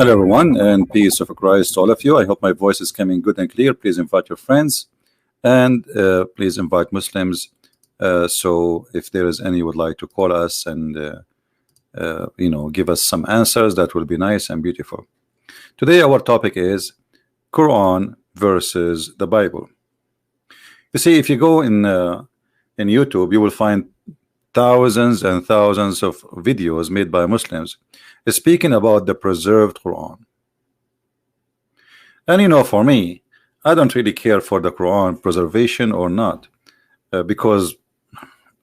Hello everyone, and peace of Christ to all of you. I hope my voice is coming good and clear. Please invite your friends, and please invite Muslims. So if there is any would like to call us and give us some answers, that will be nice and beautiful. Today our topic is Quran versus the Bible. You see, if you go in YouTube, you will find thousands and thousands of videos made by Muslims speaking about the preserved Quran. And for me, I don't really care for the Quran preservation or not, because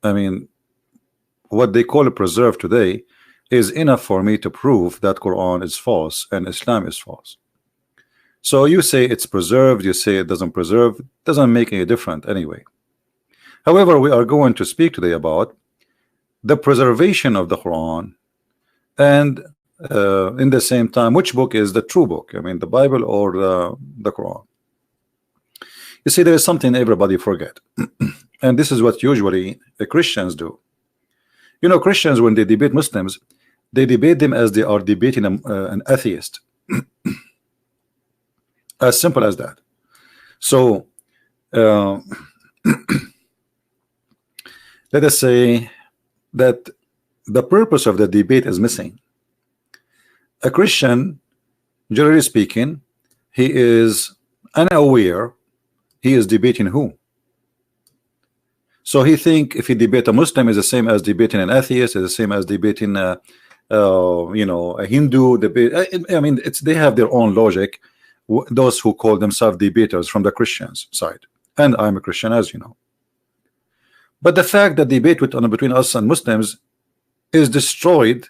I mean, what they call preserved today is enough for me to prove that Quran is false and Islam is false. So you say it's preserved, you say it doesn't preserve, doesn't make any difference anyway. However, we are going to speak today about the preservation of the Quran, and in the same time, which book is the true book? I mean, the Bible or the Quran? You see, there is something everybody forget, and this is what usually the Christians do. Christians, when they debate Muslims, they debate them as they are debating an atheist. As simple as that. So let us say that the purpose of the debate is missing. A Christian, generally speaking, he is unaware he is debating who. So he think if he debate a Muslim is the same as debating an atheist, is the same as debating a Hindu debate. I mean, they have their own logic, those who call themselves debaters from the Christians side, and I'm a Christian, as you know. But the fact that debate between us and Muslims is destroyed.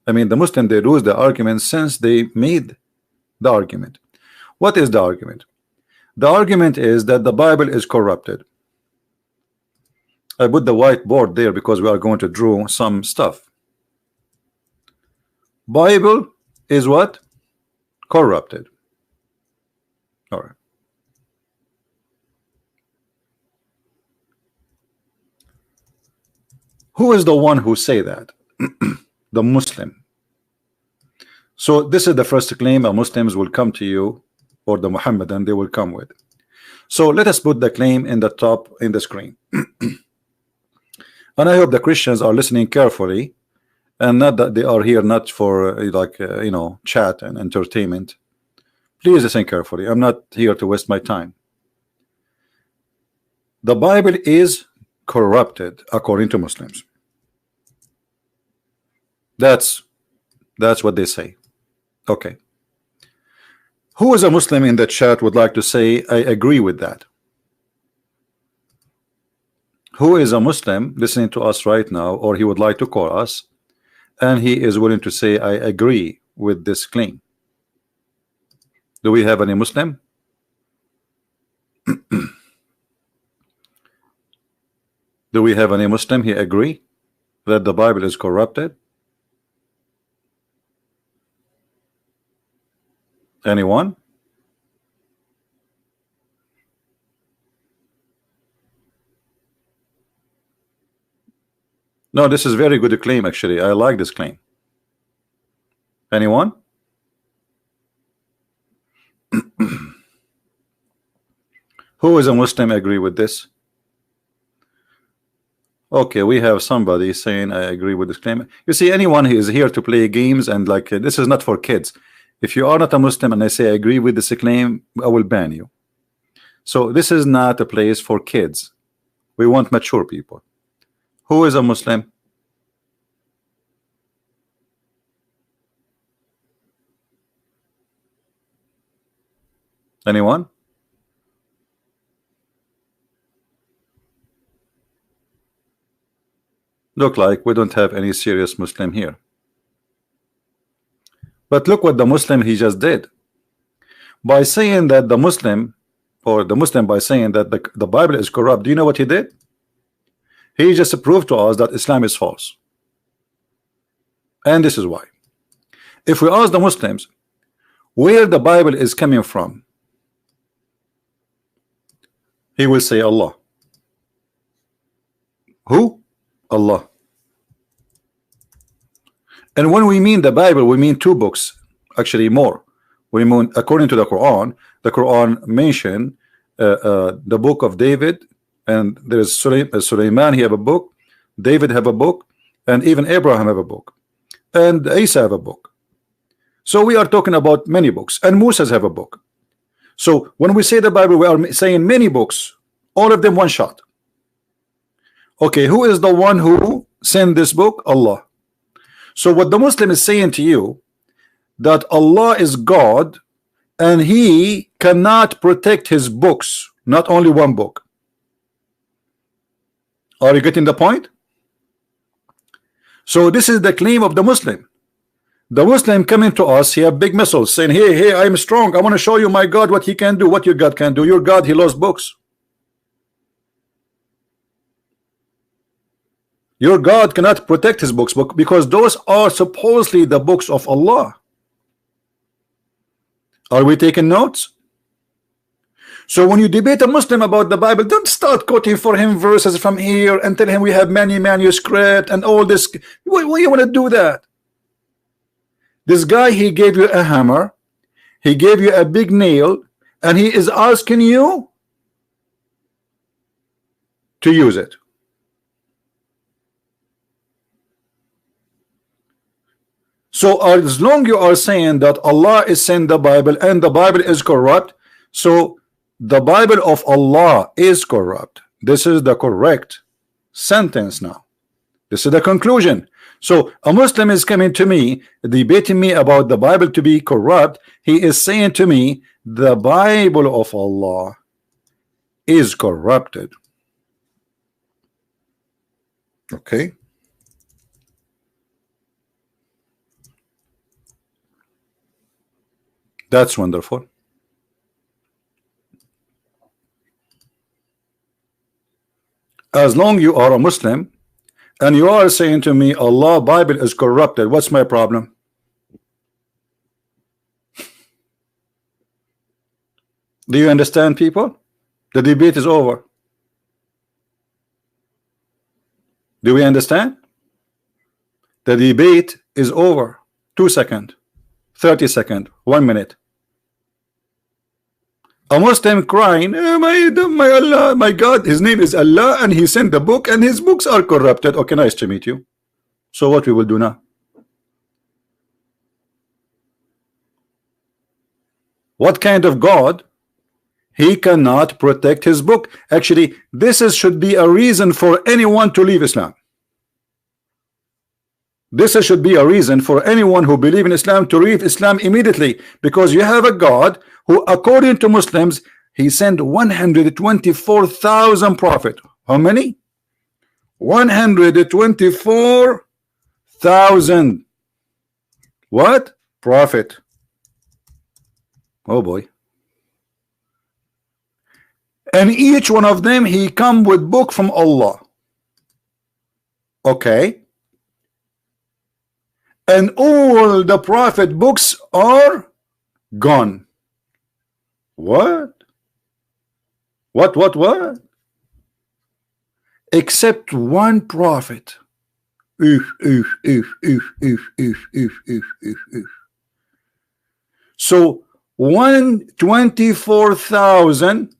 I mean, the Muslim, they lose the argument since they made the argument. What is the argument? The argument is that the Bible is corrupted. I put the whiteboard there because we are going to draw some stuff. Bible is what? Corrupted. All right. Who is the one who say that? The Muslim. So this is the first claim a Muslims will come to you, or the Muhammadan they will come with. So let us put the claim in the top in the screen. And I hope the Christians are listening carefully, and not that they are here not for chat and entertainment. Please listen carefully. I'm not here to waste my time. The Bible is corrupted according to Muslims. That's what they say. Okay. Who is a Muslim in the chat would like to say I agree with that? Who is a Muslim listening to us right now, or he would like to call us, and he is willing to say I agree with this claim? Do we have any Muslim? Do we have any Muslim he agree that the Bible is corrupted? Anyone? No, this is very good claim actually. I like this claim. Anyone? Who is a Muslim agree with this? Okay, we have somebody saying I agree with this claim. You see, anyone who is here to play games and this is not for kids. If you are not a Muslim and I say I agree with this claim, I will ban you. So this is not a place for kids. We want mature people. Who is a Muslim? Anyone? Look like we don't have any serious Muslim here. But look what the Muslim he just did. By saying that the Muslim, or the Muslim by saying that the Bible is corrupt, do you know what he did? He just proved to us that Islam is false. And this is why. If we ask the Muslims where the Bible is coming from, he will say Allah. Who? Allah. And when we mean the Bible, we mean two books, actually more. We mean, according to the Quran mentioned the book of David, and there's Sulaiman, he have a book, David have a book, and even Abraham have a book, and Isa have a book. So we are talking about many books, and Moses have a book. So when we say the Bible, we are saying many books, all of them one shot. Okay, who is the one who sent this book? Allah. So what the Muslim is saying to you, that Allah is God and he cannot protect his books, not only one book. Are you getting the point? So this is the claim of the Muslim. The Muslim coming to us, he have big missiles saying, hey, I'm strong, I want to show you my God what he can do. What your God can do? Your God, he lost books. Your God cannot protect his books because those are supposedly the books of Allah. Are we taking notes? So when you debate a Muslim about the Bible, don't start quoting for him verses from here and tell him we have many manuscripts and all this. Why you want to do that? This guy, he gave you a hammer, he gave you a big nail, and he is asking you to use it. So as long you are saying that Allah is sent the Bible and the Bible is corrupt, so the Bible of Allah is corrupt. This is the correct sentence now. This is the conclusion. So a Muslim is coming to me, debating me about the Bible to be corrupt. He is saying to me, the Bible of Allah is corrupted. Okay. That's wonderful. As long you are a Muslim and you are saying to me Allah Bible is corrupted, what's my problem? Do you understand, people? The debate is over. Do we understand? The debate is over. 2 seconds, 30 seconds, 1 minute. A Muslim crying, oh, my Allah, my God, his name is Allah and he sent the book and his books are corrupted. Okay, nice to meet you. So what we will do now? What kind of God? He cannot protect his book. Actually, should be a reason for anyone to leave Islam. This should be a reason for anyone who believes in Islam to leave Islam immediately, because you have a God who, according to Muslims, he sent 124,000 prophets. How many? 124,000 what? Prophet. Oh boy. And each one of them, he come with book from Allah. Okay. And all the prophet books are gone. What? What? Except one prophet. So 124,000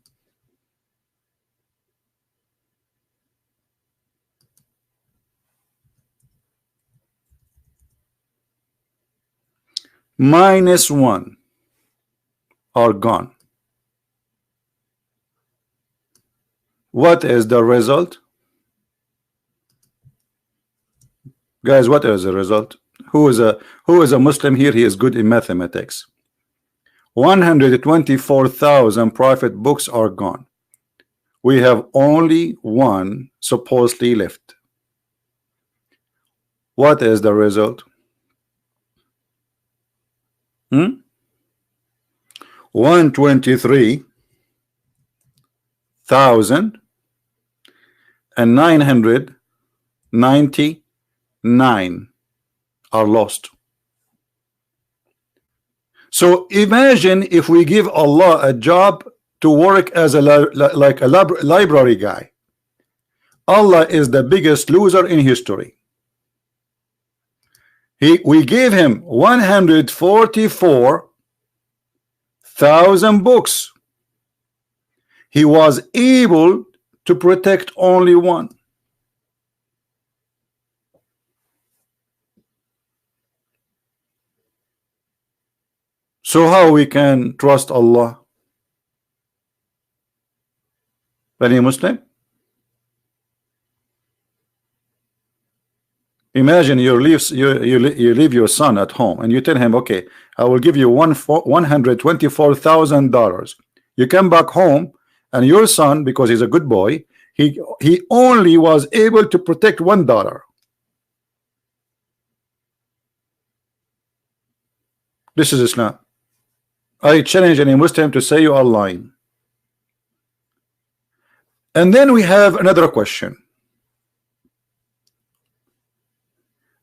minus 1 are gone. What is the result? Guys, what is the result? Who is a Muslim here? He is good in mathematics. 124,000 prophet books are gone. We have only one supposedly left. What is the result? 123,999 are lost. So imagine if we give Allah a job to work as a library guy. Allah is the biggest loser in history. We gave him 144,000 books. He was able to protect only one. So how we can trust Allah? Any Muslim? Imagine you leave your son at home and you tell him, okay, I will give you $124,000. You come back home and your son, because he's a good boy, he only was able to protect $1. This is Islam. I challenge any Muslim to say you are lying. And then we have another question.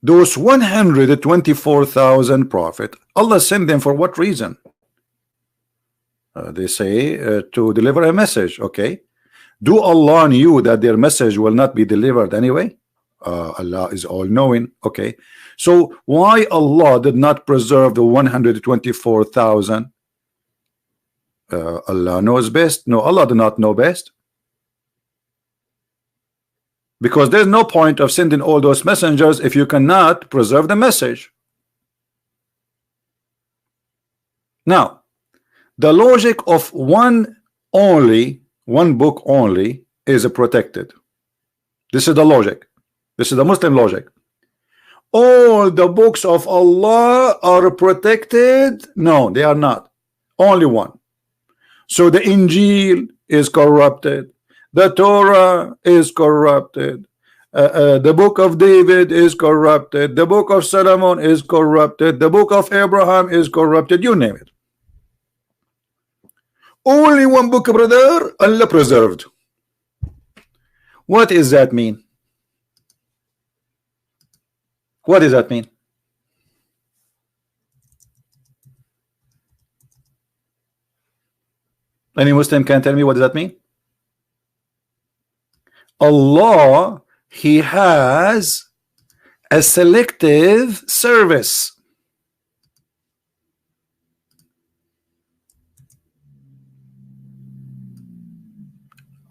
Those 124,000 prophets, Allah sent them for what reason? They say to deliver a message. Okay, do Allah knew that their message will not be delivered anyway? Allah is all-knowing. Okay, so why Allah did not preserve the 124,000? Allah knows best. No, Allah do not know best. Because there's no point of sending all those messengers if you cannot preserve the message. Now, the logic of one book only is protected. This is the logic. This is the Muslim logic. All the books of Allah are protected. No, they are not. Only one. So the Injil is corrupted. The Torah is corrupted. The book of David is corrupted. The book of Solomon is corrupted. The book of Abraham is corrupted. You name it. Only one book, brother, Allah preserved. What does that mean? What does that mean? Any Muslim can tell me what does that mean? Allah, He has a selective service.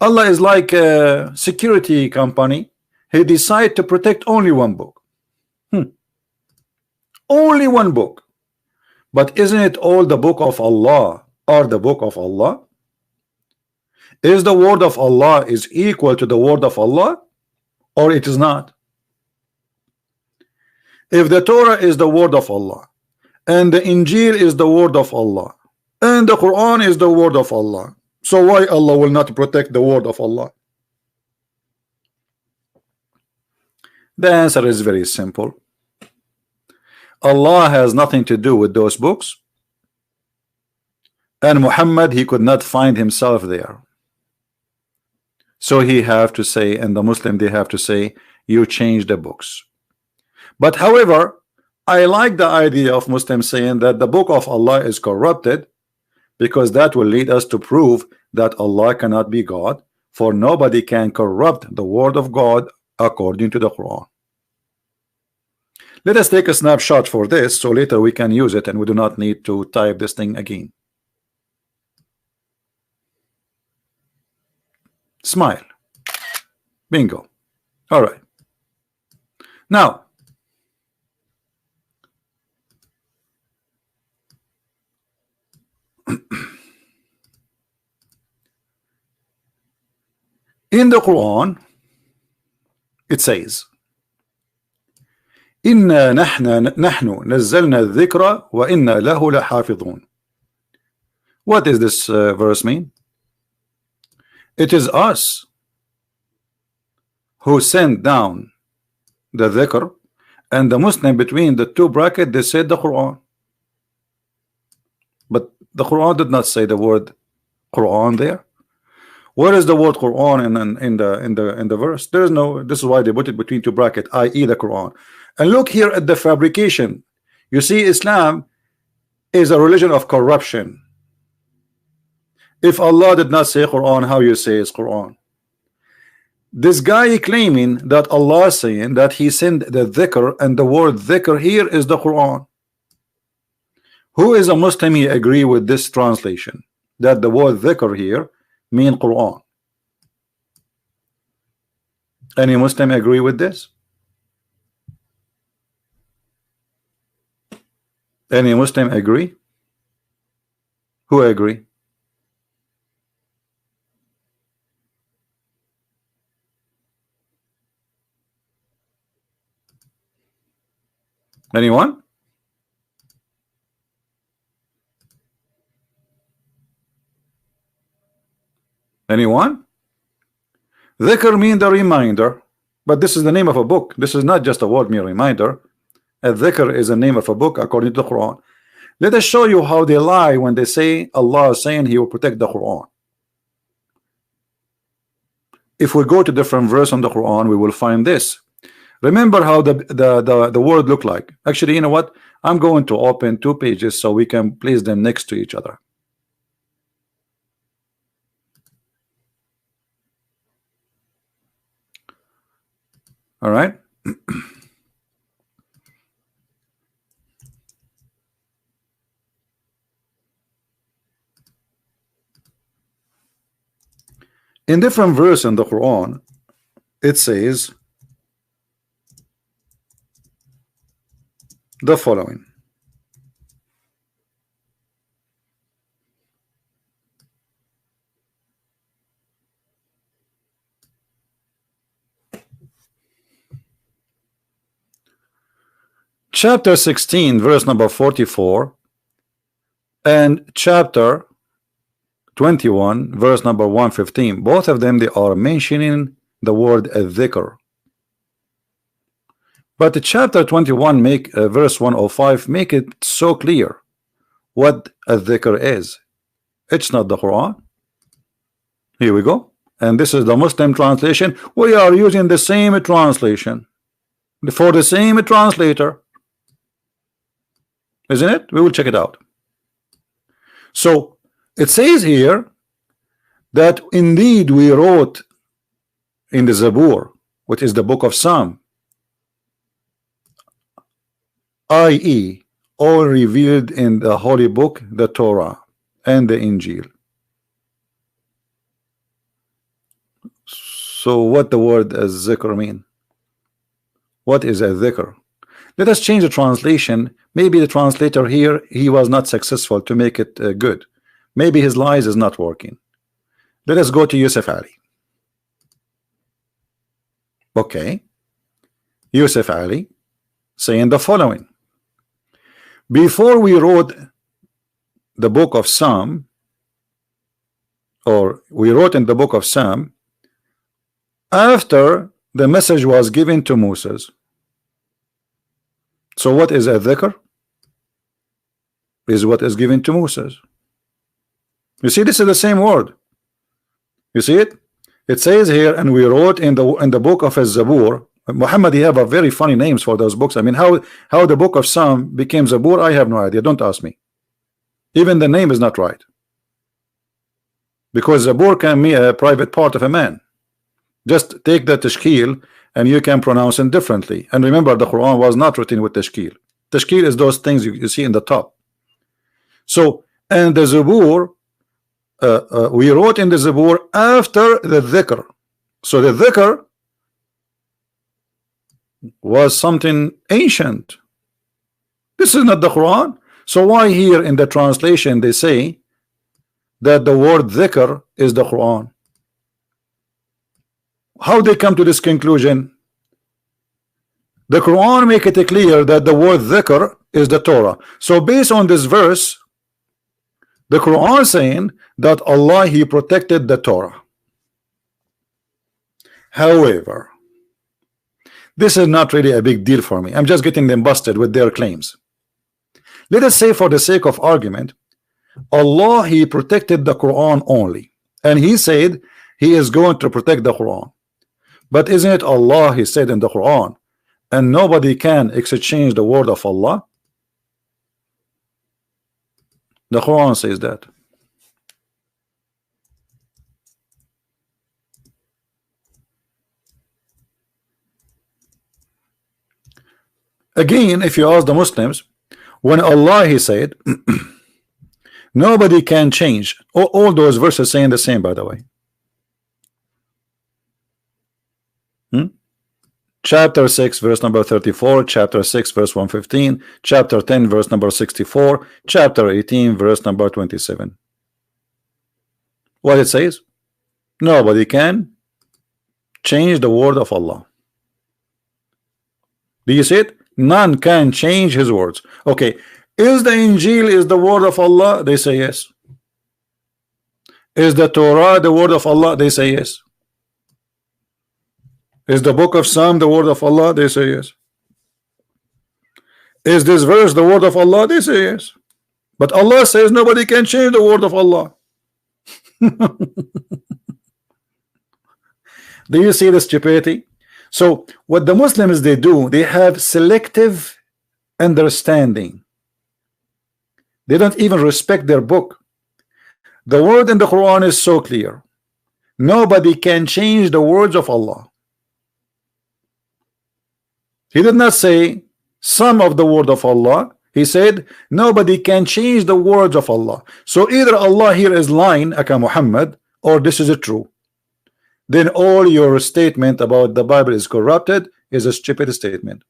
Allah is like a security company. He decided to protect only one book. Only one book. But isn't it all the book of Allah or the book of Allah? Is the word of Allah is equal to the word of Allah, or it is not? If the Torah is the word of Allah, and the Injil is the word of Allah, and the Quran is the word of Allah, so why Allah will not protect the word of Allah? The answer is very simple. Allah has nothing to do with those books, and Muhammad, he could not find himself there. So he have to say, and the Muslim, they have to say, you change the books. But however, I like the idea of Muslims saying that the book of Allah is corrupted, because that will lead us to prove that Allah cannot be God, for nobody can corrupt the word of God according to the Quran. Let us take a snapshot for this, so later we can use it and we do not need to type this thing again. Smile. Bingo. All right. Now, in the Quran, it says, إِنَّا نَحْنُ نَزَّلْنَا الذِّكْرَ وَإِنَّا لَهُ لَحَافِظُونَ. What does this verse mean? It is us who sent down the dhikr, and the Muslim between the two brackets, they said the Quran. But the Quran did not say the word Quran there. Where is the word Quran in the verse? There is no. This is why they put it between two brackets, i.e. the Quran. And look here at the fabrication. You see, Islam is a religion of corruption. If Allah did not say Quran, how you say it's Quran? This guy claiming that Allah saying that he sent the dhikr, and the word dhikr here is the Quran. Who is a Muslim he agree with this translation that the word dhikr here mean Quran? Any Muslim agree with this? Any Muslim agree? Who agree? Anyone? Anyone? Dhikr mean the reminder, but this is the name of a book. This is not just a word mere reminder. A dhikr is the name of a book according to the Quran. Let us show you how they lie when they say Allah is saying he will protect the Quran. If we go to different verse on the Quran, we will find this. Remember how the word look like. Actually, you know what? I'm going to open 2 pages so we can place them next to each other. All right. In different verse in the Quran, it says the following. Chapter 16 verse number 44 and chapter 21 verse number 115, both of them they are mentioning the word dhikr. But the chapter 21 make verse 105 make it so clear what a dhikr is. It's not the Quran. Here we go, and this is the Muslim translation. We are using the same translation for the same translator, isn't it? We will check it out. So it says here that indeed we wrote in the Zabur, which is the book of Psalm, i.e. all revealed in the holy book, the Torah and the Injil. So what the word zikr mean? What is a dhikr? Let us change the translation. Maybe the translator here, he was not successful to make it good. Maybe his lies is not working. Let us go to Yusuf Ali. Okay. Yusuf Ali saying the following. Before we wrote the book of Psalm, or we wrote in the book of Psalm, after the message was given to Moses. So what is a dhikr? Is what is given to Moses. You see, this is the same word. You see it? It says here, and we wrote in the book of Zabur. Muhammad, you have a very funny names for those books. I mean, how the book of Psalm became Zabur, I have no idea. Don't ask me. Even the name is not right, because Zabur can be a private part of a man. Just take the tashkil and you can pronounce it differently. And remember, the Quran was not written with tashkil. Tashkil is those things you see in the top. So, and the Zabur, we wrote in the Zabur after the dhikr. So the dhikr was something ancient. This is not the Quran. So why here in the translation they say that the word dhikr is the Quran? How they come to this conclusion? The Quran make it clear that the word dhikr is the Torah. So based on this verse, the Quran saying that Allah he protected the Torah. However, this is not really a big deal for me. I'm just getting them busted with their claims. Let us say, for the sake of argument, Allah he protected the Quran only, and he said he is going to protect the Quran. But isn't it Allah he said in the Quran, and nobody can exchange the word of Allah? The Quran says that. Again, if you ask the Muslims, when Allah he said nobody can change, all those verses saying the same, by the way. Chapter 6 verse number 34, chapter 6 verse 115, chapter 10 verse number 64, chapter 18 verse number 27. What it says? Nobody can change the word of Allah. Do you see it? None can change his words. Okay, is the Injil is the word of Allah? They say yes. Is the Torah the word of Allah? They say yes. Is the book of Psalm the word of Allah? They say yes. Is this verse the word of Allah? They say yes. But Allah says nobody can change the word of Allah. Do you see the stupidity? So what the Muslims they do, they have selective understanding. They don't even respect their book. The word in the Quran is so clear. Nobody can change the words of Allah. He did not say some of the word of Allah. He said nobody can change the words of Allah. So either Allah here is lying, aka Muhammad, or this is true. Then all your statement about the Bible is corrupted is a stupid statement.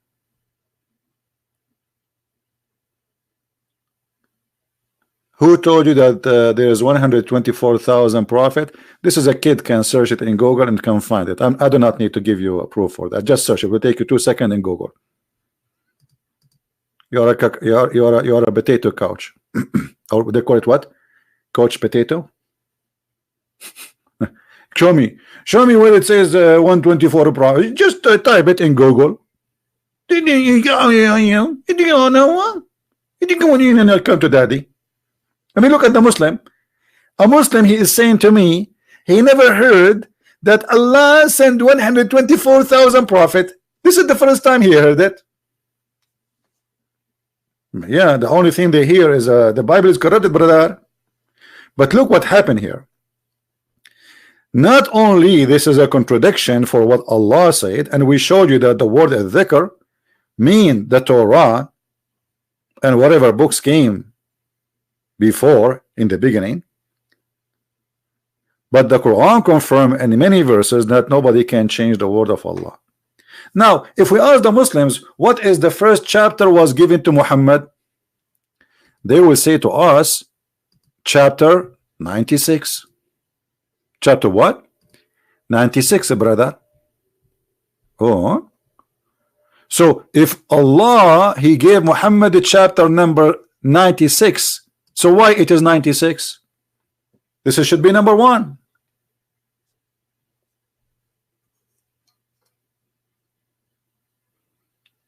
Who told you that there is 124,000 prophet? This is a kid can search it in Google and can find it. I do not need to give you a proof for that. Just search it. It will take you 2 seconds in Google. You're a potato couch. Or they call it what? Couch potato? Show me where it says 124 prophet. Just type it in Google. Come to daddy. I mean, look at the Muslim. A Muslim, he is saying to me, he never heard that Allah sent 124,000 prophets. This is the first time he heard it. Yeah, the only thing they hear is the Bible is corrupted, brother. But look what happened here. Not only this is a contradiction for what Allah said, and we showed you that the word dhikr mean the Torah and whatever books came before in the beginning, but the Quran confirmed in many verses that nobody can change the word of Allah. Now if we ask the Muslims what is the first chapter was given to Muhammad, they will say to us chapter 96. Chapter what? 96, brother. Oh, so if Allah he gave Muhammad the chapter number 96, so why it is 96? This should be number 1.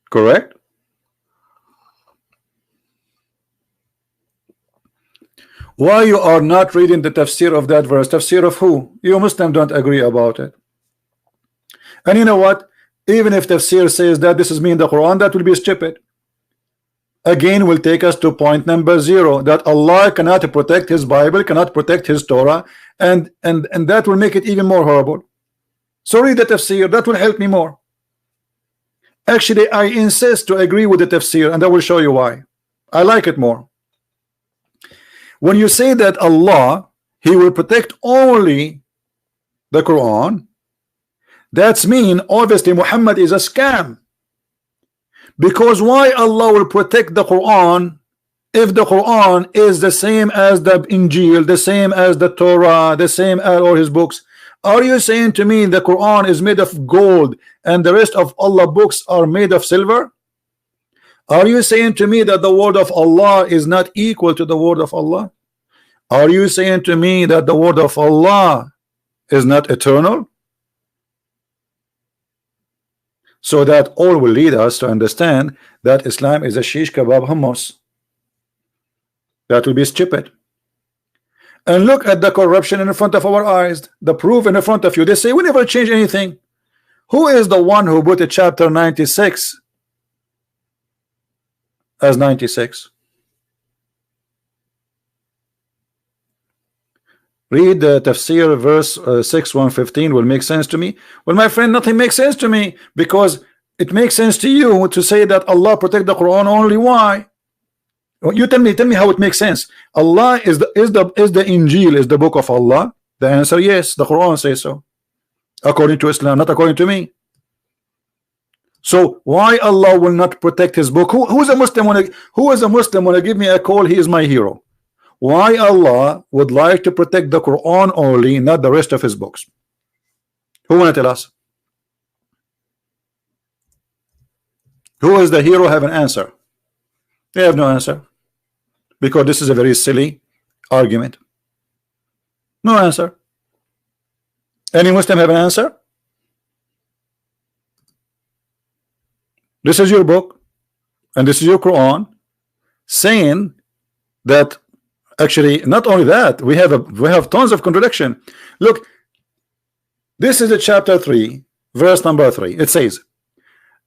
Correct? Why you are not reading the tafsir of that verse? Tafsir of who? You Muslim don't agree about it. And you know what? Even if tafsir says that this is me in the Quran, that will be stupid. Again will take us to point number 0, that Allah cannot protect his Bible, cannot protect his Torah, and that will make it even more horrible. So read the tafsir, that will help me more. Actually, I insist to agree with the tafsir, and I will show you why. I like it more. When you say that Allah he will protect only the Quran, that's mean obviously Muhammad is a scam. Because why Allah will protect the Quran if the Quran is the same as the Injil, the same as the Torah, the same as all his books? Are you saying to me the Quran is made of gold and the rest of Allah books are made of silver? Are you saying to me that the word of Allah is not equal to the word of Allah? Are you saying to me that the word of Allah is not eternal? So that all will lead us to understand that Islam is a shish kebab hummus. That will be stupid. And look at the corruption in front of our eyes, the proof in front of you. They say we never change anything. Who is the one who put a chapter 96 as 96? Read the tafsir verse 6 115 will make sense to me. Well, my friend, nothing makes sense to me, because it makes sense to you to say that Allah protect the Quran only. Why? You tell me how it makes sense. Allah is the Injil is the book of Allah. The answer, yes, the Quran says so, according to Islam, not according to me. So why Allah will not protect his book? Who is a Muslim wanna give me a call? He is my hero. Why Allah would like to protect the Quran only, not the rest of his books? Who wanna tell us? Who is the hero? Have an answer. They have no answer, because this is a very silly argument. No answer. Any Muslim have an answer? This is your book and this is your Quran, saying that actually not only that, we have tons of contradiction. Look, this is a chapter 3, verse number 3. It says,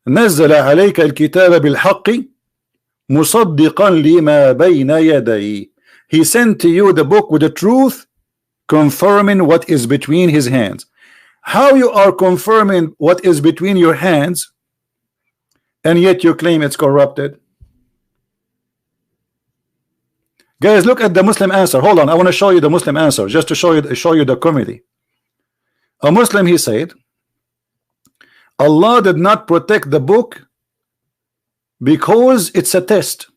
نزل عليك الكتاب بالحق مصدقا لما بين يديه. He sent to you the book with the truth, confirming what is between his hands. How you are confirming what is between your hands, and yet you claim it's corrupted? Guys, look at the Muslim answer. Hold on, I want to show you the Muslim answer, just to show you the comedy. A Muslim, he said, Allah did not protect the book because it's a test.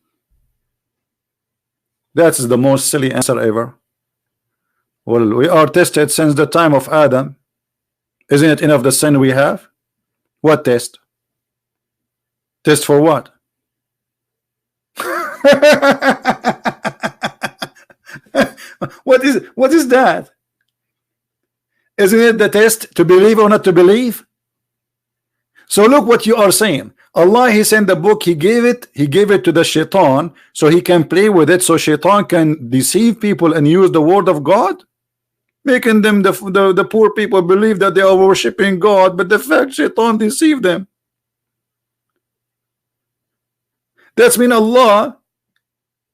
That's the most silly answer ever. Well, we are tested since the time of Adam. Isn't it enough the sin we have? What test? Test for what? What is that? Isn't it the test to believe or not to believe? So look what you are saying. Allah, he sent the book, he gave it to the shaitan so he can play with it, so shaitan can deceive people and use the word of God, making them the poor people believe that they are worshiping God, but the fact shaitan deceived them. That's mean Allah,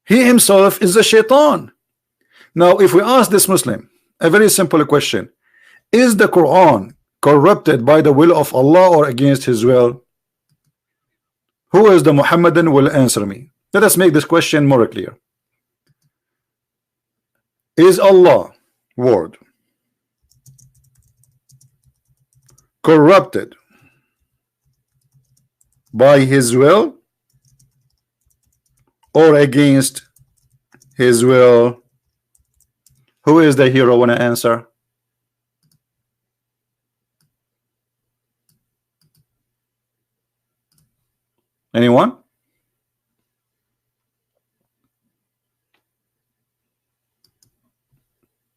he himself is a shaitan. Now if we ask this Muslim a very simple question, is the Quran corrupted by the will of Allah or against his will? Who is the Muhammadan will answer me? Let us make this question more clear. Is Allah word corrupted by his will or against his will? Who is the hero? Want to answer? Anyone?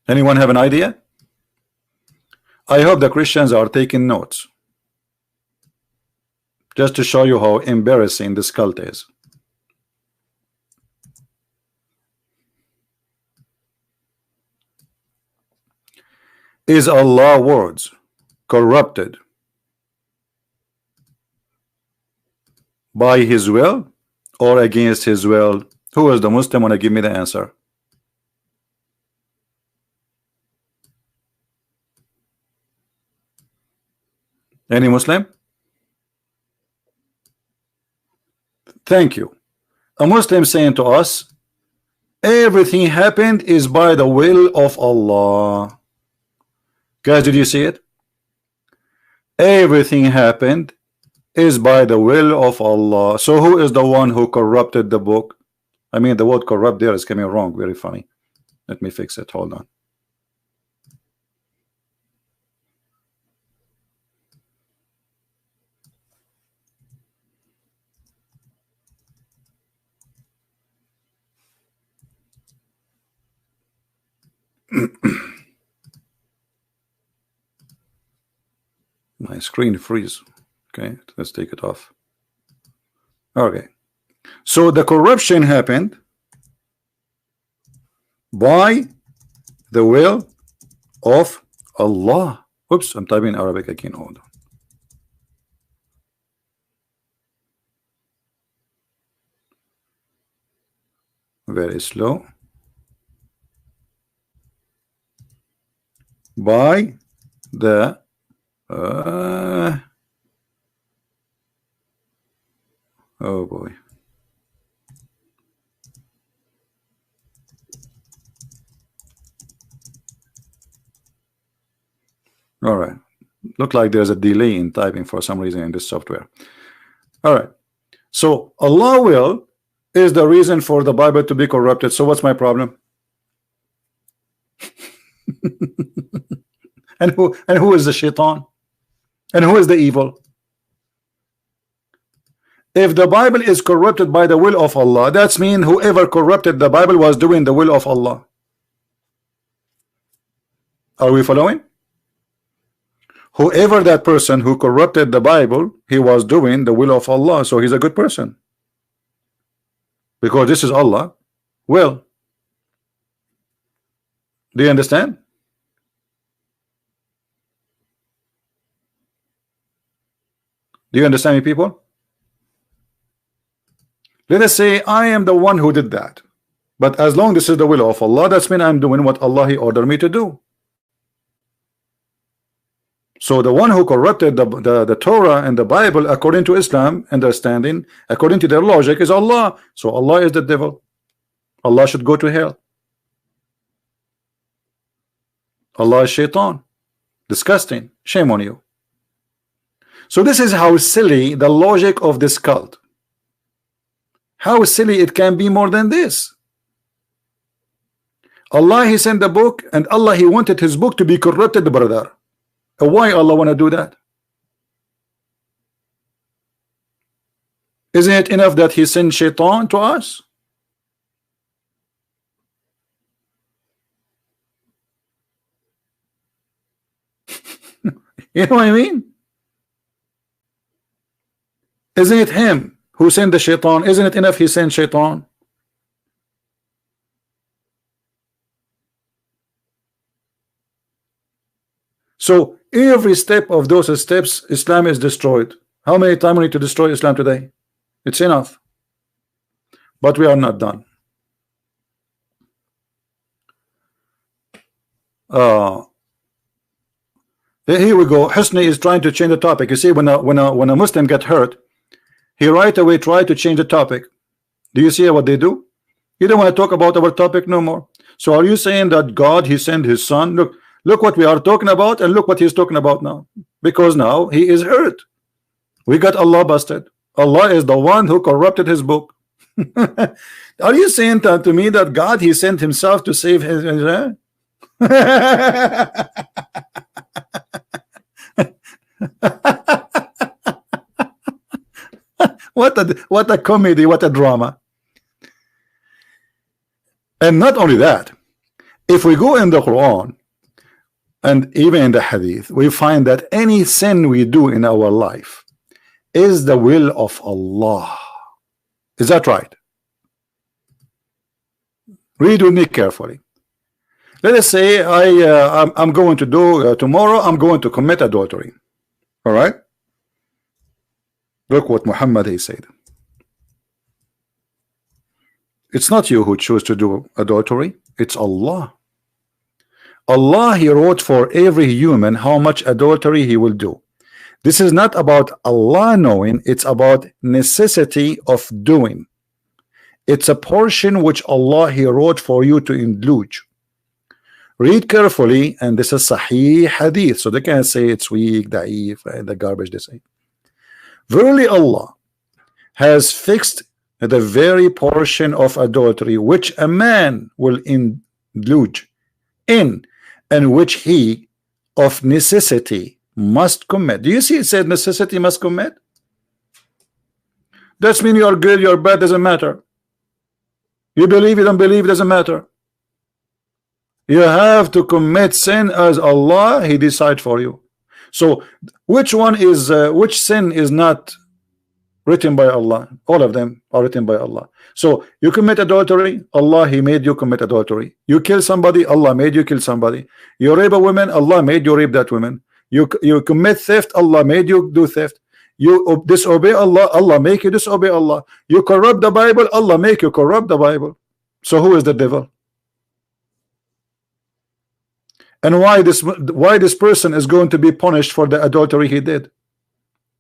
Anyone have an idea? I hope the Christians are taking notes, just to show you how embarrassing this cult is. Is Allah's words corrupted by his will or against his will? Who is the Muslim? Want to give me the answer? Any Muslim? Thank you. A Muslim saying to us, everything happened is by the will of Allah. Guys, did you see it? Everything happened is by the will of Allah. So who is the one who corrupted the book? I mean, the word corrupt there is coming wrong. Very funny. Let me fix it. Hold on. My screen freeze. Okay, let's take it off. Okay, so the corruption happened by the will of Allah. Oops, I'm typing Arabic again. Hold on. Very slow. By the Oh boy. All right. Look like there's a delay in typing for some reason in this software. All right. So Allah will is the reason for the Bible to be corrupted. So what's my problem? and who is the shaitan? And who is the evil? If the Bible is corrupted by the will of Allah, that's mean whoever corrupted the Bible was doing the will of Allah. Are we following? Whoever that person who corrupted the Bible, he was doing the will of Allah, so he's a good person. Because this is Allah will. Do you understand? Do you understand me, people? Let us say I am the one who did that. But as long as this is the will of Allah, that's mean I'm doing what Allah He ordered me to do. So the one who corrupted the Torah and the Bible according to Islam understanding, according to their logic, is Allah. So Allah is the devil. Allah should go to hell. Allah is shaitan. Disgusting. Shame on you. So this is how silly the logic of this cult. How silly it can be more than this. Allah He sent the book, and Allah He wanted His book to be corrupted, brother. Why Allah want to do that? Isn't it enough that He sent shaitan to us? You know what I mean? Isn't it Him who sent the shaitan? Isn't it enough He sent shaitan? So every step of those steps, Islam is destroyed. How many times we need to destroy Islam today? It's enough. But we are not done. Here we go. Husni is trying to change the topic. You see, when a Muslim get hurt, he right away try to change the topic. Do you see what they do? You don't want to talk about our topic no more. So are you saying that God He sent His son? Look what we are talking about, and look what He's talking about now. Because now he is hurt. We got Allah busted. Allah is the one who corrupted His book. Are you saying that to me that God He sent Himself to save His? What a comedy, what a drama. And not only that, if we go in the Quran and even in the Hadith, we find that any sin we do in our life is the will of Allah. Is that right? Read with me carefully. Let us say I'm going to do tomorrow I'm going to commit adultery. All right? Look what Muhammad he said. It's not you who choose to do adultery, it's Allah. Allah He wrote for every human how much adultery he will do. This is not about Allah knowing, it's about necessity of doing. It's a portion which Allah He wrote for you to indulge. Read carefully, and this is Sahih Hadith, so they can't say it's weak, da'if, and the garbage they say. Verily Allah has fixed the very portion of adultery which a man will indulge in, and which he of necessity must commit. Do you see it said necessity must commit? That's mean you're good, you're bad, doesn't matter. You believe, you don't believe, doesn't matter. You have to commit sin as Allah He decide for you. So which one is which sin is not written by Allah? All of them are written by Allah. So you commit adultery, Allah He made you commit adultery. You kill somebody, Allah made you kill somebody. You rape a woman, Allah made you rape that woman. You commit theft, Allah made you do theft. You disobey Allah, Allah make you disobey Allah. You corrupt the Bible, Allah make you corrupt the Bible. So who is the devil? And why this person is going to be punished for the adultery he did?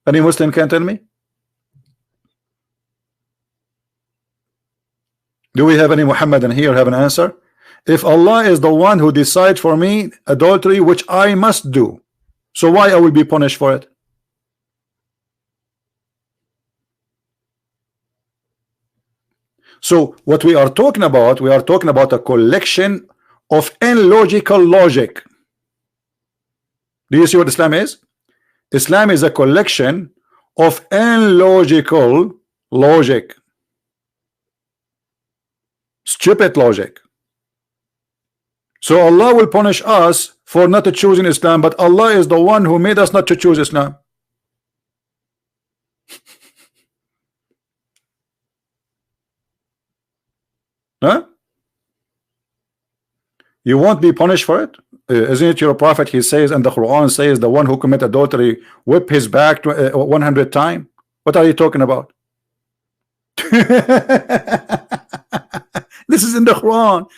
Any Muslim can tell me? Do we have any Muhammadan here have an answer? If Allah is the one who decides for me adultery, which I must do, so why I will be punished for it? So what we are talking about a collection of illogical logic. Do you see what Islam is? Islam is a collection of illogical logic, stupid logic. So Allah will punish us for not choosing Islam, but Allah is the one who made us not to choose Islam. Huh? You won't be punished for it? Isn't it your prophet? He says, and the Quran says, the one who commit adultery whip his back 100 times. What are you talking about? This is in the Quran.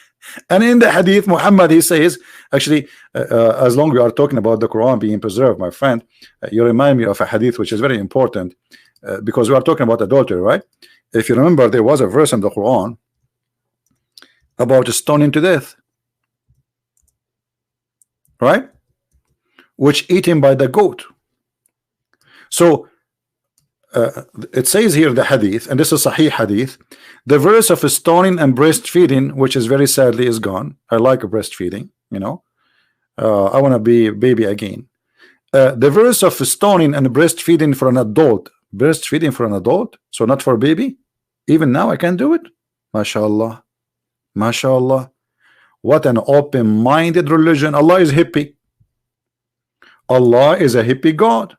And in the hadith, Muhammad, he says, actually, as long as we are talking about the Quran being preserved, my friend, you remind me of a hadith which is very important, because we are talking about adultery, right? If you remember, there was a verse in the Quran about stoning to death, right? Which eaten by the goat. So it says here the hadith, and this is Sahih hadith, the verse of stoning and breastfeeding, which is very sadly is gone. I like breastfeeding, you know. I want to be a baby again. The verse of stoning and breastfeeding for an adult, so not for a baby. Even now I can do it. MashaAllah, MashaAllah. What an open-minded religion. Allah is hippie. Allah is a hippie God.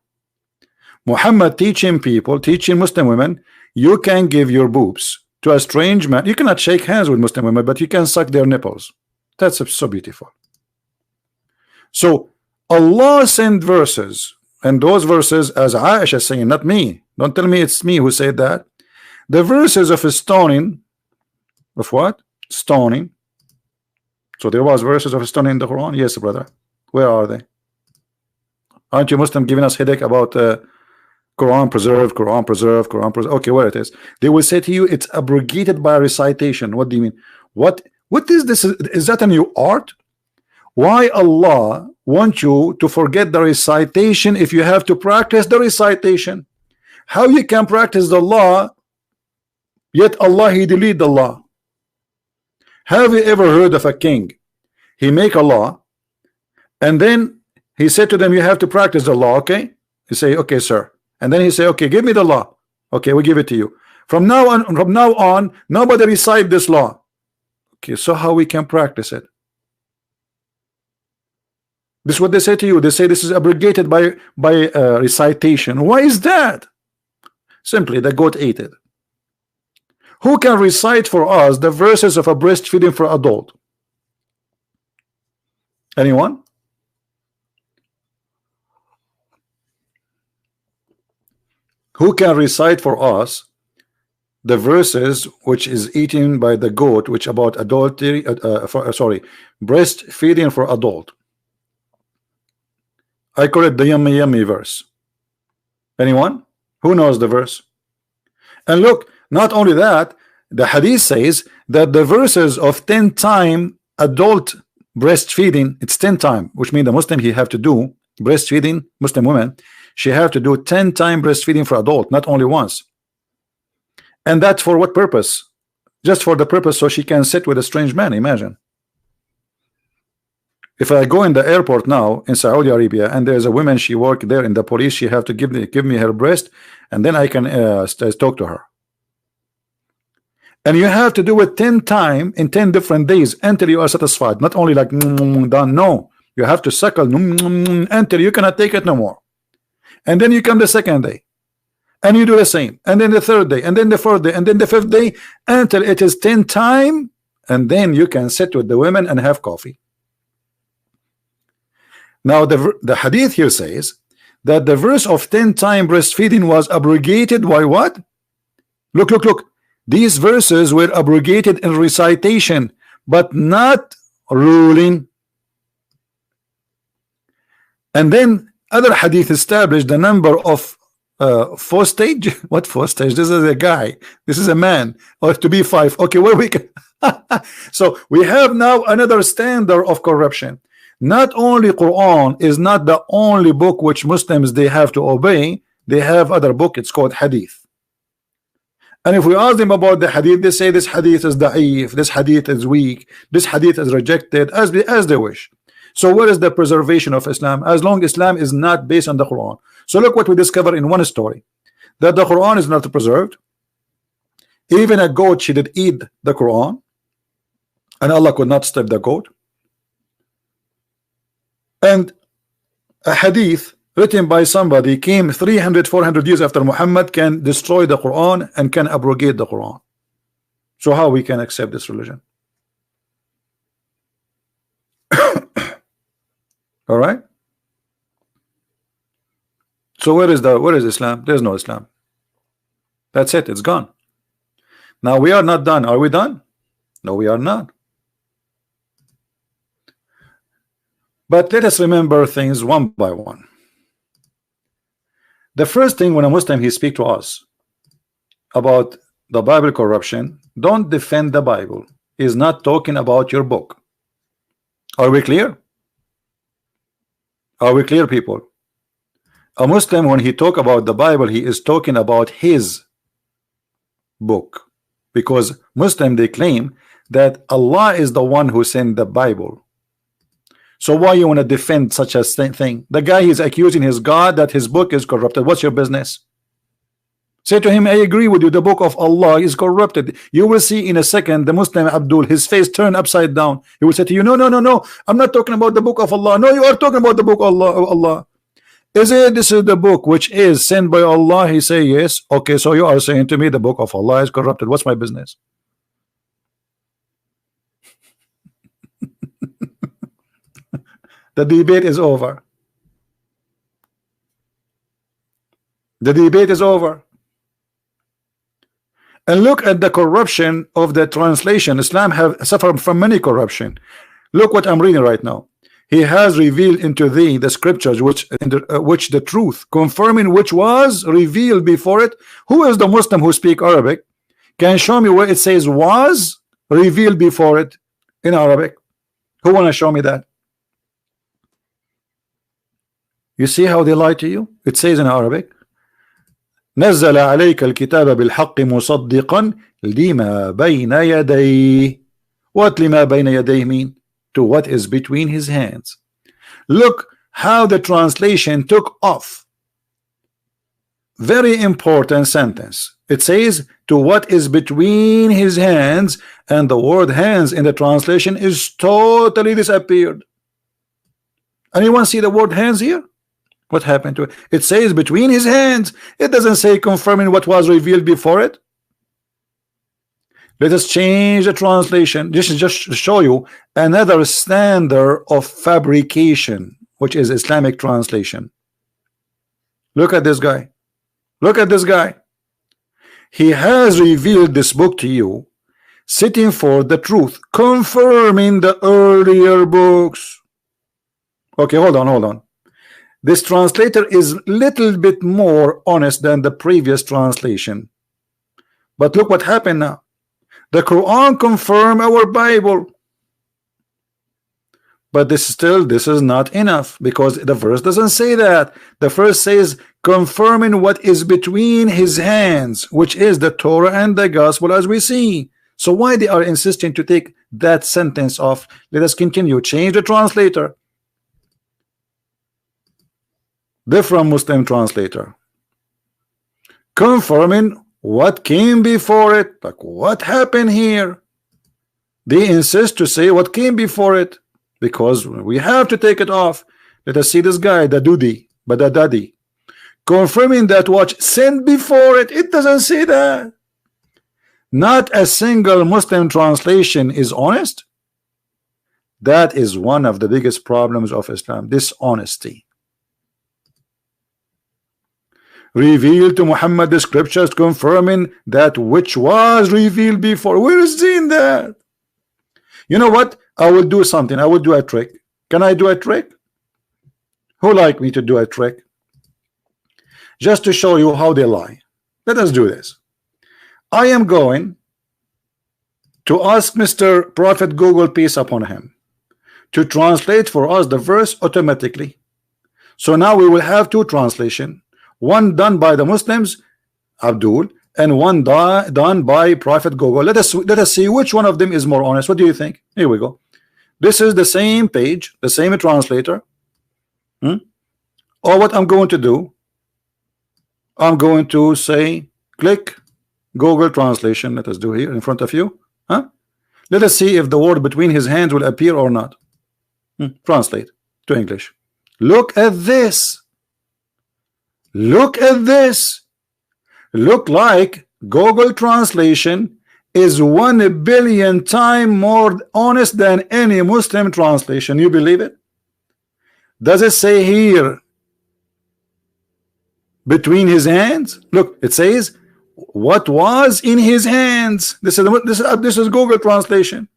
Muhammad teaching people, teaching Muslim women, you can give your boobs to a strange man. You cannot shake hands with Muslim women, but you can suck their nipples. That's so beautiful. So Allah sent verses, and those verses, as Aisha is saying, not me. Don't tell me it's me who said that. The verses of stoning, of what? Stoning. So there was verses of stoning in the Quran. Yes, brother. Where are they? Aren't you Muslim giving us headache about Quran preserved, Quran preserved, Quran preserved? Okay, where it is? They will say to you, it's abrogated by recitation. What do you mean? What is this? Is that a new art? Why Allah wants you to forget the recitation if you have to practice the recitation? How you can practice the law, yet Allah, He delete the law? Have you ever heard of a king? He make a law, and then he said to them, you have to practice the law, okay? You say, okay, sir. And then he say, okay, give me the law. Okay, we give it to you. From now on, nobody recite this law. Okay, so how we can practice it? This is what they say to you. They say this is abrogated by recitation. Why is that? Simply, the goat ate it. Who can recite for us the verses of a breastfeeding for adult? Anyone? Who can recite for us the verses which is eaten by the goat, which about adultery, breastfeeding for adult? I call it the yummy yummy verse. Anyone? Who knows the verse? And look, not only that, the hadith says that the verses of 10 time adult breastfeeding, it's 10 time, which means the Muslim he have to do breastfeeding, Muslim women, she have to do 10 time breastfeeding for adult, not only once. And that's for what purpose? Just for the purpose so she can sit with a strange man. Imagine if I go in the airport now in Saudi Arabia and there's a woman, she work there in the police, she have to give me her breast, and then I can talk to her. And you have to do it 10 times in 10 different days until you are satisfied. Not only like done. No, you have to suckle until you cannot take it no more. And then you come the second day, and you do the same, and then the third day, and then the fourth day, and then the fifth day, until it is 10 times, and then you can sit with the women and have coffee. Now the hadith here says that the verse of 10 time breastfeeding was abrogated by what? Look. These verses were abrogated in recitation, but not ruling. And then other hadith established the number of fourth stage. What fourth stage? This is a guy, this is a man, or to be five. Okay, where we can so we have now another standard of corruption. Not only Quran is not the only book which Muslims they have to obey, they have other book, it's called hadith. And if we ask them about the hadith, they say this hadith is da'if, this hadith is weak, this hadith is rejected, as they wish. So where is the preservation of Islam? As long as Islam is not based on the Quran. So look what we discover in one story, that the Quran is not preserved. Even a goat, she did eat the Quran, and Allah could not stop the goat. And a hadith written by somebody came 300-400 years after Muhammad can destroy the Quran and can abrogate the Quran. So how we can accept this religion? All right. So where is Islam? There's no Islam. That's it, it's gone. Now we are not done. Are we done? No, we are not. But let us remember things one by one. The first thing, when a Muslim he speak to us about the Bible corruption, don't defend the Bible. He's not talking about your book. Are we clear? Are we clear, people? A Muslim, when he talk about the Bible, he is talking about his book, because Muslim they claim that Allah is the one who sent the Bible. So why you want to defend such a thing? The guy is accusing his God that his book is corrupted. What's your business? Say to him, I agree with you, the book of Allah is corrupted. You will see in a second the Muslim Abdul, his face turned upside down. He will say to you, no, I'm not talking about the book of Allah. No, you are talking about the book of Allah. Is it this is the book which is sent by Allah? He say yes. Okay, so you are saying to me the book of Allah is corrupted. What's my business? The debate is over. The debate is over. And look at the corruption of the translation. Islam have suffered from many corruption. Look what I'm reading right now. He has revealed into thee the scriptures which the truth confirming which was revealed before it. Who is the Muslim who speak Arabic can show me where it says was revealed before it in Arabic? Who want to show me that? You see how they lie to you? It says in Arabic, نزل عليك الكتاب بالحق مصدقا لما بين يديه. What لما بين يديه mean? To what is between his hands. Look how the translation took off. Very important sentence. It says to what is between his hands, and the word hands in the translation is totally disappeared. Anyone see the word hands here? What happened to it? It says between his hands. It doesn't say confirming what was revealed before it. Let us change the translation. This is just to show you another standard of fabrication, which is Islamic translation. Look at this guy. Look at this guy. He has revealed this book to you, sitting for the truth, confirming the earlier books. Okay, hold on. This translator is little bit more honest than the previous translation. But look what happened now. The Quran confirm our Bible. But this is not enough, because the verse doesn't say that. The verse says confirming what is between his hands, which is the Torah and the Gospel, as we see. So why they are insisting to take that sentence off? Let us continue. Change the translator. Different Muslim translator. Confirming what came before it. Like, what happened here? They insist to say what came before it, because we have to take it off. Let us see this guy, the Dudi, Badadadi, confirming that what sent before it. It doesn't say that. Not a single Muslim translation is honest. That is one of the biggest problems of Islam, dishonesty. Revealed to Muhammad the scriptures confirming that which was revealed before. Where is in that? You know what? I will do something. I will do a trick. Can I do a trick? Who like me to do a trick? just to show you how they lie. Let us do this. I am going to ask Mr. Prophet Google, peace upon him, to translate for us the verse automatically. So now we will have two translation, one done by the Muslims, Abdul, and one done by Prophet Google. Let us see which one of them is more honest. What do you think? Here we go. This is the same page, the same translator. Or what I'm going to do, I'm going to say click Google translation. Let us do here in front of you. Let us see if the word between his hands will appear or not. Translate to English. Look at this. Look at this. Look like Google translation is 1 billion times more honest than any Muslim translation. You believe it? Does it say here between his hands? Look, it says what was in his hands. This is Google translation.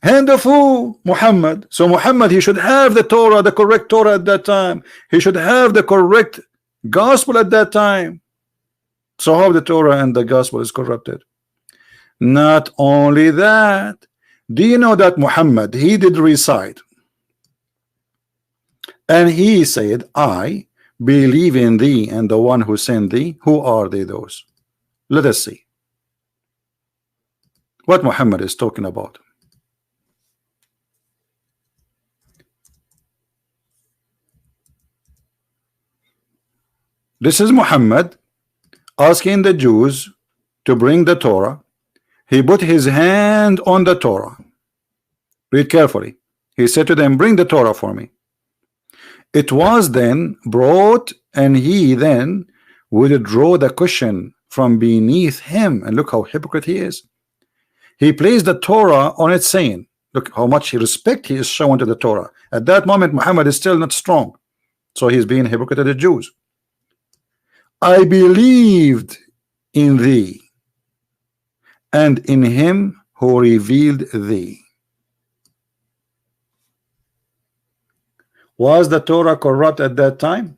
Hand of who? Muhammad. So Muhammad, he should have the Torah, the correct Torah at that time. He should have the correct gospel at that time. So how the Torah and the gospel is corrupted? Not only that, do you know that Muhammad, he did recite, and he said, I believe in thee and the one who sent thee. Who are they, those? Let us see what Muhammad is talking about. This is Muhammad asking the Jews to bring the Torah. He put his hand on the Torah. Read carefully. He said to them, bring the Torah for me. It was then brought, and he then withdrew the cushion from beneath him. And look how hypocrite he is. He placed the Torah on it, saying, look how much respect he is showing to the Torah. At that moment, Muhammad is still not strong. So he's being hypocrite to the Jews. I believed in thee and in him who revealed thee. Was the Torah corrupt at that time?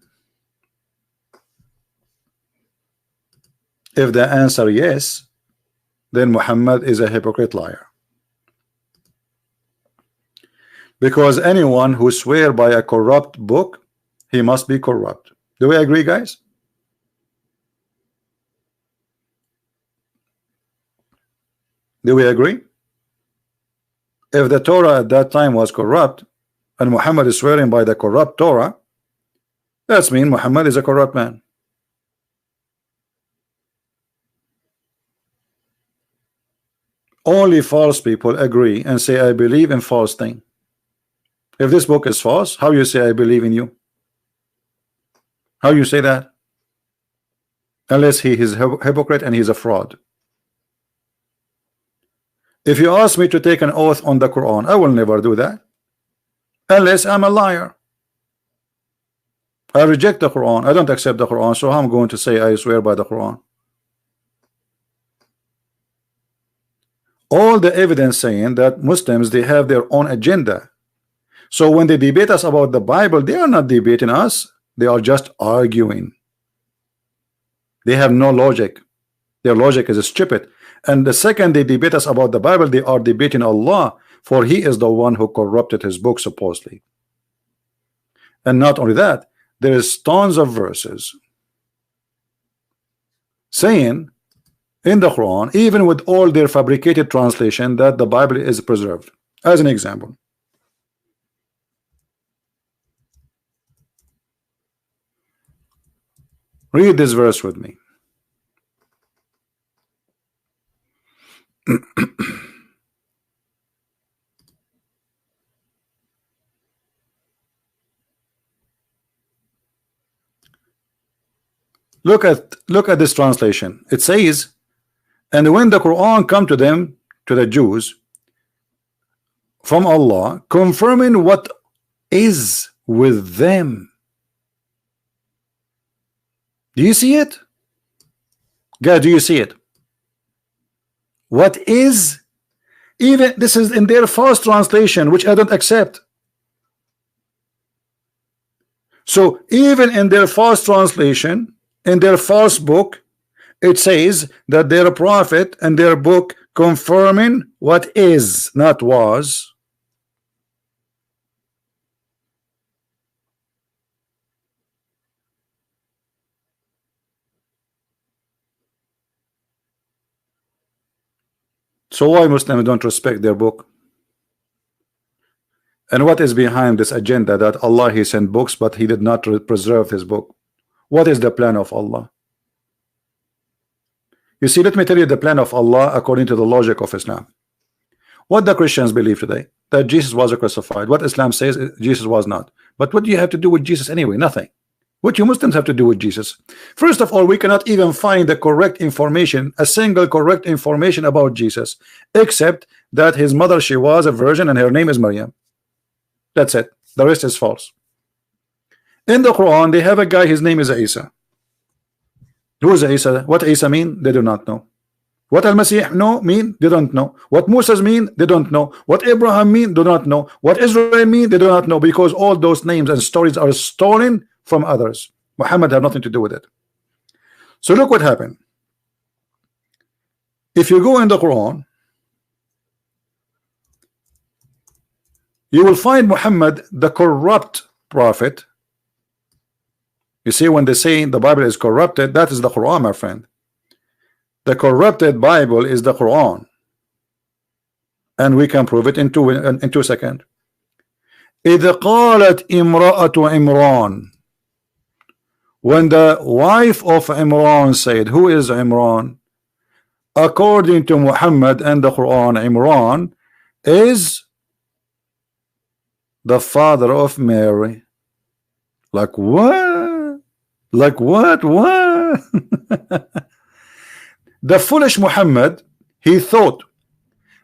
If the answer yes, then Muhammad is a hypocrite liar. Because anyone who swears by a corrupt book, he must be corrupt. Do we agree, guys? Do we agree? If the Torah at that time was corrupt, and Muhammad is swearing by the corrupt Torah, that means Muhammad is a corrupt man. Only false people agree and say, I believe in false thing. If this book is false, how you say I believe in you? How you say that? Unless he is a hypocrite and he's a fraud. If you ask me to take an oath on the Quran, I will never do that unless I'm a liar. I reject the Quran. I don't accept the Quran, so I'm going to say I swear by the Quran. All the evidence saying that Muslims, they have their own agenda. So when they debate us about the Bible, they are not debating us. They are just arguing. They have no logic. Their logic is stupid. And the second they debate us about the Bible, they are debating Allah, for he is the one who corrupted his book supposedly. And not only that, there is tons of verses saying in the Quran, even with all their fabricated translation, that the Bible is preserved. As an example, read this verse with me. Look at this translation. It says, and when the Quran come to them, to the Jews, from Allah, confirming what is with them. Do you see it? Guys, do you see it? What is, even this is in their false translation, which I don't accept. So even in their false translation, in their false book, it says that their prophet and their book confirming what is, not was. So why Muslims don't respect their book? And what is behind this agenda that Allah he sent books but he did not preserve his book? What is the plan of Allah? You see, let me tell you the plan of Allah according to the logic of Islam. What the Christians believe today, that Jesus was crucified. What Islam says Jesus was not. But what do you have to do with Jesus anyway? Nothing. What you Muslims have to do with Jesus? First of all, we cannot even find the correct information, a single correct information about Jesus, except that his mother, she was a virgin and her name is Maryam. That's it. The rest is false. In the Quran, they have a guy, his name is Isa. Who is Isa? What Isa mean? They do not know. What Al-Masih know mean? They don't know. What Moses mean? They don't know. What Abraham mean? Do not know. What Israel mean? They do not know, because all those names and stories are stolen from others. Muhammad have nothing to do with it. So look what happened. If you go in the Quran, you will find Muhammad the corrupt prophet. You see, when they say the Bible is corrupted, that is the Quran, my friend. The corrupted Bible is the Quran, and we can prove it in 2 seconds. إذ قالت امرأة عمران, when the wife of Imran said, who is Imran? According to Muhammad and the Quran, Imran is the father of Mary. Like what? Like what? What? The foolish Muhammad, he thought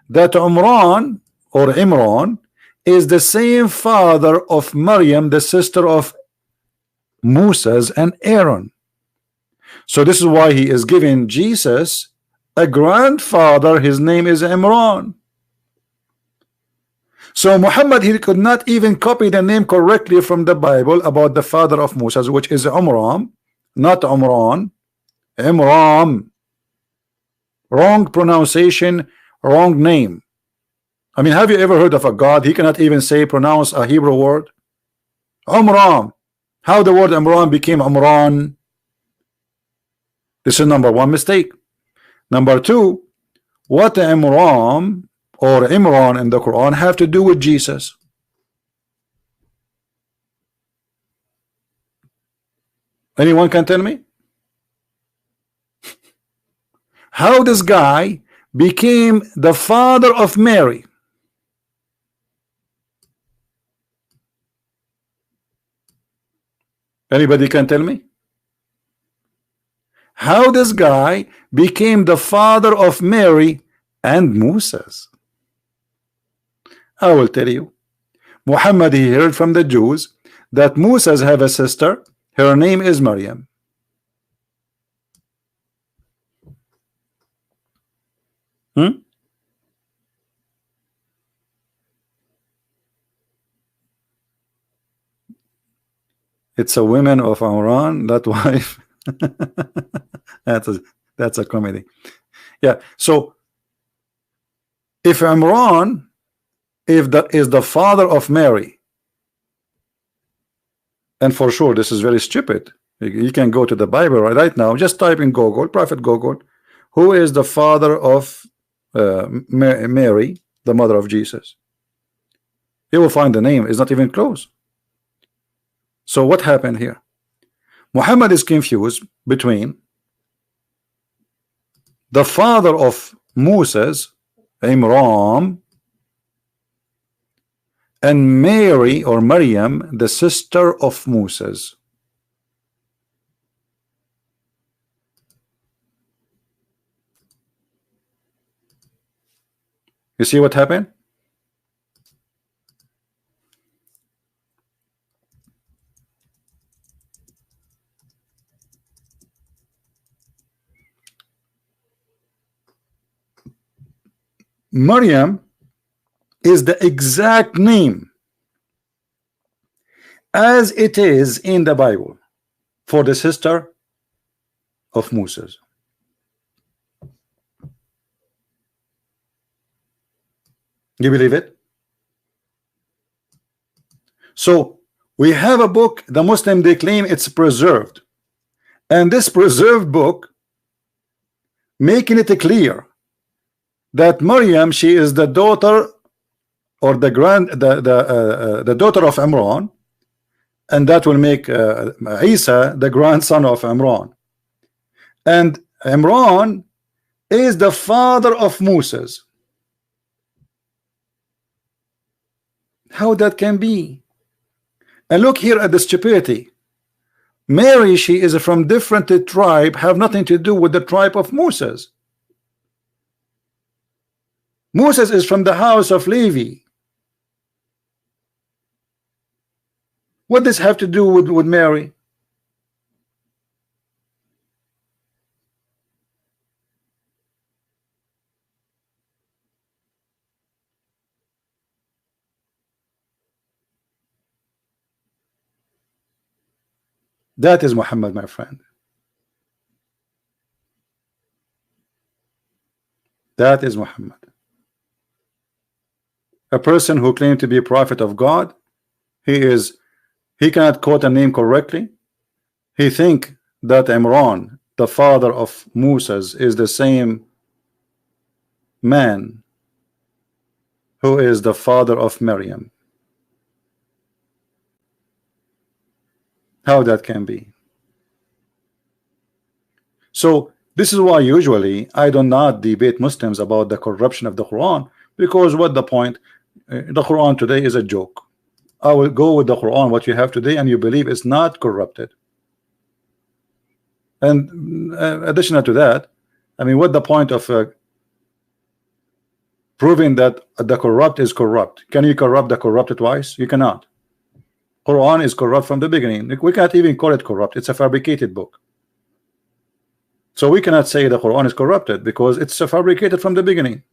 that Imran or Imran is the same father of Maryam, the sister of Moses and Aaron. So this is why he is giving Jesus a grandfather. His name is Imran. So Muhammad, he could not even copy the name correctly from the Bible about the father of Moses, which is Umram, not Umran. Imram. Wrong pronunciation, wrong name. I mean, have you ever heard of a God? He cannot even pronounce a Hebrew word. Umram. How the word Imran became Umran? This is number one mistake. Number two, what Imran or Imran in the Quran have to do with Jesus? Anyone can tell me? How this guy became the father of Mary? Anybody can tell me? How this guy became the father of Mary and Moses? I will tell you. Muhammad, he heard from the Jews that Moses have a sister. Her name is Maryam. It's a woman of Imran, that wife. That's a comedy. Yeah. So if Imran, if that is the father of Mary, and for sure this is very stupid. You can go to the Bible right now. Just type in Google, Prophet Google, who is the father of Mary, the mother of Jesus. You will find the name is not even close. So what happened here? Muhammad is confused between the father of Moses, Imran, and Mary or Maryam, the sister of Moses. You see what happened? Maryam is the exact name as it is in the Bible for the sister of Moses. You believe it? So we have a book, the Muslim, they claim it's preserved, and this preserved book making it clear that Maryam, she is the daughter or the daughter of Imran, and that will make Isa the grandson of Imran, and Imran is the father of Moses. How that can be? And look here at the stupidity. Mary, she is from different tribe, have nothing to do with the tribe of Moses. Moses is from the house of Levi. What does have to do with Mary? That is Muhammad, my friend. That is Muhammad. A person who claimed to be a prophet of God, he cannot quote a name correctly. He think that Imran, the father of Moses, is the same man who is the father of Maryam. How that can be? So this is why usually I do not debate Muslims about the corruption of the Quran, because what the point? The Quran today is a joke. I will go with the Quran, what you have today, and you believe it's not corrupted. And additional to that, I mean, what the point of proving that the corrupt is corrupt? Can you corrupt the corrupt twice? You cannot. Quran is corrupt from the beginning. We can't even call it corrupt. It's a fabricated book. So we cannot say the Quran is corrupted because it's fabricated from the beginning.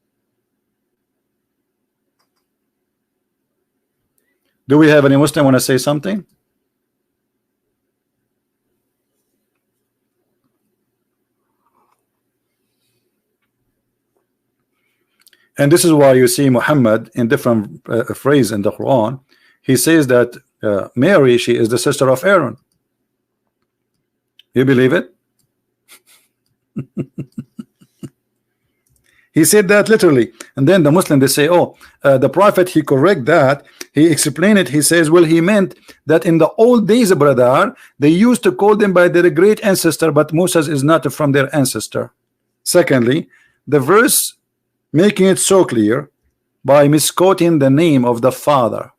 Do we have any Muslim want to say something? And this is why you see Muhammad in different phrase in the Quran. He says that Mary, she is the sister of Aaron. You believe it? He said that literally, and then the Muslim, they say, oh, the prophet, he correct that, he explained it. He says, well, he meant that in the old days, brother, they used to call them by their great ancestor, but Moses is not from their ancestor. Secondly, the verse making it so clear by misquoting the name of the father.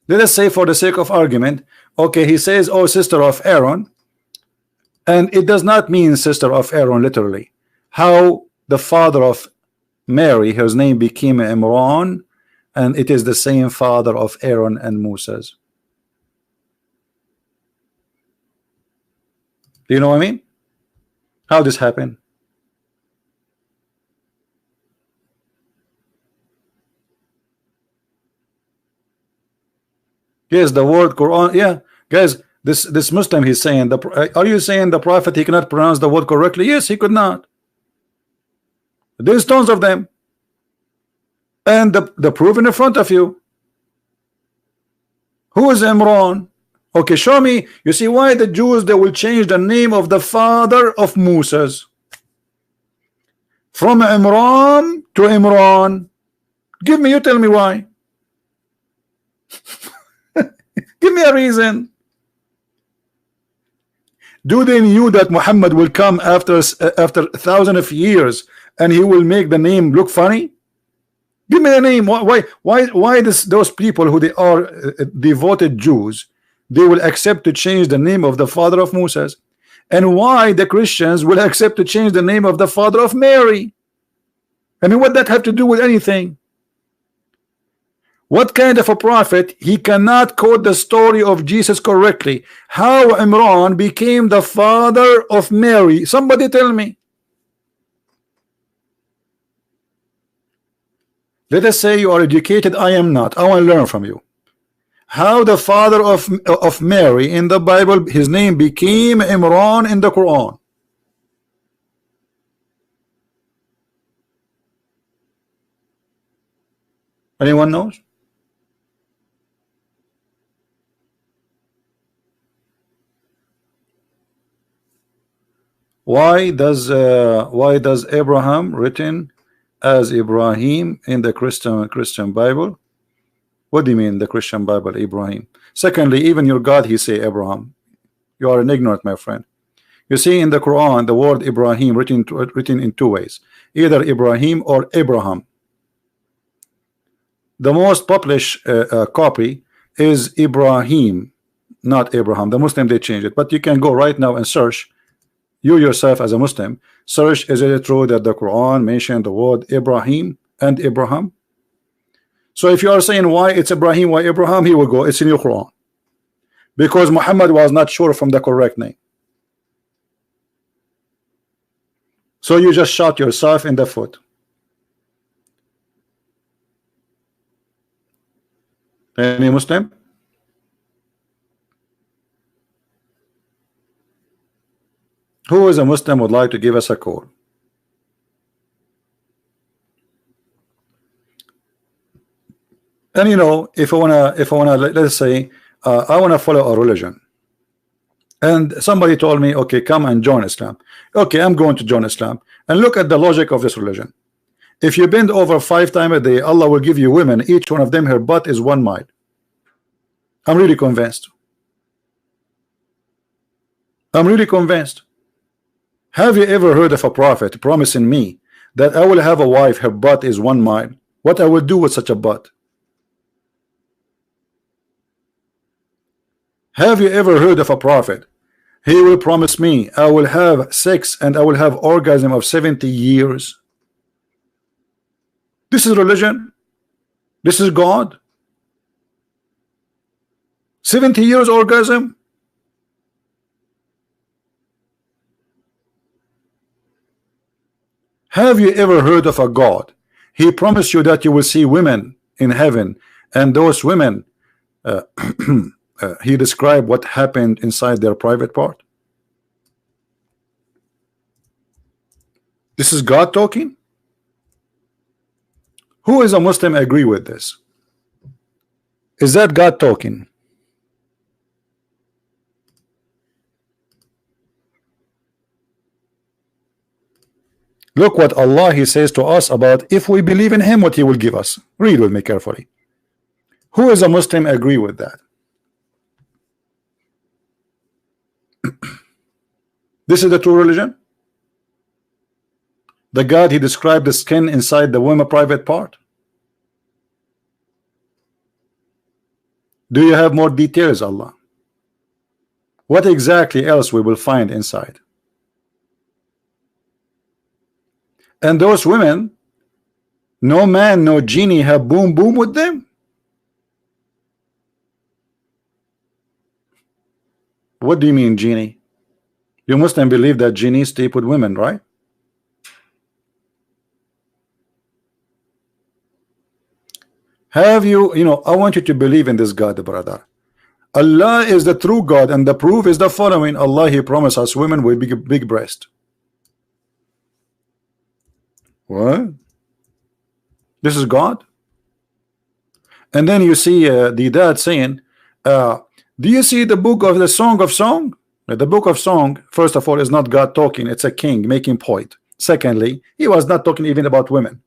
Let us say, for the sake of argument, okay, he says, oh, sister of Aaron, and it does not mean sister of Aaron literally. How the father of Mary, his name became Imran, and it is the same father of Aaron and Moses. Do you know what I mean? How this happened? Yes, the word Quran. Yeah, guys, this Muslim, he's saying, are you saying the prophet, he cannot pronounce the word correctly? Yes, he could not. There's tons of them, and the proof in front of you. Who is Imran? Okay, show me. You see why the Jews, they will change the name of the father of Moses from Imran to Imran? Give me, you tell me why. Give me a reason. Do they knew that Muhammad will come after 1,000 of years and he will make the name look funny? Give me a name. Why those people who they are devoted Jews, they will accept to change the name of the father of Moses, and why the Christians will accept to change the name of the father of Mary? I mean, what that have to do with anything? What kind of a prophet, he cannot quote the story of Jesus correctly? How Imran became the father of Mary? Somebody tell me. Let us say you are educated, I am not. I want to learn from you. how the father of Mary in the Bible, his name became Imran in the Quran? Anyone knows? Why does Abraham written as Ibrahim in the Christian Bible? What do you mean the Christian Bible, Ibrahim? Secondly, even your God, he say Abraham. You are an ignorant, my friend. You see in the Quran the word Ibrahim written in two ways, either Ibrahim or Abraham. The most published copy is Ibrahim, not Abraham. The Muslim, they change it, but you can go right now and search. You yourself as a Muslim, search, is it true that the Quran mentioned the word Ibrahim and Abraham? So if you are saying why it's Ibrahim, why Abraham, he will go, it's in your Quran. Because Muhammad was not sure from the correct name. So you just shot yourself in the foot. Any Muslim? Who is a Muslim would like to give us a call? And you know, if I wanna, let's say, I wanna follow a religion, and somebody told me, okay, come and join Islam. Okay, I'm going to join Islam, and look at the logic of this religion. If you bend over 5 times a day, Allah will give you women. Each one of them, her butt is 1 mile. I'm really convinced. I'm really convinced. Have you ever heard of a prophet promising me that I will have a wife, her butt is 1 mile? What I will do with such a butt? Have you ever heard of a prophet? He will promise me I will have sex and I will have orgasm of 70 years. This is religion. This is God. 70 years orgasm. Have you ever heard of a God? He promised you that you will see women in heaven, and those women he described what happened inside their private part. This is God talking. Who is a Muslim agree with this? Is that God talking? Look what Allah he says to us about if we believe in him, what he will give us. Read with me carefully. Who is a Muslim agree with that? This is the true religion. The God he described the skin inside the woman private part. Do you have more details, Allah? What exactly else we will find inside? And those women, no man, no genie have boom boom with them. What do you mean genie? You Muslim believe that genies sleep with women, right? Have you, I want you to believe in this God, brother. Allah is the true God, and the proof is the following. Allah he promised us women with big breast. What? This is God? And then you see the dad saying, do you see the book of the Song of Song? The book of Song, first of all, is not God talking. It's a king making point. Secondly, he was not talking even about women.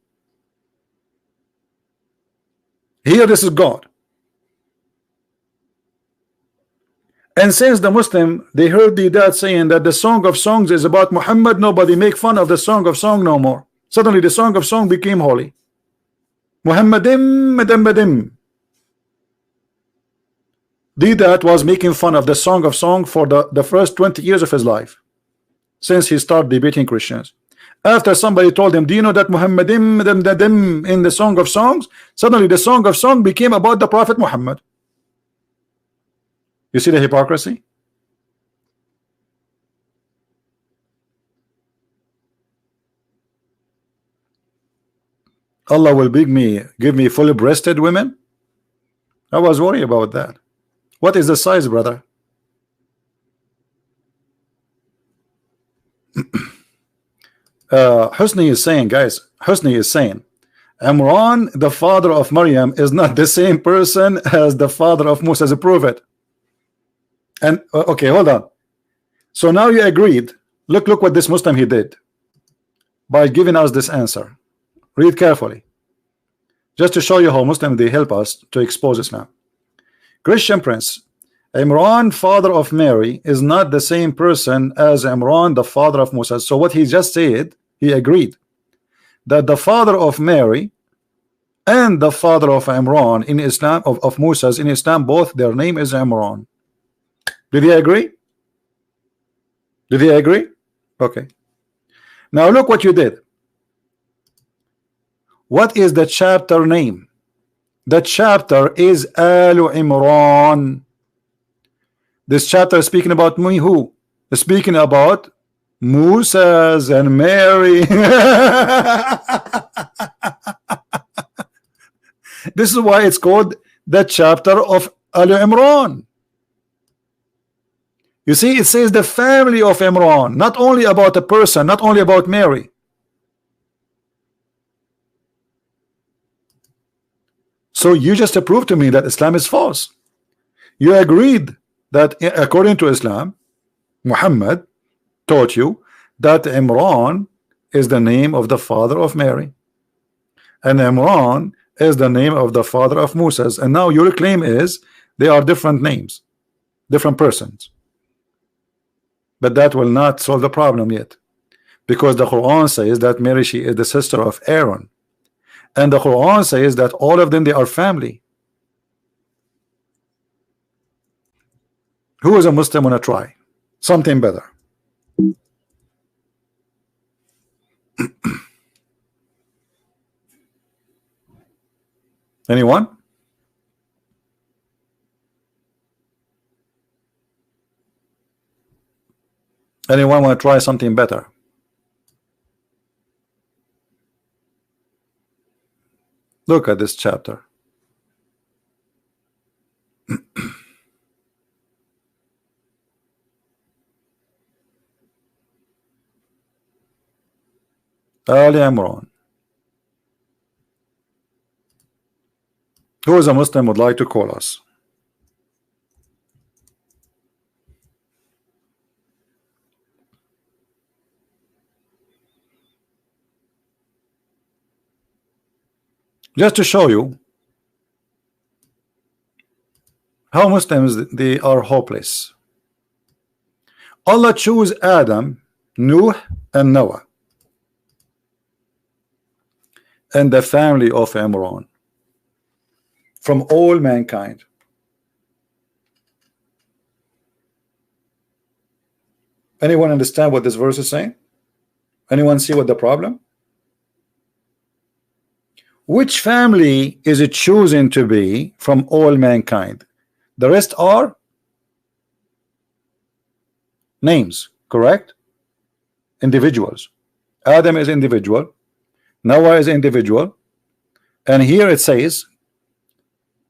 Here this is God. And since the Muslim, they heard the dad saying that the Song of Songs is about Muhammad, nobody make fun of the Song of Song no more. Suddenly the Song of Song became holy. Muhammadim madammadim. The dad was making fun of the Song of Song for the first 20 years of his life, since he started debating Christians. After somebody told him, do you know that Muhammadim madammadim in the Song of Songs? Suddenly the Song of Song became about the Prophet Muhammad. You see the hypocrisy? Allah will give me fully breasted women. I was worried about that. What is the size, brother? Husni is saying, guys, Husni is saying, Imran, the father of Maryam, is not the same person as the father of Musa as a prophet. And okay, hold on. So now you agreed. Look what this Muslim he did by giving us this answer. Read carefully, just to show you how Muslim they help us to expose Islam. Christian Prince, Imran, father of Mary, is not the same person as Imran, the father of Musa. So what he just said, he agreed that the father of Mary and the father of Imran in Islam, of Musa's in Islam, both their name is Imran. Did he agree? Did he agree? Okay. Now look what you did. What is the chapter name? The chapter is Al Imran. This chapter is speaking about me. Who? It's speaking about Musa's and Mary. This is why it's called the chapter of Al Imran. You see, it says the family of Imran, not only about a person, not only about Mary. So you just proved to me that Islam is false. You agreed that according to Islam, Muhammad taught you that Imran is the name of the father of Mary, and Imran is the name of the father of Moses. And now your claim is they are different names, different persons. But that will not solve the problem yet, because the Quran says that Mary, she is the sister of Aaron, and the Quran says that all of them, they are family. Who is a Muslim wanna try something better? Anyone? Anyone want to try something better? Look at this chapter. Ali Imran. Who is a Muslim would like to call us? Just to show you how Muslims they are hopeless. Allah chose Adam, Nuh, and Noah, and the family of Imran from all mankind. Anyone understand what this verse is saying? Anyone see what the problem? Which family is it chosen to be from all mankind? The rest are names, correct? Individuals. Adam is individual, Noah is individual, and here it says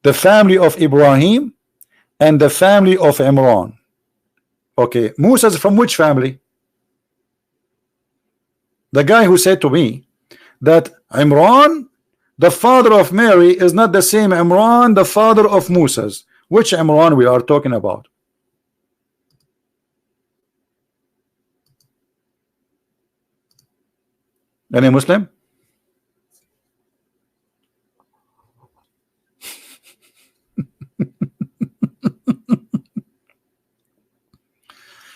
the family of Ibrahim and the family of Imran. Okay, Musa is from which family? The guy who said to me that Imran, the father of Mary, is not the same Imran, the father of Moses. Which Imran we are talking about? Any Muslim?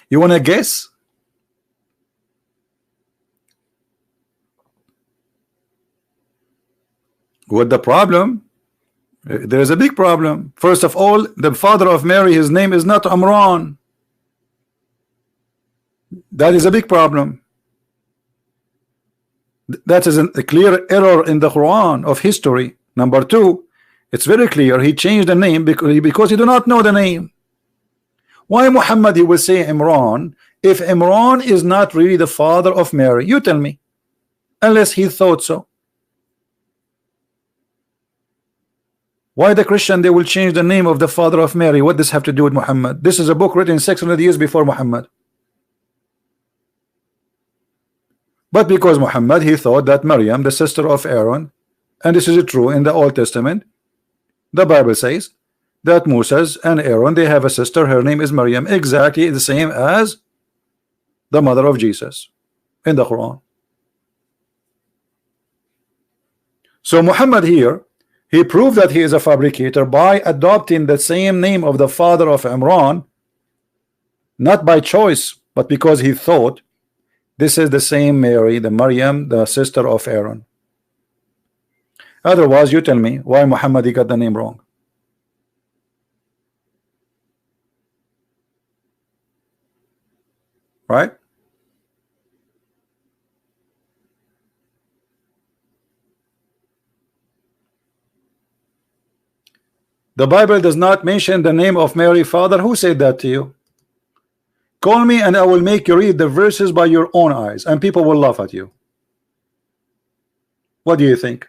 You want to guess? What the problem? There is a big problem. First of all, the father of Mary, his name is not Imran. That is a big problem. That is a clear error in the Quran of history. Number two, it's very clear he changed the name because he do not know the name. Why Muhammad he will say Imran if Imran is not really the father of Mary? You tell me, unless he thought so. Why the Christian they will change the name of the father of Mary? What does have to do with Muhammad? This is a book written 600 years before Muhammad. But because Muhammad, he thought that Maryam, the sister of Aaron, and this is true in the Old Testament, the Bible says that Moses and Aaron, they have a sister, her name is Maryam, exactly the same as the mother of Jesus in the Quran. So Muhammad here, he proved that he is a fabricator by adopting the same name of the father of Imran, not by choice, but because he thought this is the same Mary, the Maryam, the sister of Aaron. Otherwise, you tell me why Muhammad he got the name wrong. Right? The Bible does not mention the name of Mary father. Who said that to you? Call me and I will make you read the verses by your own eyes, and people will laugh at you. What do you think?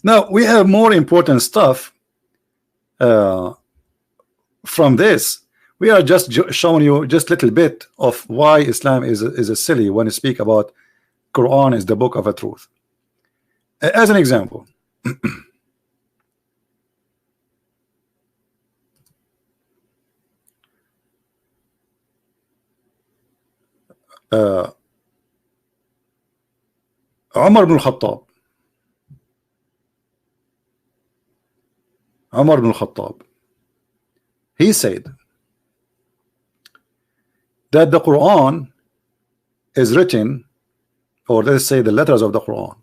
Now we have more important stuff from this. We are just showing you just a little bit of why Islam is a silly when you speak about Quran is the book of a truth. As an example, Umar ibn Khattab. Umar ibn Khattab, he said that the Quran is written, or let's say the letters of the Quran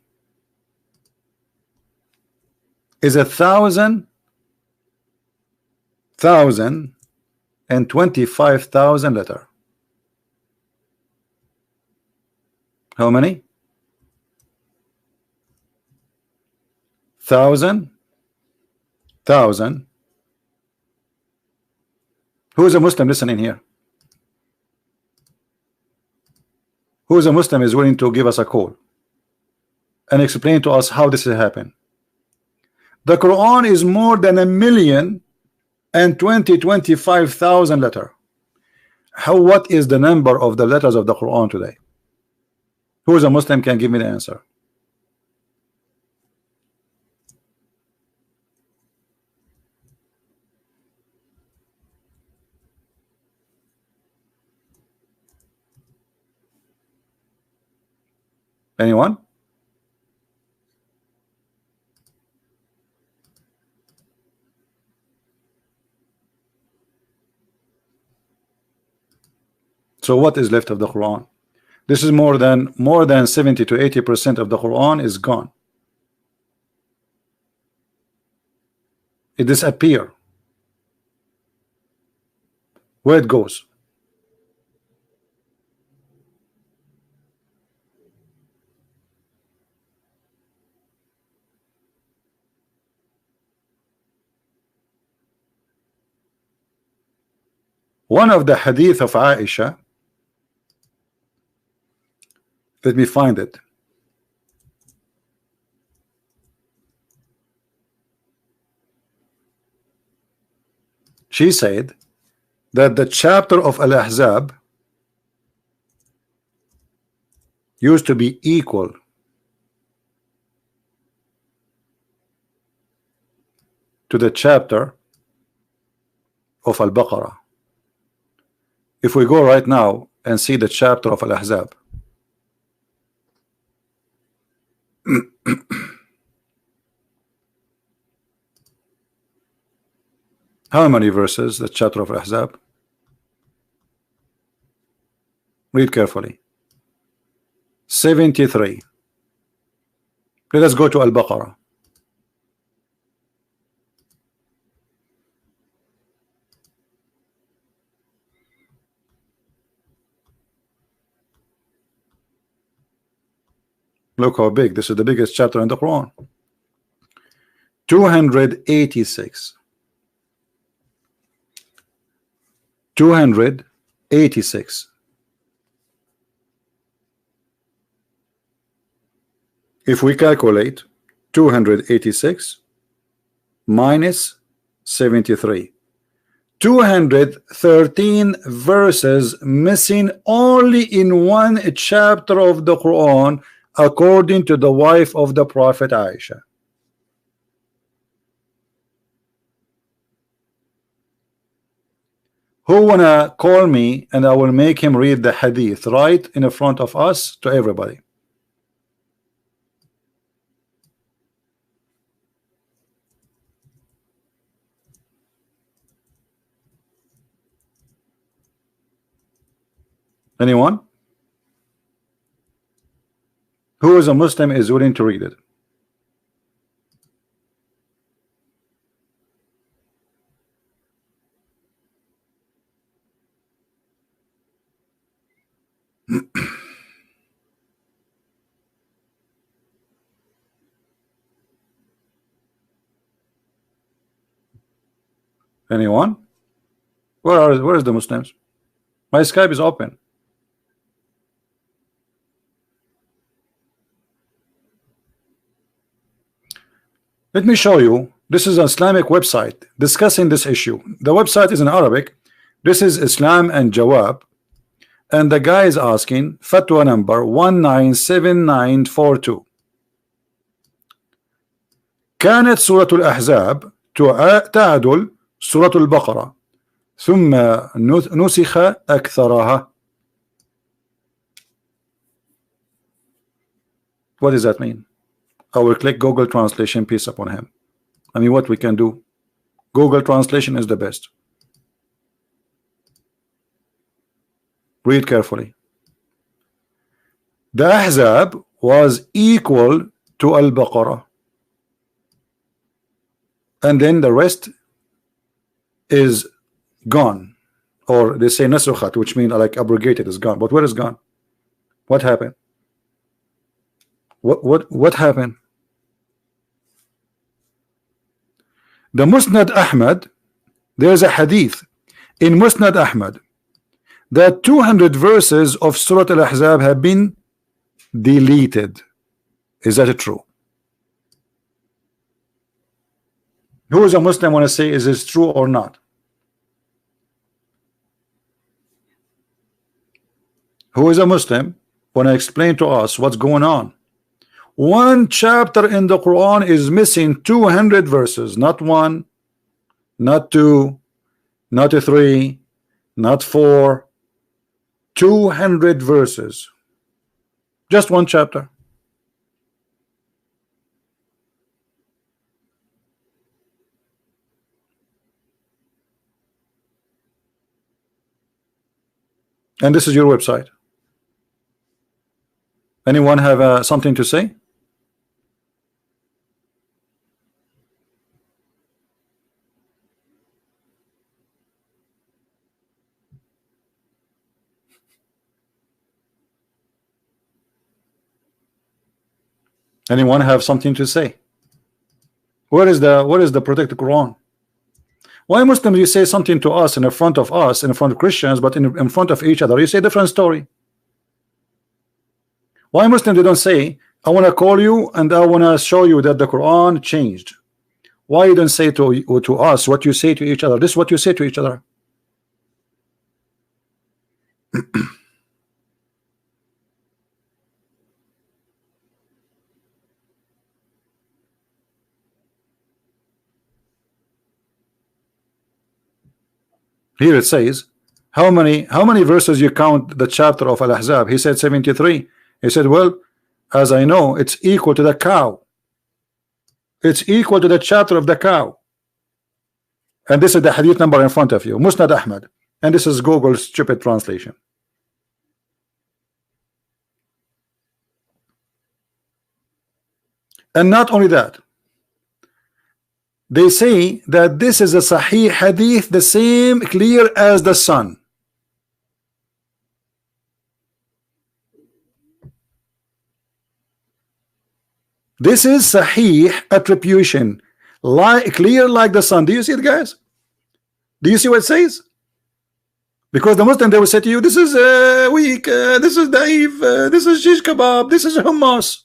is 1,025,000 letters. How many? 1,000. Who is a Muslim listening here? Who is a Muslim is willing to give us a call and explain to us how this has happened? The Quran is more than 1,025,000 letters. What is the number of the letters of the Quran today? Who is a Muslim can give me the answer? Anyone? So what is left of the Quran? This is more than 70 to 80% of the Quran is gone. It disappears. Where it goes? One of the hadith of Aisha, let me find it. She said that the chapter of Al-Ahzab used to be equal to the chapter of Al-Baqarah. If we go right now and see the chapter of Al-Ahzab, how many verses the chapter of Al-Ahzab? Read carefully. 73. Let us go to Al-Baqarah. Look how big. This is the biggest chapter in the Quran. 286. 286. If we calculate 286 minus 73, 213 verses missing only in one chapter of the Quran, according to the wife of the Prophet Aisha. Who wanna call me and I will make him read the hadith right in front of us to everybody? Anyone? Who is a Muslim is willing to read it? Anyone? Where is the Muslims? My Skype is open. Let me show you. This is an Islamic website discussing this issue. The website is in Arabic. This is Islam and Jawab, and the guy is asking fatwa number 197942. كانت سورة الأحزاب تعدل سورة البقرة ثم نسخ أكثرها. What does that mean? I will click Google Translation, peace upon him. I mean, what we can do? Google Translation is the best. Read carefully. The Ahzab was equal to Al-Baqarah, and then the rest is gone, or they say nasukhat, which means like abrogated, is gone. But where is gone? What happened? What happened? The Musnad Ahmad, there's a hadith in Musnad Ahmad that 200 verses of Surah Al-Ahzab have been deleted. Is that true? Who is a Muslim want to say is this true or not? Who is a Muslim want to explain to us what's going on? One chapter in the Quran is missing 200 verses, not one, not two, not three, not four, 200 verses. Just one chapter. And this is your website. Anyone have something to say? Anyone have something to say? Where is the protected Quran? Why Muslims you say something to us in front of us, in front of Christians, but in front of each other you say different story? Why Muslims they don't say, I want to call you and I want to show you that the Quran changed? Why you don't say to us what you say to each other? This is what you say to each other. Here it says, how many verses you count the chapter of Al-Ahzab? He said 73. He said, well, as I know, it's equal to the cow. It's equal to the chapter of the cow. And this is the hadith number in front of you, Musnad Ahmad. And this is Google's stupid translation. And not only that, they say that this is a Sahih hadith, the same clear as the sun. This is Sahih attribution, clear like the sun. Do you see it, guys? Do you see what it says? Because the Muslim, they will say to you, this is weak, this is daif, this is shish kebab, this is hummus.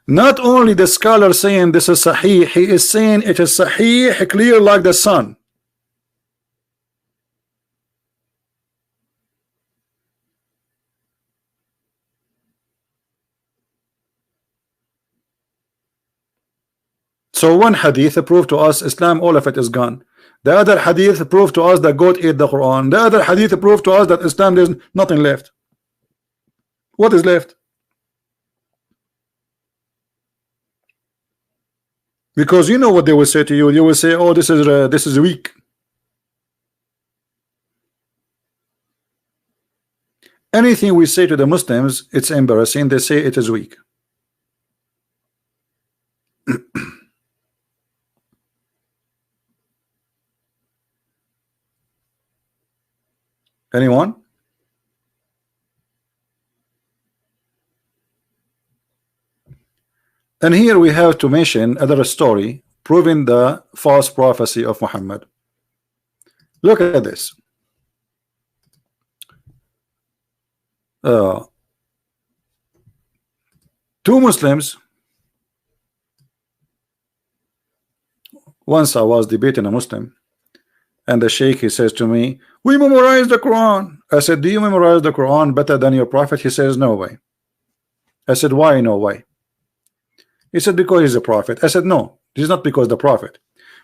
Not only the scholar saying this is sahih, he is saying it is sahih, clear like the sun. So one hadith proved to us Islam, all of it is gone. The other hadith proved to us that God ate the Quran. The other hadith proved to us that Islam, there's nothing left. What is left? Because you know what they will say to you. They will say, oh, this is weak. Anything we say to the Muslims, it's embarrassing. They say it is weak. Anyone? And here we have to mention another story proving the false prophecy of Muhammad. Look at this. Two Muslims. Once I was debating a Muslim, and the Sheikh, he says to me, we memorize the Quran. I said, do you memorize the Quran better than your prophet? He says, no way. I said, why no way? He said, because he's a prophet. I said, no, this is not because the prophet.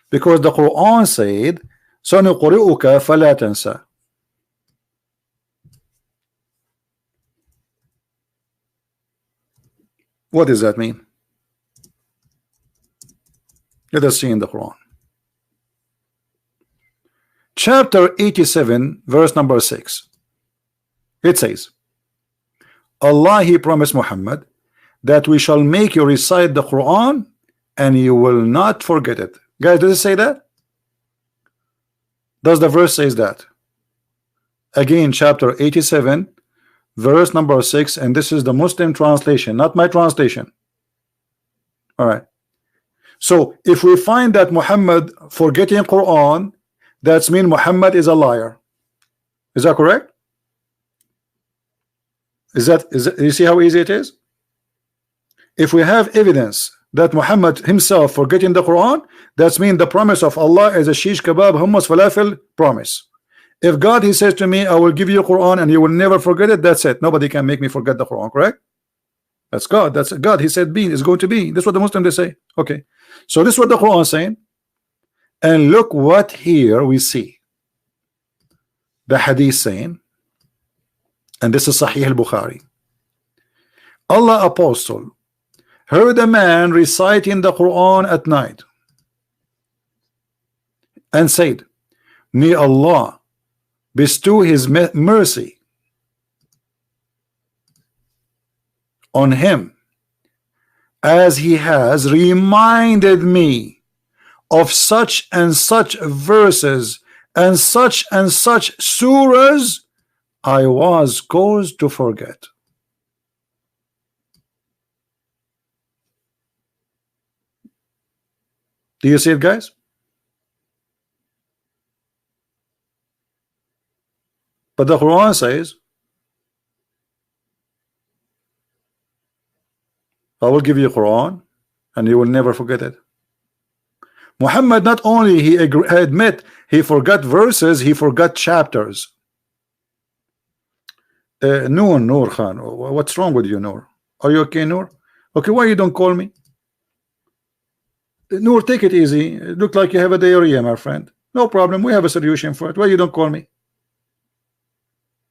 Because the Quran said, سَنُقْرِئُكَ فَلَا تَنْسَى. What does that mean? Let us see in the Quran. Chapter 87, verse number 6. It says, Allah, He promised Muhammad that we shall make you recite the Quran and you will not forget it. Guys, does it say that? Does the verse says that? Again, chapter 87, verse number 6, and this is the Muslim translation, not my translation. All right. So if we find that Muhammad forgetting Quran, that's mean Muhammad is a liar. Is that correct? Is that you see how easy it is? If we have evidence that Muhammad himself forgetting the Quran, that's mean the promise of Allah is a shish kebab hummus falafel promise. If God, He says to me, I will give you Quran and you will never forget it, that's it. Nobody can make me forget the Quran, correct? That's God. That's God. He said be is going to be. That's what the Muslims they say. Okay. So this is what the Quran is saying. And look what here we see. The hadith saying, and this is Sahih al-Bukhari. Allah apostle heard a man reciting the Quran at night and said, may Allah bestow His mercy on him as he has reminded me of such and such verses and such surahs I was caused to forget. Do you see it, guys? But the Quran says, I will give you Quran and you will never forget it. Muhammad not only he admit he forgot verses, he forgot chapters. Noor Khan, what's wrong with you, Noor? Are you okay, Noor? Okay, why you don't call me? Noor, take it easy. It look like you have a diarrhea, my friend. No problem, we have a solution for it. Why you don't call me?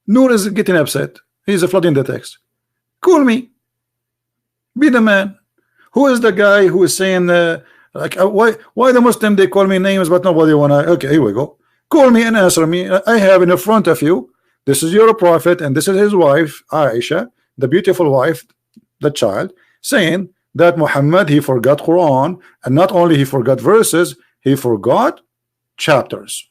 Noor is getting upset. He's flooding the text. Call me. Be the man. Who is the guy who is saying why the Muslim they call me names but nobody wanna? Okay, here we go. Call me and answer me. I have in the front of you, this is your prophet and this is his wife Aisha, the beautiful wife, the child, saying that Muhammad he forgot Quran, and not only he forgot verses, he forgot chapters.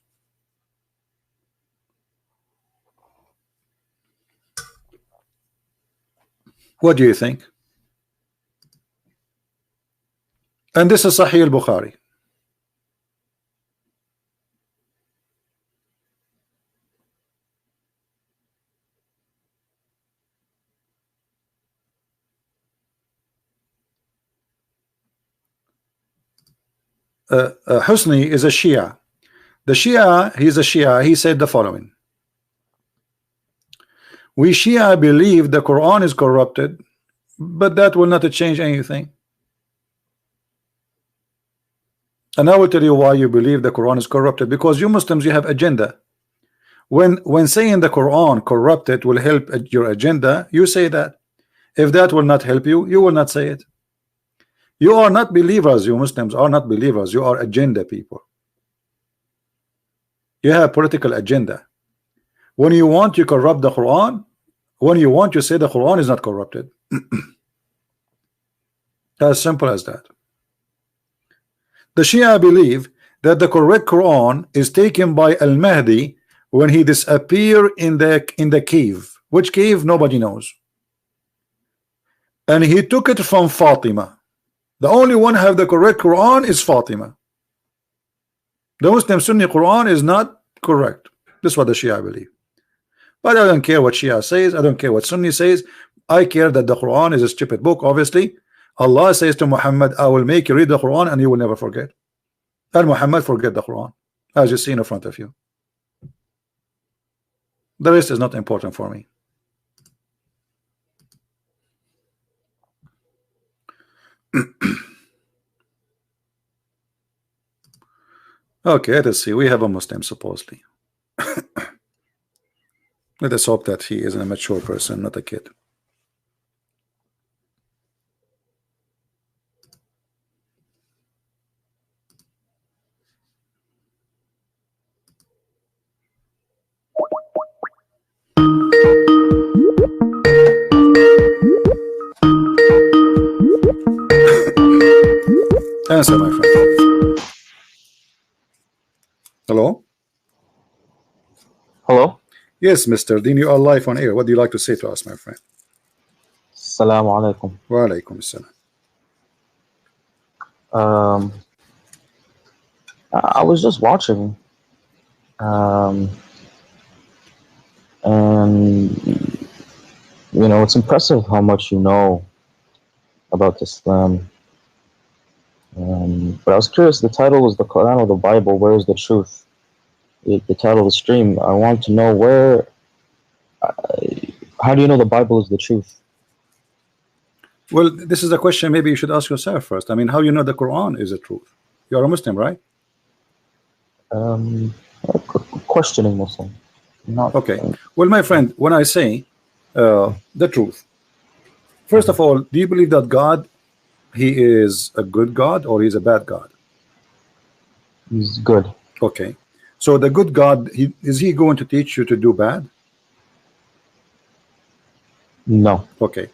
What do you think? And this is Sahih al-Bukhari. Husni is a Shia. The Shia, he's a Shia. He said the following: we Shia believe the Quran is corrupted, but that will not change anything. And I will tell you why you believe the Quran is corrupted. Because you Muslims, you have agenda. When saying the Quran corrupted will help your agenda, you say that. If that will not help you, you will not say it. You are not believers. You Muslims are not believers. You are agenda people. You have political agenda. When you want, you corrupt the Quran. When you want, you say the Quran is not corrupted. As simple as that. The Shia believe that the correct Quran is taken by Al-Mahdi when he disappeared in the cave. Which cave? Nobody knows. And he took it from Fatima. The only one who have the correct Quran is Fatima. The Muslim Sunni Quran is not correct. This is what the Shia believe. But I don't care what Shia says. I don't care what Sunni says. I care that the Quran is a stupid book. Obviously, Allah says to Muhammad, I will make you read the Quran and you will never forget. And Muhammad forget the Quran, as you see in front of you. The rest is not important for me. Okay, let us see. We have a Muslim supposedly. Let us hope that he is a mature person, not a kid. Answer, my friend. Hello? Hello? Yes, Mr. Dean, you are live on air. What do you like to say to us, my friend? Assalamu alaikum. Wa alaikum assalam. I was just watching, and you know, it's impressive how much you know about Islam. But I was curious, the title was the Quran or the Bible, where is the truth? The title of the stream, I want to know where, how do you know the Bible is the truth? Well, this is a question maybe you should ask yourself first. I mean, how you know the Quran is the truth? You're a Muslim, right? Questioning Muslim. Not okay. Well, my friend, when I say the truth, first of all, do you believe that God, he is a good God or he's a bad God? He's good. Okay. So the good God, is he going to teach you to do bad? No. Okay.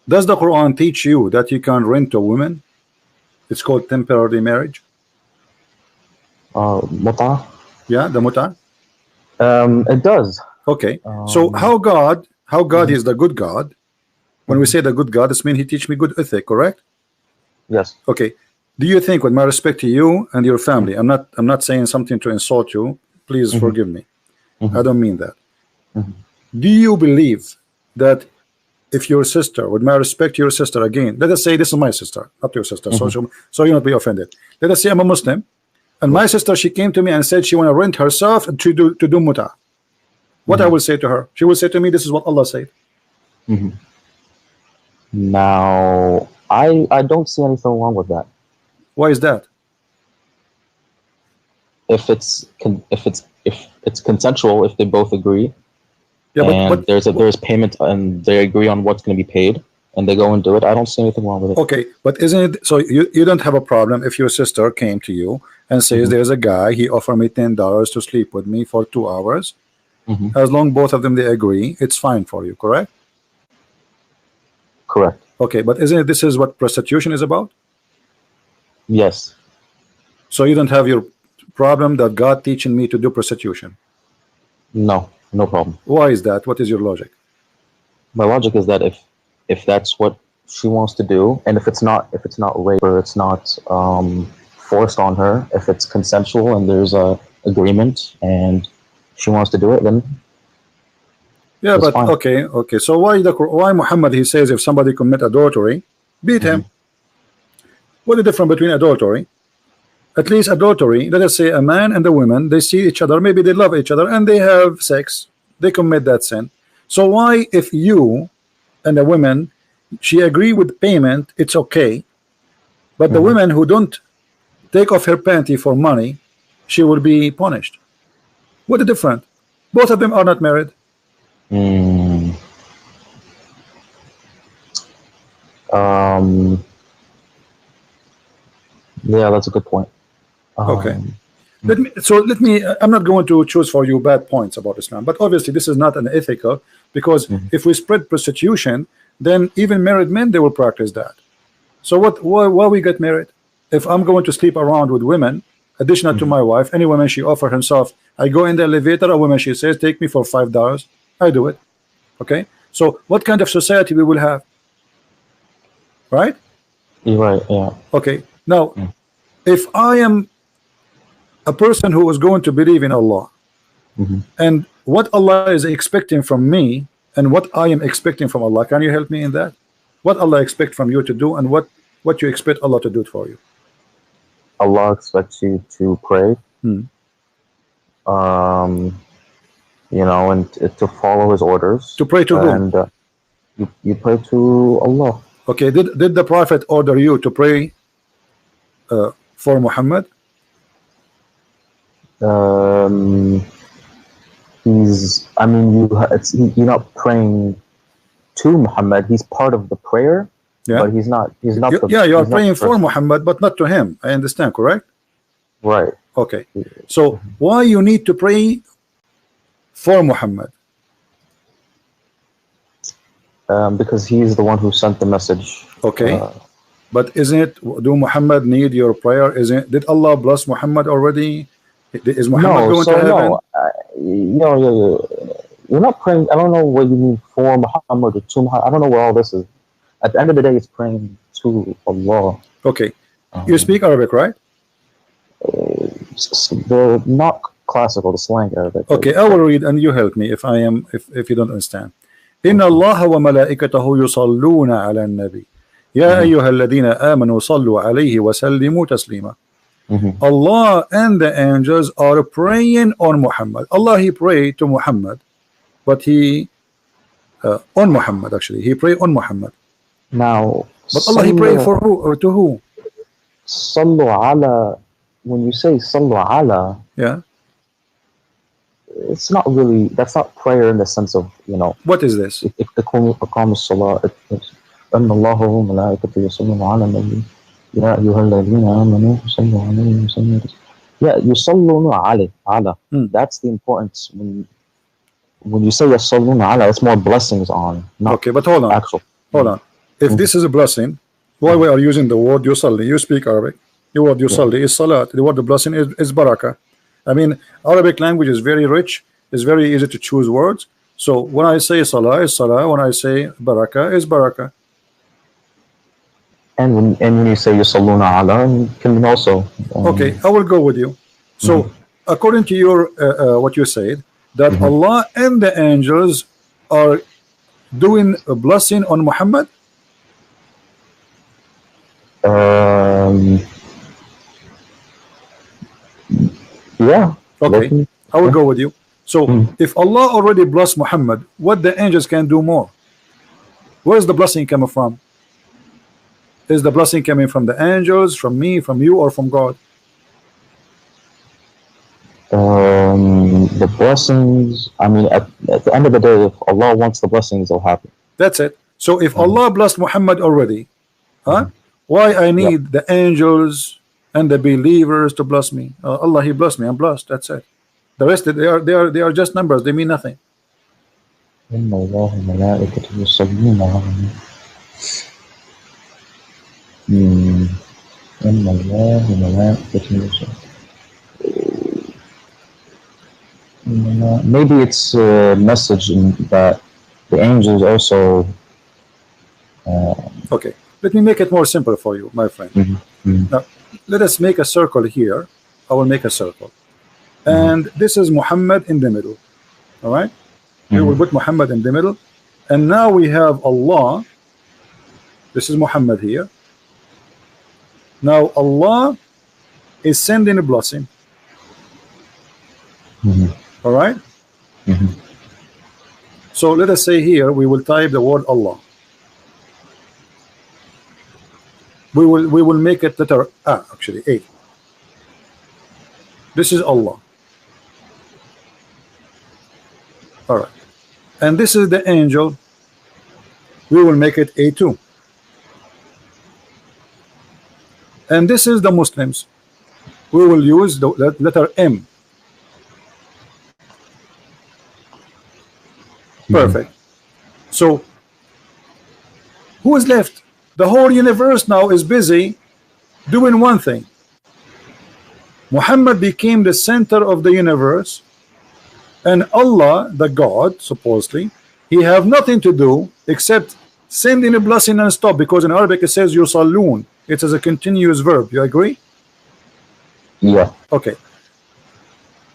Does the Quran teach you that you can rent a woman? It's called temporary marriage. Muta? Yeah, the muta. It does. Okay. So how God is the good God? When we say the good God, this means he teach me good ethic, correct? Yes. Okay. Do you think, with my respect to you and your family, I'm not saying something to insult you, please forgive me. I don't mean that. Do you believe that if your sister, with my respect to your sister, again, let us say this is my sister, not your sister, so you not be offended. Let us say I'm a Muslim, and my sister, she came to me and said she want to rent herself to do muta. What I will say to her? She will say to me, this is what Allah said. Now, I don't see anything wrong with that. Why is that? If it's consensual, if they both agree, yeah, and there's payment and they agree on what's going to be paid, and they go and do it, I don't see anything wrong with it. Okay, but isn't it so? You don't have a problem if your sister came to you and says there's a guy, he offered me $10 to sleep with me for 2 hours. As long both of them they agree, it's fine for you, correct? Correct. Okay, but isn't it this is what prostitution is about? Yes. So you don't have your problem that God teaching me to do prostitution? No, no problem. Why is that? What is your logic? My logic is that if that's what she wants to do, and if it's not rape or it's not forced on her, if it's consensual and there's a agreement and she wants to do it, then yeah, but fine. Okay. So why Muhammad, he says if somebody commit adultery, beat him? What is the difference between adultery at least adultery, let us say a man and a woman, they see each other, maybe they love each other and they have sex, they commit that sin. So why, if you and a woman, she agree with payment, it's okay, but the women who don't take off her panty for money, she will be punished? What a difference. Both of them are not married. Yeah, that's a good point. Okay. Let me I'm not going to choose for you bad points about Islam, but obviously this is not an ethical, because if we spread prostitution, then even married men, they will practice that. So why we get married? If I'm going to sleep around with women additional to my wife, any woman she offer herself, I go in the elevator, a woman she says take me for $5, I do it. Okay, so what kind of society we will have? Right? You're right, yeah. Okay, now if I am a person who is going to believe in Allah, and what Allah is expecting from me and what I am expecting from Allah, can you help me in that? What Allah expects from you to do, and what you expect Allah to do for you? Allah expects you to pray, you know, and to follow His orders. To pray to whom? And you pray to Allah. Okay, did the Prophet order you to pray for Muhammad? I mean, you're not praying to Muhammad. He's part of the prayer, but he's not. You are praying for Muhammad, but not to him. I understand, correct? Right. Okay. So why you need to pray for Muhammad? Because he's the one who sent the message. Okay. But isn't it, do Muhammad need your prayer? Did Allah bless Muhammad already? Is Muhammad going to heaven? No, you're not praying. I don't know what you mean for Muhammad or to Muhammad. I don't know where all this is. At the end of the day, it's praying to Allah. Okay. You speak Arabic, right? The not classical, the slang Arabic. Okay, I will read and you help me if you don't understand. Inna Allah wa malaikatahu yusalluna ala nabi. Ya ayyuhalladhina amanu sallu alayhi wa sallimu taslima. Allah and the angels are praying on Muhammad. Allah, He prayed to Muhammad, but He on Muhammad, actually He prayed on Muhammad. Now, but Allah, He prayed for who or to who? Sallu ala. When you say sallu ala, it's not really. That's not prayer in the sense of, you know. What is this? أن الله وملائكته يصلون على النبي يا أيها الذين آمنوا صلوا عليه وسلموا. Yeah, يصلون على. That's the importance. When you say يصلون على, it's more blessings on. Okay, but hold on. Hold on. If this is a blessing, why we are using the word yusalli? You speak Arabic. The word yusalli is salat. The word the blessing is barakah. I mean, Arabic language is very rich. It's very easy to choose words. So when I say salah is salah. When I say barakah is barakah. And when you say yusalluna ala, you can also. Okay, I will go with you. So according to your what you said, that Allah and the angels are doing a blessing on Muhammad. Yeah. Okay, I will go with you. So if Allah already blessed Muhammad, what the angels can do more? Where is the blessing coming from? Is the blessing coming from the angels, from me, from you, or from God? The blessings, I mean, at the end of the day, if Allah wants the blessings, it'll happen. That's it. So if Allah blessed Muhammad already, why I need the angels and the believers to bless me? Allah, He blessed me, I'm blessed. That's it. The rest, they are just numbers. They mean nothing. Maybe it's a message in that the angels also. Okay, let me make it more simple for you, my friend. Now, let us make a circle here. I will make a circle, and this is Muhammad in the middle. All right, we will put Muhammad in the middle, and now we have Allah. This is Muhammad here. Now Allah is sending a blessing. All right. So let us say here we will type the word Allah. We will make it letter A, actually A. This is Allah. All right, and this is the angel. We will make it A2. And this is the Muslims. We will use the letter M. Perfect. So who is left? The whole universe now is busy doing one thing. Muhammad became the center of the universe, and Allah, the God, supposedly, he have nothing to do except sending a blessing and stop, because in Arabic it says yusallun. It is a continuous verb. You agree? Yeah. Okay.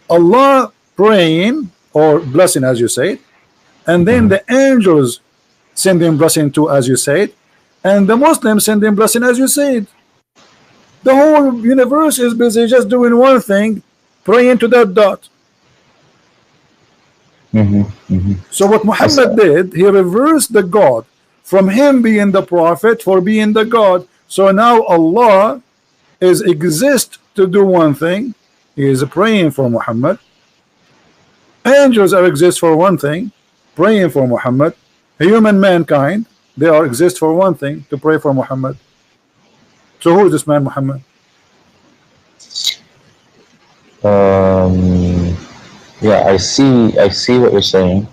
Allah praying or blessing, as you say, and then the angels sending blessing to, as you said, and the Muslims sending blessing, as you said. The whole universe is busy just doing one thing, praying to that dot. So what Muhammad did, he reversed the God from him being the prophet for being the God. So now Allah is exist to do one thing. He is praying for Muhammad. Angels are exist for one thing, praying for Muhammad. Human mankind, they are exist for one thing, to pray for Muhammad. So who is this man Muhammad? Yeah, I see what you're saying.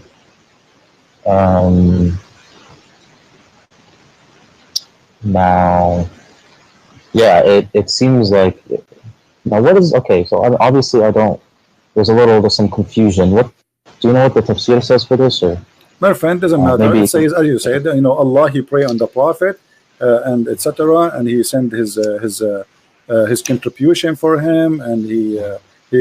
Now, yeah, it seems like, now what is, okay, so obviously I don't, there's some confusion. What, do you know what the tafsir says for this, or? My friend, doesn't matter. It says, as you said, you know, Allah, he pray on the prophet, and etc., and he sent his contribution for him, and he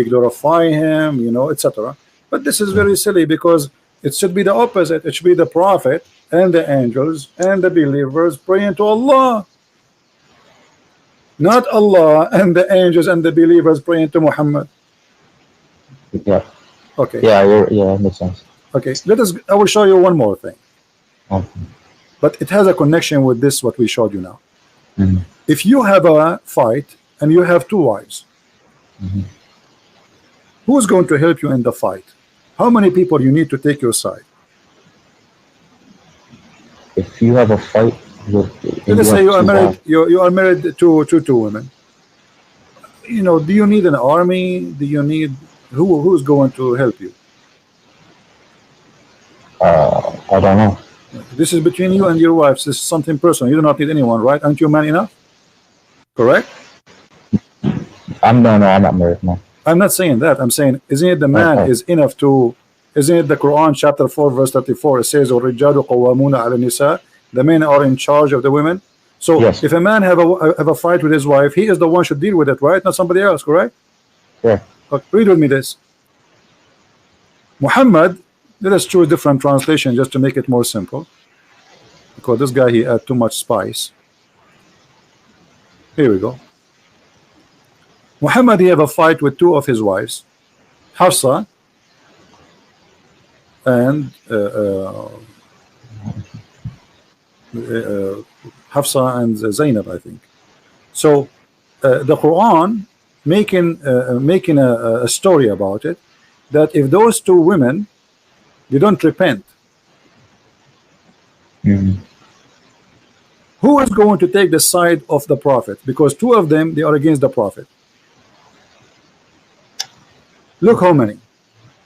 glorify him, you know, etc. But this is very silly, because it should be the opposite. It should be the prophet and the angels and the believers praying to Allah, not Allah and the angels and the believers praying to Muhammad. Yeah. Okay. Yeah, yeah, makes sense. Okay, I will show you one more thing. But it has a connection with this, what we showed you now. If you have a fight and you have two wives, who's going to help you in the fight? How many people you need to take your side? If you have a fight with, let's say you are married, you are married to two women. You know, do you need an army? Do you need who's going to help you? I don't know. This is between you and your wives. This is something personal. You do not need anyone, right? Aren't you man enough? Correct? I'm not married, no. I'm not saying that. I'm saying, isn't it the man is enough to, isn't it the Quran chapter 4 verse 34, it says الرجال قوامون على النساء, the men are in charge of the women. So yes, if a man have a fight with his wife, he is the one should deal with it, right? Not somebody else, correct? Yeah. Okay, read with me this. Muhammad, let us choose different translation just to make it more simple, because this guy, he had too much spice. Here we go. Muhammad, he have a fight with two of his wives, Hafsa and Hafsa and Zainab, I think. So the Quran making a story about it, that if those two women, they don't repent, who is going to take the side of the prophet? Because two of them, they are against the prophet. Look how many.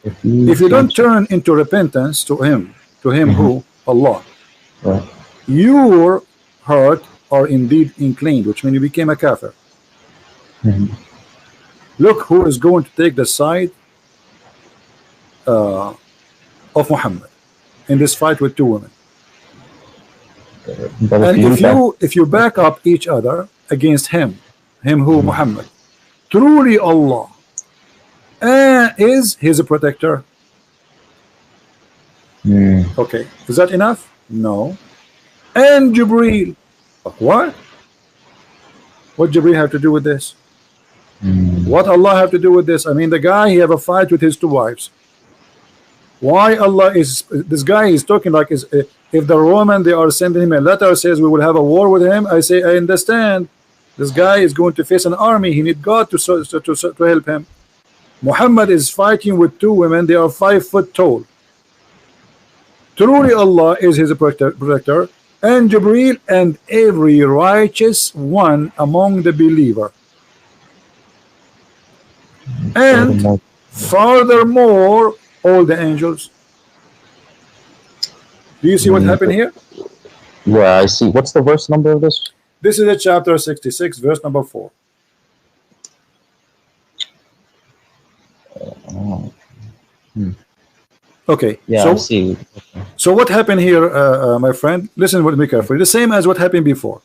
If you don't turn into repentance to him who? Allah. Your heart are indeed inclined, which means you became a kafir. Look who is going to take the side of Muhammad in this fight with two women. And if you back up each other against him who? Muhammad, truly Allah is his protector. Okay, is that enough? No. And Jibreel, what Jibreel have to do with this? What Allah have to do with this? I mean, the guy, he have a fight with his two wives. Why Allah is, this guy is talking like, is if the Roman, they are sending him a letter, says we will have a war with him, I say I understand. This guy is going to face an army, he need God to help him. Muhammad is fighting with two women, they are 5 foot tall. Truly Allah is his protector, and Jibreel and every righteous one among the believer. And furthermore, all the angels. Do you see what happened here? Yeah, I see. What's the verse number of this? This is a chapter 66, verse number 4. Okay. Yeah, so, I see. So what happened here, my friend? Listen with me carefully. The same as what happened before.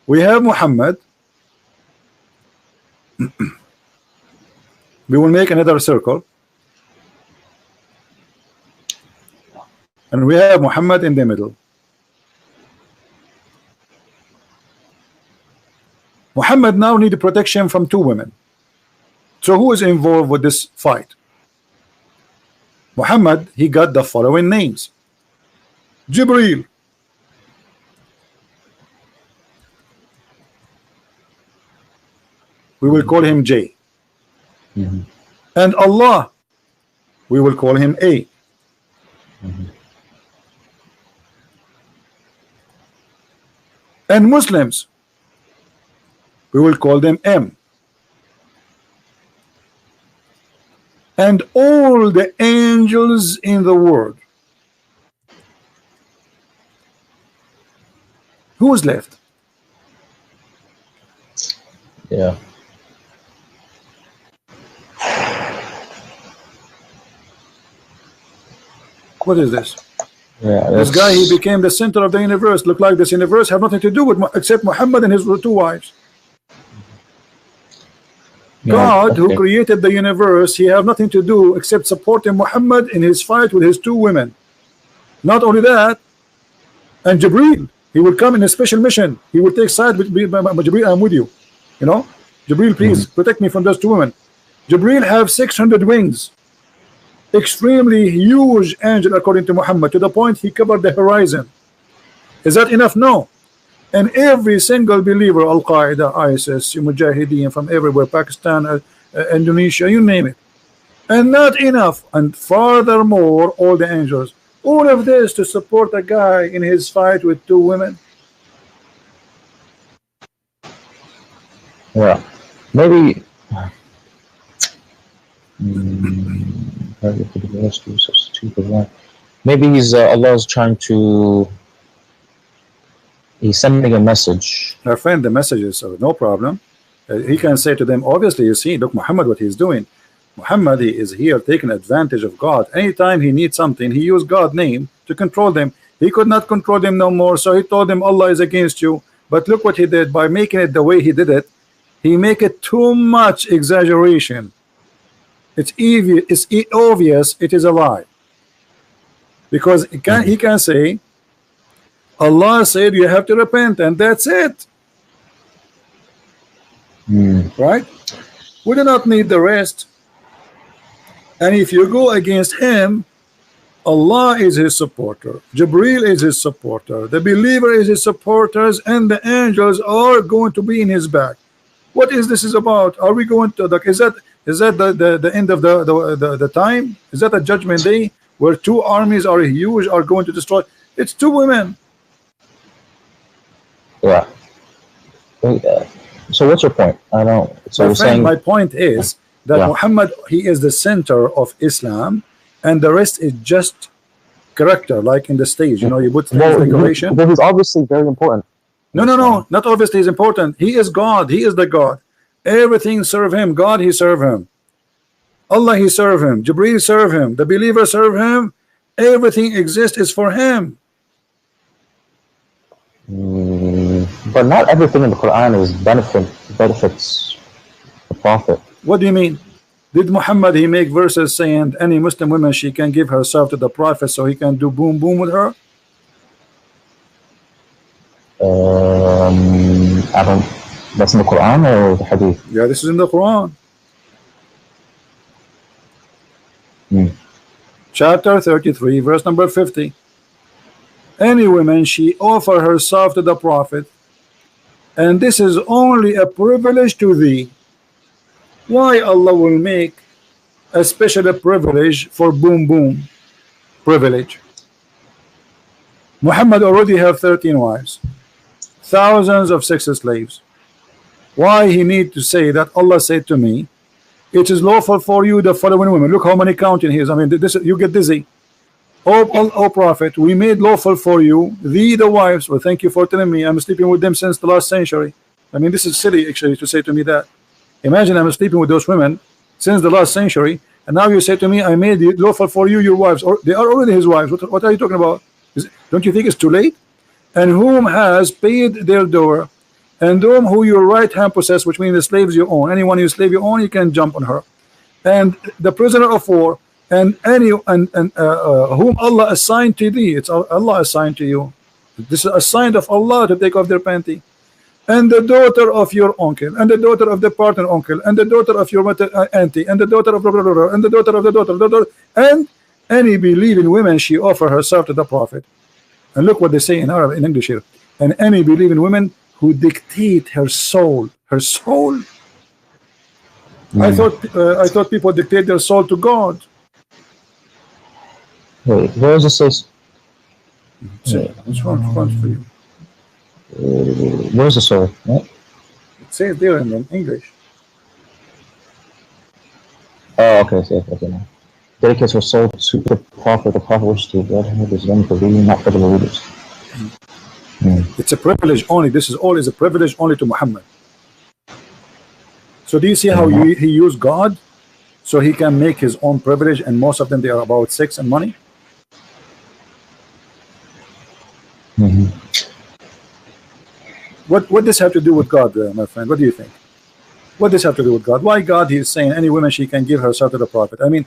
We have Muhammad. We will make another circle. And we have Muhammad in the middle. Muhammad now needs protection from two women. So who is involved with this fight? Muhammad, he got the following names. Jibreel, we will call him J. And Allah, we will call him A. And Muslims, we will call them M. And all the angels in the world. Who is left? Yeah. What is this? Yeah, this guy, he became the center of the universe. Look like this universe have nothing to do with except Muhammad and his two wives. God, who created the universe, he have nothing to do except supporting Muhammad in his fight with his two women. Not only that, and Jibreel, he will come in a special mission. He will take side with Jibreel. I'm with you. You know, Jibreel, please protect me from those two women. Jibreel have 600 wings. Extremely huge angel according to Muhammad, to the point he covered the horizon. Is that enough? No. And every single believer, Al-Qaeda, ISIS, Mujahideen from everywhere, Pakistan, Indonesia, you name it. And not enough. And furthermore, all the angels. All of this to support a guy in his fight with two women. Yeah. Maybe maybe he's Allah's trying to, he's sending a message. Our friend, the messages are no problem. He can say to them, obviously, you see, look, Muhammad, what he's doing. Muhammad, he is here taking advantage of God. Anytime he needs something, he used God's name to control them. He could not control them no more, so he told them Allah is against you. But look what he did by making it the way he did it. He make it too much exaggeration. It's obvious it is a lie. Because he can say, Allah said you have to repent, and that's it. Right? We do not need the rest. And if you go against him, Allah is his supporter, Jibreel is his supporter, the believer is his supporters, and the angels are going to be in his back. What is this is about? Are we going to, is that the end of the time? Is that a judgment day where two armies are huge, are going to destroy? It's two women. Yeah. So what's your point? I don't. So you're saying my point is that Muhammad, he is the center of Islam, and the rest is just character, like in the stage. You know, you put decoration. Well, he's obviously very important. No, not obviously he's important. He is God. He is the God. Everything serve him. God, he serve him. Allah, he serve him. Jibreel serve him. The believer serve him. Everything exists is for him. But not everything in the Quran is benefits the Prophet. What do you mean? Did Muhammad, he make verses saying any Muslim woman, she can give herself to the Prophet so he can do boom boom with her? I don't. That's in the Quran or the Hadith? Yeah, this is in the Quran. Chapter 33, verse number 50. Any woman, she offer herself to the Prophet, and this is only a privilege to thee. Why Allah will make a special privilege for boom boom privilege? Muhammad already have 13 wives, thousands of sex slaves. Why he need to say that Allah said to me, it is lawful for you the following women? Look how many counting he is. I mean, this, you get dizzy. Oh Prophet, we made lawful for you the wives. Well, thank you for telling me. I'm sleeping with them since the last century. I mean, this is silly actually to say to me that. Imagine I'm sleeping with those women since the last century, and now you say to me, I made it lawful for you your wives, or they are already his wives. What are you talking about? Don't you think it's too late? And whom has paid their door, and who your right hand possess, which means the slaves you own. Anyone you slave you own, you can jump on her. And the prisoner of war, and whom Allah assigned to thee. It's Allah assigned to you. This is a sign of Allah to take off their panty. And the daughter of your uncle, and the daughter of the partner uncle, and the daughter of your auntie, and the daughter of and the daughter of the daughter, and any believing women, she offer herself to the Prophet. And look what they say in Arabic, in English here. And any believing women who dictate her soul. Her soul. I thought people dictate their soul to God. Wait, where does it say? Which one for you? Where's the soul? What? It says there in English. Oh, okay, so okay now. Dedicates her soul to the Prophet. The Prophet wishes to God is only for reading, not for the readers. It's a privilege only. This is all is a privilege only to Muhammad. So do you see how he used God so he can make his own privilege, and most of them they are about sex and money? What does have to do with God, my friend? What do you think? What does have to do with God? Why God is saying any woman she can give herself to the Prophet? I mean,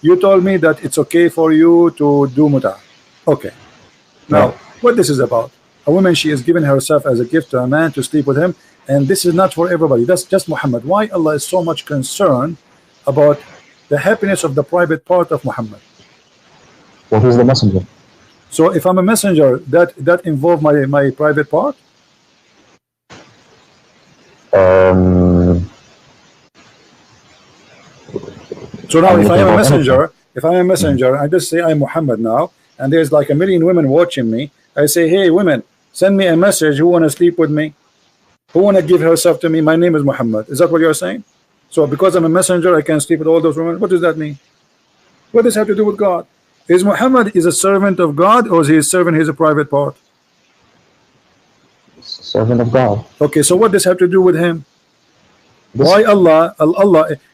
you told me that it's okay for you to do muta. Okay. Now, what this is about? A woman, she is giving herself as a gift to a man to sleep with him, and this is not for everybody. That's just Muhammad. Why Allah is so much concerned about the happiness of the private part of Muhammad? Well, who's the messenger? So if I'm a messenger, that involve my private part? So now if I am a messenger, I just say I'm Muhammad now, and there's like 1 million women watching me. I say, hey women, send me a message. Who want to sleep with me? Who want to give herself to me? My name is Muhammad. Is that what you're saying? So because I'm a messenger, I can sleep with all those women? What does that mean? What does that have to do with God? Is Muhammad is a servant of God, or is he a servant? He's a private part. Servant of God. Okay, so what does have to do with him? Why Allah?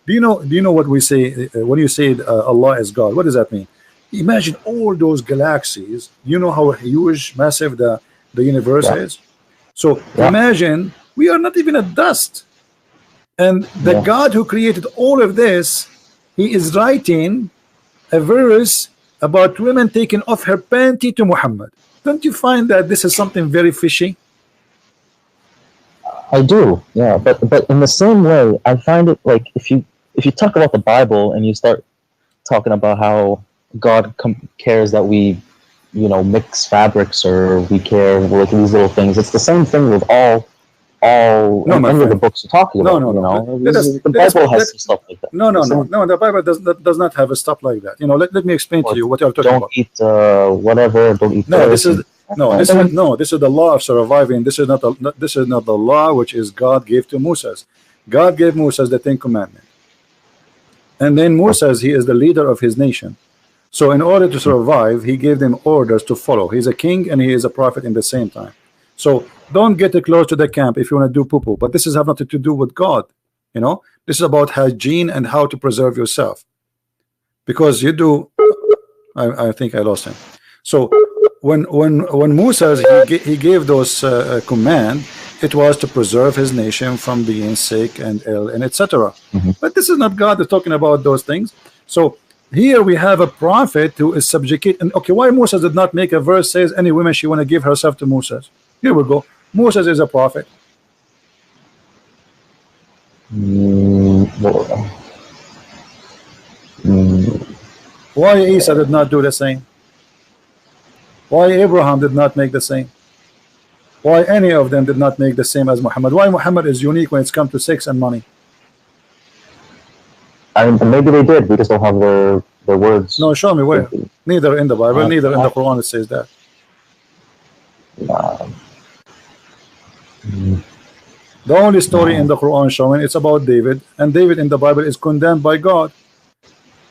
Do you know what we say when you say Allah is God? What does that mean? Imagine all those galaxies. You know how huge, massive the universe is. So imagine we are not even a dust, and the God who created all of this, he is writing a verse about women taking off her panty to Muhammad. Don't you find that this is something very fishy? I do, yeah, but in the same way, I find it like if you talk about the Bible and you start talking about how God cares that we, mix fabrics, or we care like these little things. It's the same thing with all any of the books you're talking about. The Bible has some stuff like that. No. The Bible does not have a stuff like that. Let me explain to you what you're talking about. Don't eat whatever. Don't eat. This is the law of surviving. This is not the law which is God gave to Moses. God gave Moses the 10 Commandments, and then Moses, he is the leader of his nation. So in order to survive, he gave them orders to follow. He's a king and he is a prophet in the same time. So don't get close to the camp if you want to do poo-poo. But this has nothing to do with God. This is about hygiene and how to preserve yourself. Because you do. I think I lost him. So when Moses he gave those command, it was to preserve his nation from being sick and ill and etc. But this is not God that's talking about those things. So here we have a prophet who is subjugate. And okay, why Moses did not make a verse says any woman she want to give herself to Moses? Here we go. Moses is a prophet. Well, Why Isa did not do the same? Why Abraham did not make the same? Why any of them did not make the same as Muhammad? Why Muhammad is unique when it's come to sex and money? I mean, maybe they did. We just don't have their words. No, show me where. Neither in the Bible, neither in the Quran it says that. The only story in the Quran showing it's about David, and David in the Bible is condemned by God.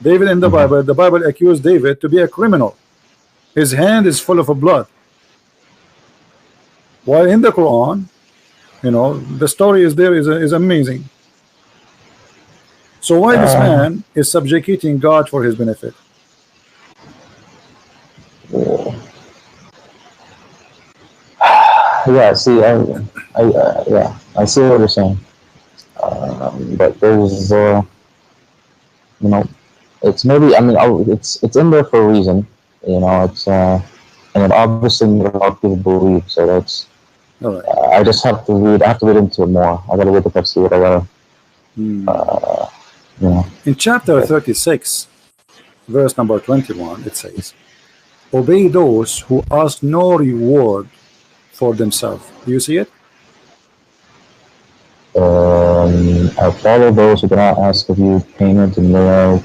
David in the Bible accused David to be a criminal. His hand is full of blood. While in the Quran, you know, the story is there is amazing. So why this man is subjugating God for his benefit? Yeah, see, yeah, I see what you're saying. But there's, you know, it's maybe, I mean, it's in there for a reason. You know, it's, and it obviously a lot of people believe. So that's. All right. I just have to read. I have to read into it more. I gotta read the tafsir. I gotta. You know. In chapter 36, verse number 21, it says, "Obey those who ask no reward for themselves." Do you see it? I follow those who do not ask of you payment in real.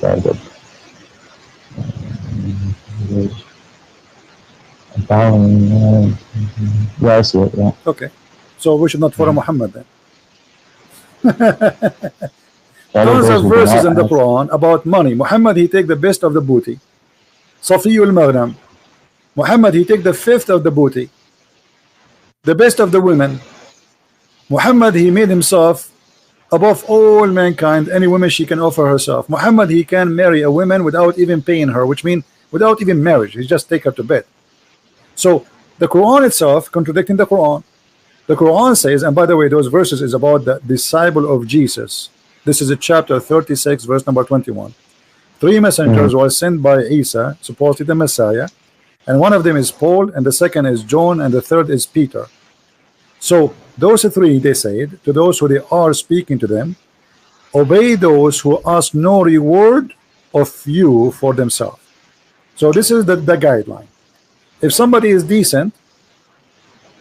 Yeah, I see it. Yeah. Okay, so we should not follow Muhammad then. Tons of verses in the Quran about money. Muhammad, he take the best of the booty. Safiyul Maghnam. Muhammad, he take the fifth of the booty, the best of the women. Muhammad, he made himself above all mankind. Any woman she can offer herself. Muhammad, he can marry a woman without even paying her, which means without even marriage. He just take her to bed. So the Quran itself contradicting the Quran. The Quran says, and by the way, those verses is about the disciple of Jesus. This is a chapter 36, verse number 21. 3 messengers were sent by Isa, supposedly the Messiah, and one of them is Paul, and the second is John, and the third is Peter. So those three, they said to those who they are speaking to them, obey those who ask no reward of you for themselves. So this is the guideline. If somebody is decent,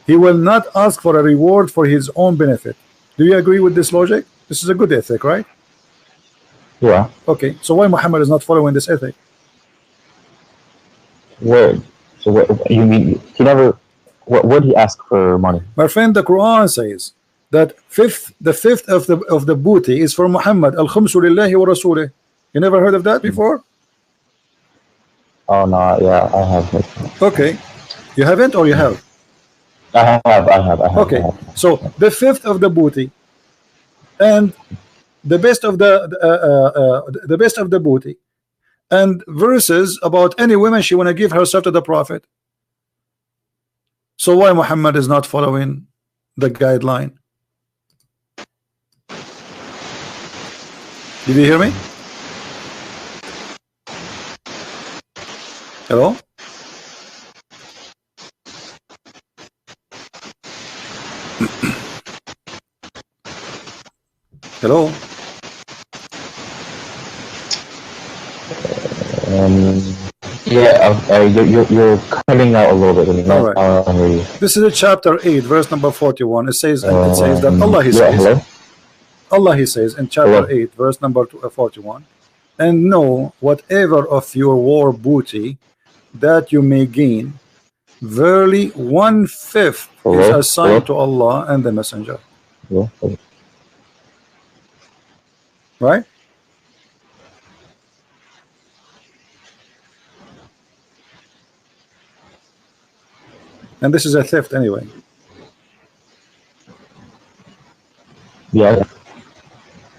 he will not ask for a reward for his own benefit. Do you agree with this logic? This is a good ethic, right? Yeah. Okay, so why Muhammad is not following this ethic? Word. So what you mean? He never. What would he ask for money? My friend, the Quran says that the fifth of the booty is for Muhammad. Al-khumsu lillahi wa rasulih. You never heard of that before? Oh no, yeah, I have. Okay, you haven't, or you have? I have. Okay, so the fifth of the booty, and the best of the best of the booty, and verses about any woman she want to give herself to the Prophet. So why Muhammad is not following the guideline? Did you hear me? Hello? Hello? Yeah, you're cutting out a little bit. All right. I hear you. This is chapter 8, verse number 41. It says, that Allah, he says, hello? Allah, he says in chapter 8, verse number 41, and know whatever of your war booty that you may gain, verily 1/5 is assigned to Allah and the Messenger. Right? And this is a theft anyway. Yeah.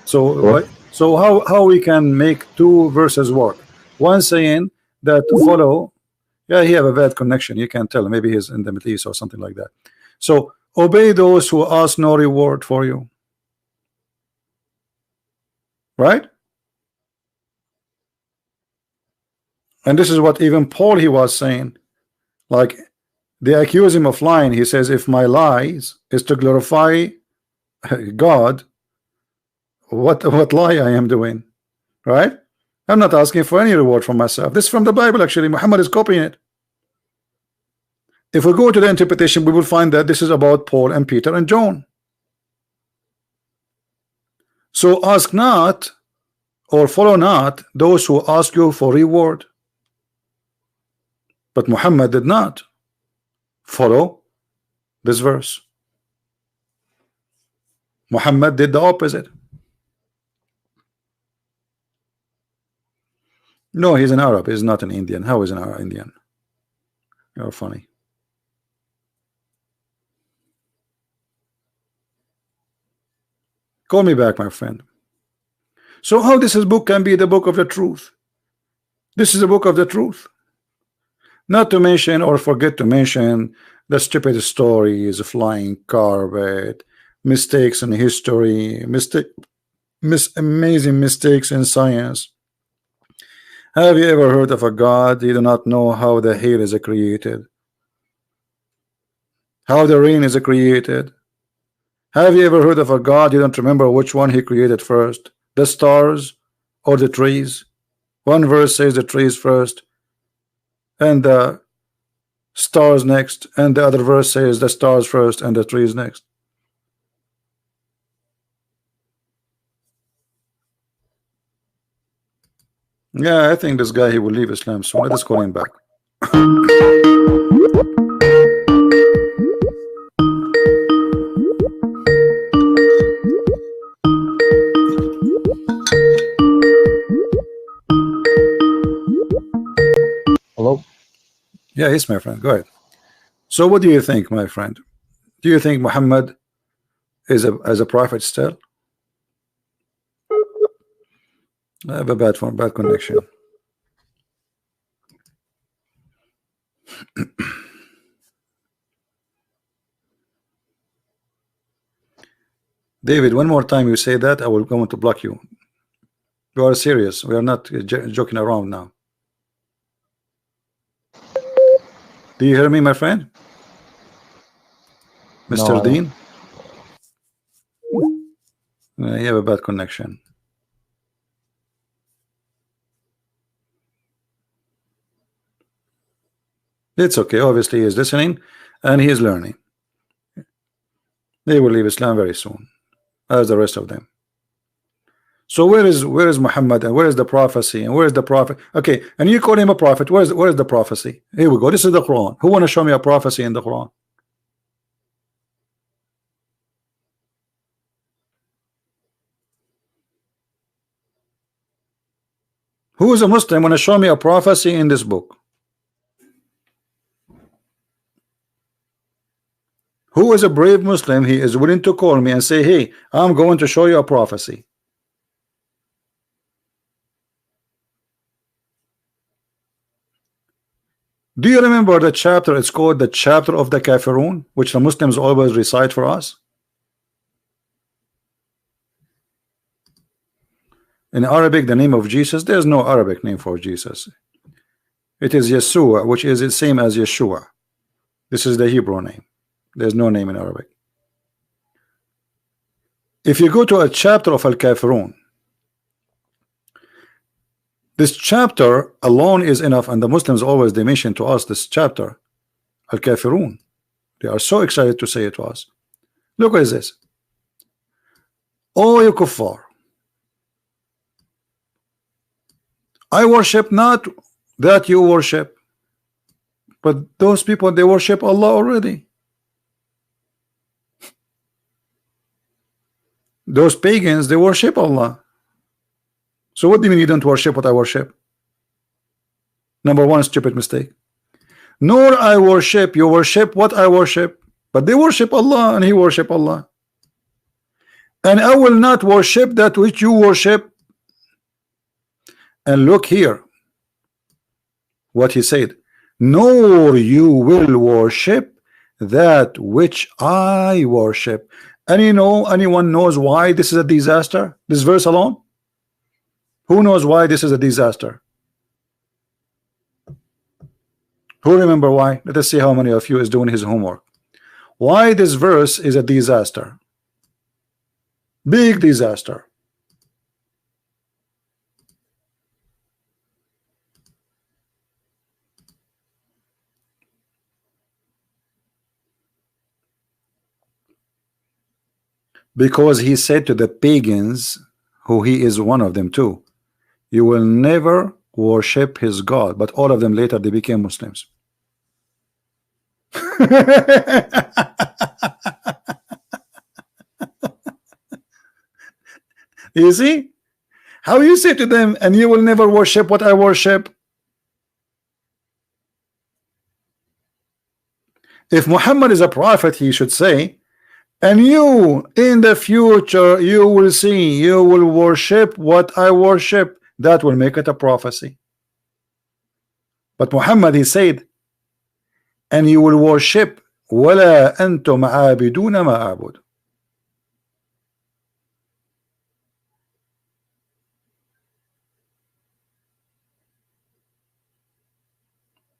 So how we can make two verses work? One saying that follow. Yeah, he have a bad connection. You can tell. Maybe he's in the Middle East or something like that. So obey those who ask no reward for you. Right? And this is what even Paul he was saying. Like they accuse him of lying. He says, if my lies is to glorify God, what lie I am doing, right? I'm not asking for any reward from myself. This is from the Bible, actually. Muhammad is copying it. If we go to the interpretation, we will find that this is about Paul and Peter and John. So ask not or follow not those who ask you for reward. But Muhammad did not follow this verse. Muhammad did the opposite. No, he's an Arab. He's not an Indian. How is an Arab Indian? You're funny. Call me back, my friend. So how this book can be the book of the truth? This is a book of the truth. Not to mention or forget to mention the stupid stories, flying carpet, mistakes in history, amazing mistakes in science. Have you ever heard of a God you do not know how the hair is created? How the rain is created? Have you ever heard of a God you don't remember which one he created first? The stars or the trees? One verse says the trees first and the stars next, and the other verse says the stars first and the trees next. Yeah, I think this guy, he will leave Islam soon. Let us call him back. Hello? Yeah, yes, my friend. Go ahead. So what do you think, my friend? Do you think Muhammad is a prophet still? I have a bad connection. David, one more time you say that, I will go to block you. You are serious. We are not joking around now. Do you hear me, my friend? Mr. No, Dean? You have a bad connection. It's okay. Obviously, he is listening and he is learning. They will leave Islam very soon, as the rest of them. So where is Muhammad, and where is the prophecy, and where is the prophet? Okay, and you call him a prophet. Where is the prophecy? Here we go. This is the Quran. Who want to show me a prophecy in the Quran? Who is a Muslim want to show me a prophecy in this book? Who is a brave Muslim? He is willing to call me and say, hey, I'm going to show you a prophecy. Do you remember the chapter? It's called the chapter of the Kafirun, which the Muslims always recite for us. In Arabic, the name of Jesus, there's no Arabic name for Jesus. It is Yeshua, which is the same as Yeshua. This is the Hebrew name. There's no name in Arabic. If you go to a chapter of Al-Kafirun, this chapter alone is enough, and the Muslims always they mention to us this chapter, Al-Kafirun. They are so excited to say it to us. Look what is this. Oh, you kuffar, I worship not that you worship, but those people, they worship Allah already. Those pagans, they worship Allah. So what do you mean you don't worship what I worship? Number one, stupid mistake. Nor I worship, you worship what I worship, but they worship Allah and he worship Allah. And I will not worship that which you worship. And look here what he said, nor you will worship that which I worship. And you know, anyone knows why this is a disaster? This verse alone? Who knows why this is a disaster? Who remember why? Let us see how many of you is doing his homework. Why this verse is a disaster? Big disaster. Because he said to the pagans, who he is one of them too, you will never worship his God. But all of them later they became Muslims. You see how you say to them, and you will never worship what I worship. If Muhammad is a prophet, he should say, and you in the future you will see, you will worship what I worship. That will make it a prophecy. But Muhammad, he said, and you will worship وَلَا أَنْتُمْ عَابِدُونَ مَا أَعْبُدُ.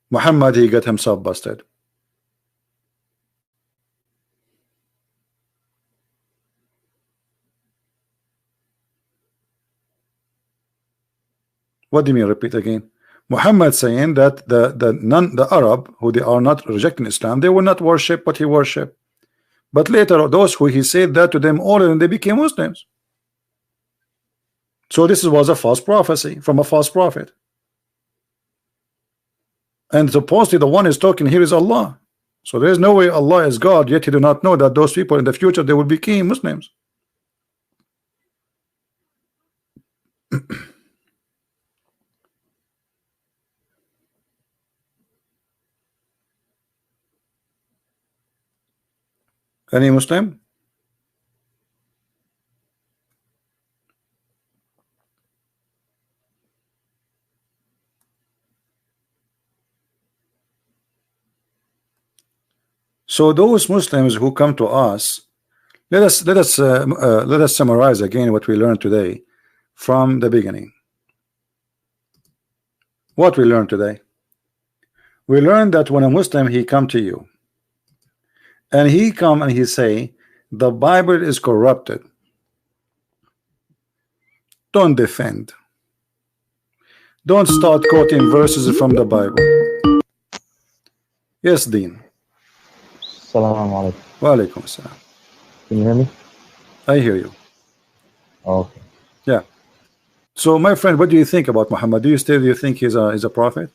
Muhammad, he got himself busted. What do you mean? Repeat again. Muhammad saying that the Arab who they are not rejecting Islam, they will not worship what he worship. But later those who he said that to them, all of them they became Muslims. So this was a false prophecy from a false prophet. And supposedly the one is talking here is Allah. So there is no way Allah is God, yet he do not know that those people in the future they will become Muslims. Any Muslim? So those Muslims who come to us, let us summarize again what we learned today from the beginning. What we learned today? We learned that when a Muslim he come to you, and he come and he say the Bible is corrupted, don't defend. Don't start quoting verses from the Bible. Yes, Dean. Assalamu alaikum. Wa alaikum assalam. Can you hear me? I hear you. Okay. Yeah. So, my friend, what do you think about Muhammad? Do you think he's a prophet?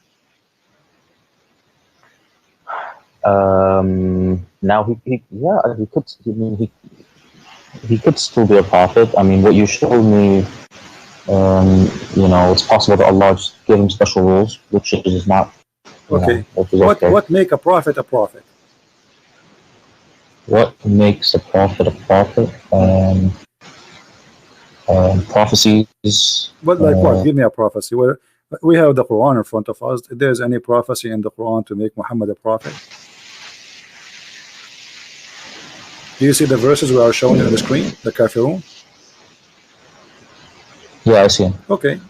Now he could. I mean, he could still be a prophet. I mean, what you showed me, you know, it's possible that Allah just gave him special rules, which is not. Okay. Okay. What make a prophet a prophet? What makes a prophet a prophet? Prophecies. But like what? Give me a prophecy. Where we have the Quran in front of us. If there's any prophecy in the Quran to make Muhammad a prophet? Do you see the verses we are showing on the screen? The Kafirun? Yeah, I see him. Okay.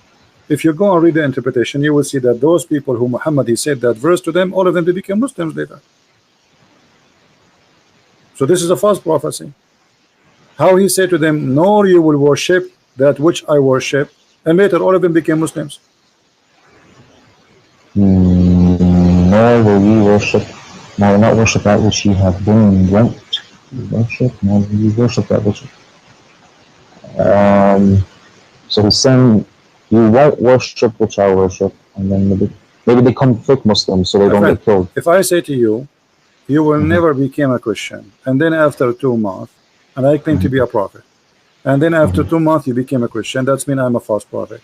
If you go and read the interpretation, you will see that those people who Muhammad he said that verse to them, all of them they became Muslims later. So this is a false prophecy. How he said to them, nor you will worship that which I worship, and later all of them became Muslims. Nor will you worship, nor will not worship that which you have been wont to worship, nor will you worship that which. So he's saying you won't worship which I worship, and then maybe they come fake Muslims so they don't get killed. If I say to you, you will never become a Christian, and then after 2 months, and I claim to be a prophet, and then after 2 months you became a Christian, that's mean I'm a false prophet.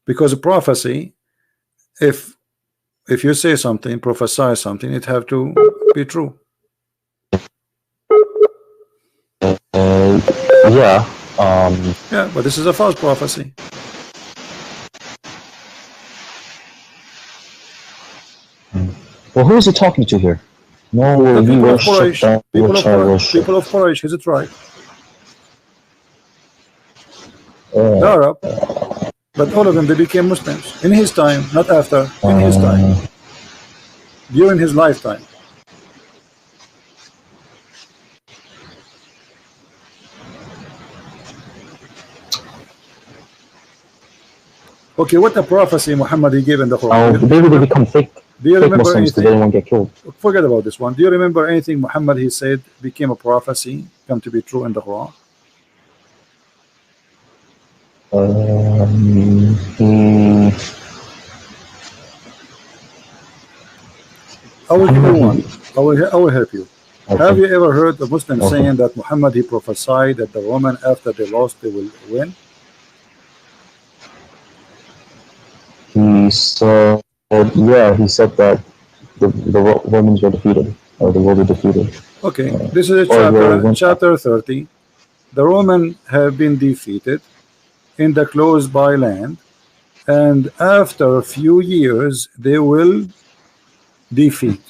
Because a prophecy, if you say something, prophesy something, it have to be true. Yeah. Yeah, but this is a false prophecy. Well, who is he talking to here? No, will you worship that which I worship. People of Quraysh, is it right? Arab, but all of them they became Muslims in his time, not after. In his time, during his lifetime. Okay, what the prophecy Muhammad he gave in the Quran? Maybe they become fake. Do you fake remember Muslims because anything? they won't get killed. Forget about this one. Do you remember anything Muhammad he said became a prophecy, come to be true in the Quran? I will give you one. I will help you. Okay. Have you ever heard a Muslim Okay. saying that Muhammad he prophesied that the Roman after they lost they will win? He said, yeah, he said that the Romans were defeated, or the world were defeated. Okay, this is a Or chapter, the chapter 30. The Roman have been defeated in the close by land, and after a few years they will defeat.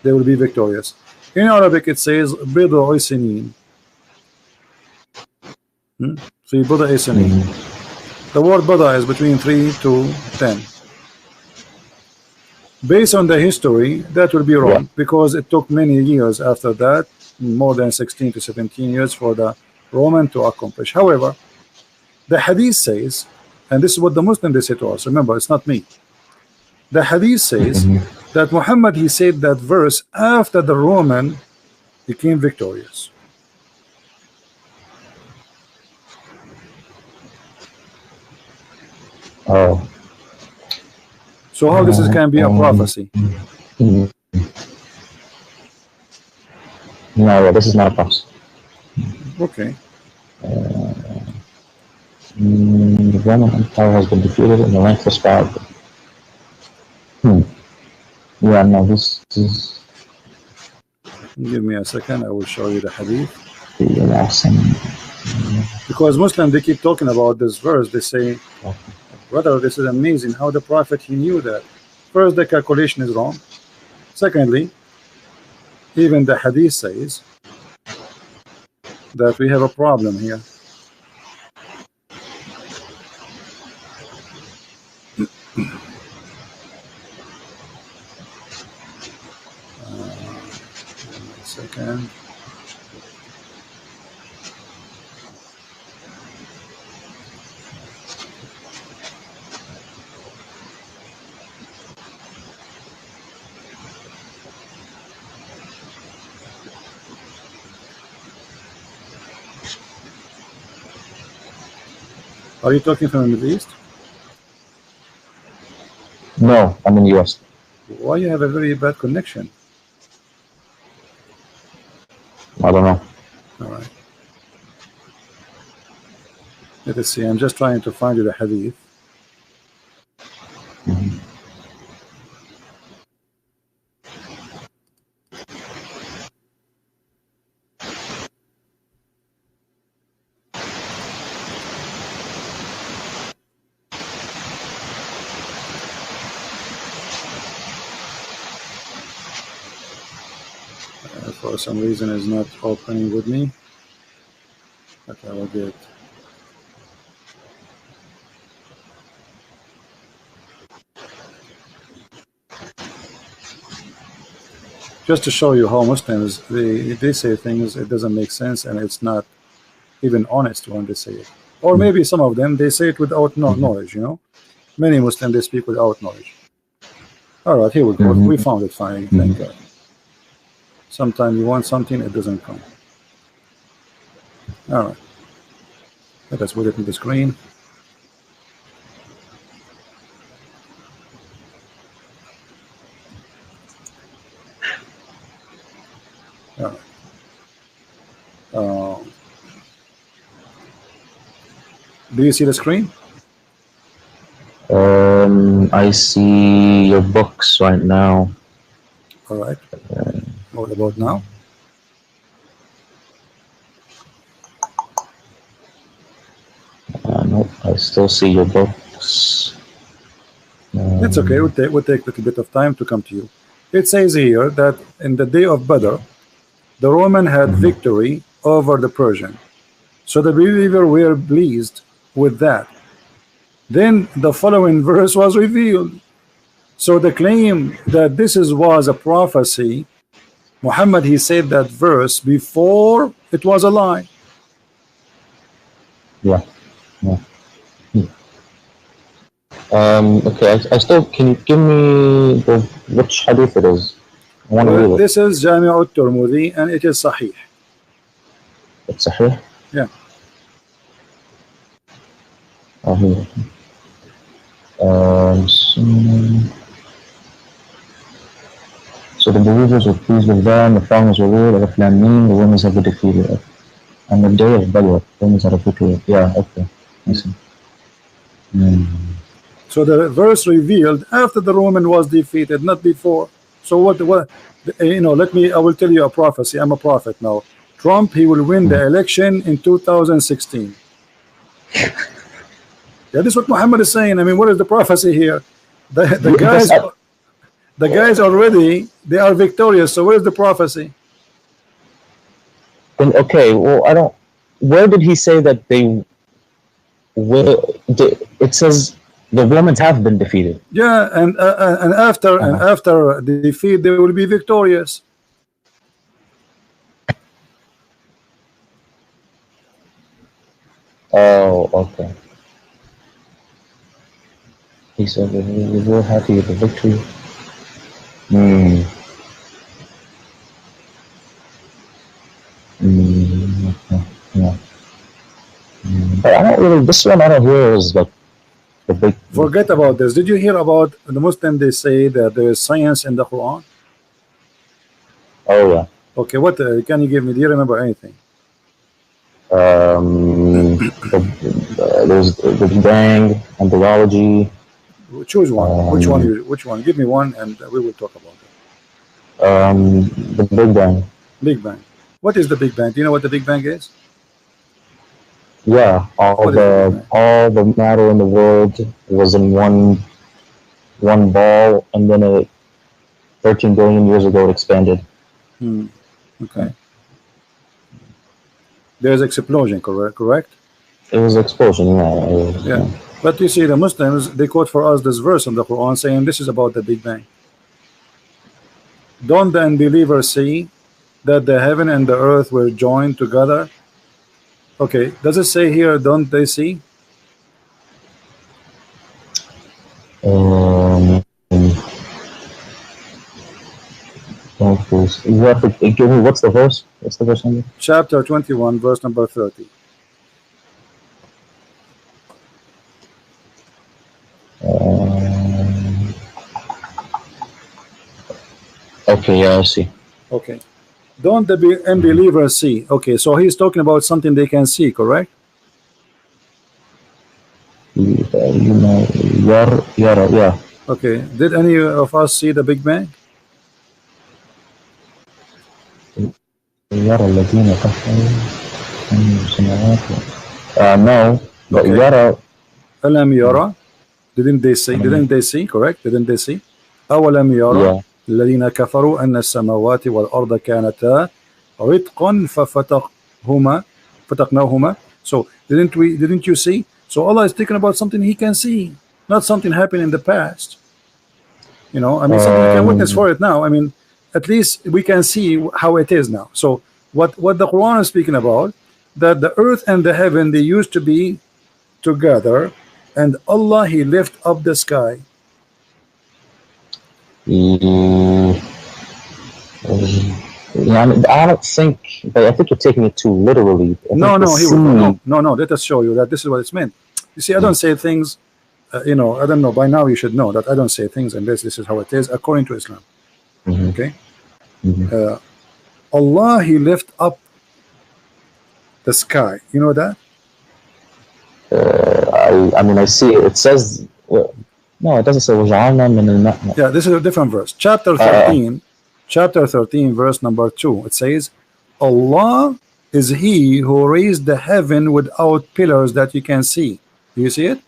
They will be victorious. In Arabic it says بضع سنين. في بضع سنين. The word bada is between 3 to 10. Based on the history, that will be wrong, because it took many years after that, more than 16 to 17 years for the Roman to accomplish. However, the hadith says, and this is what the Muslim they say to us, remember, it's not me. The hadith says that Muhammad he said that verse after the Roman became victorious. Oh. So how this can be a prophecy? No, this is not a prophecy. Okay. The Roman Empire has been defeated in the length of span. Yeah, no, this is. Give me a second, I will show you the hadith. The last thing. Because Muslims they keep talking about this verse, they say, brother, this is amazing how the Prophet he knew that. First, the calculation is wrong. Secondly, even the hadith says that we have a problem here. Second. Are you talking from the Middle East? No, I'm in the US. Why you have a very bad connection? I don't know. All right. Let us see. I'm just trying to find you the hadith. For some reason is not opening with me, but I will get. Just to show you how Muslims they say things, it doesn't make sense and it's not even honest when they say it. Or maybe some of them they say it without knowledge, you know. Many Muslims they speak without knowledge. All right, here we go. We found it finally. Thank God. Sometimes you want something, it doesn't come. All right. Let us put it in the screen. All right. Do you see the screen? I see your books right now. All right. What about now? No, I still see your books. It's okay. We'll take a little bit of time to come to you. It says here that in the day of Badr, the Roman had victory over the Persian. So the believers were pleased with that. Then the following verse was revealed. So the claim that this was a prophecy, Muhammad he said that verse before it was a lie. Yeah. Okay, I still, can you give me which hadith it is? I want to read it. This is Jami' al-Tirmidhi and it is Sahih. It's Sahih? Yeah. Oh, here. So the believers were pleased with them, the followers were ruled, of Lameen, the women have been defeated. On the day of Badr, women are defeated. Yeah, okay. I see. So the verse revealed after the Roman was defeated, not before. So what I will tell you a prophecy. I'm a prophet now. Trump, he will win the election in 2016. Yeah, this is what Muhammad is saying. I mean, what is the prophecy here? The guys already, they are victorious. So where is the prophecy? Okay, well, where did he say that they will? It says the Romans have been defeated. Yeah, and after the defeat, they will be victorious. Oh, okay. He said that we were happy with the victory. Okay. Yeah. But I don't really. This one I don't hear is like the big. Forget about this. Did you hear about the Muslim? They say that there is science in the Quran. Oh yeah. Okay, what can you give me? Do you remember anything? There's the Big Bang and biology. Choose one. Which one? Which one? Give me one, and we will talk about it. The Big Bang. Big Bang. What is the Big Bang? Do you know what the Big Bang is? Yeah, all the matter in the world was in one ball, and then 13 billion years ago it expanded. Okay. There's explosion, correct? It was an explosion, yeah. But you see, the Muslims, they quote for us this verse in the Quran saying this is about the Big Bang. Don't the unbelievers see that the heaven and the earth were joined together? Okay, does it say here, don't they see? You have to give me what's the verse? What's the verse number? Chapter 21, verse number 30. Okay, yeah, I see. Okay. Don't the unbelievers see? Okay, so he's talking about something they can see, correct? Yeah. Okay. Did any of us see the Big Bang? No, but okay. Yara. Alam yara. Didn't they see? Didn't they see? Correct? Didn't they see? أولم يرى الذين كفروا أن السماوات والأرض كانتا رتقا ففتقناهما. So didn't you see? So Allah is speaking about something He can see, not something happened in the past. I mean, something you can witness for it now. I mean, at least we can see how it is now. So what the Quran is speaking about, that the earth and the heaven, they used to be together, and Allah, He lift up the sky. I don't think, but I think you're taking it too literally. No, let us show you that this is what it's meant. You see, I don't say things, I don't know, by now you should know that I don't say things unless this is how it is according to Islam. Okay? Allah, He lift up the sky. You know that? I mean, I see it. It says, no, it doesn't say وَجَعَلْنَا. Yeah, this is a different verse. Chapter 13, verse number 2. It says, Allah is He who raised the heaven without pillars that you can see. Do you see it?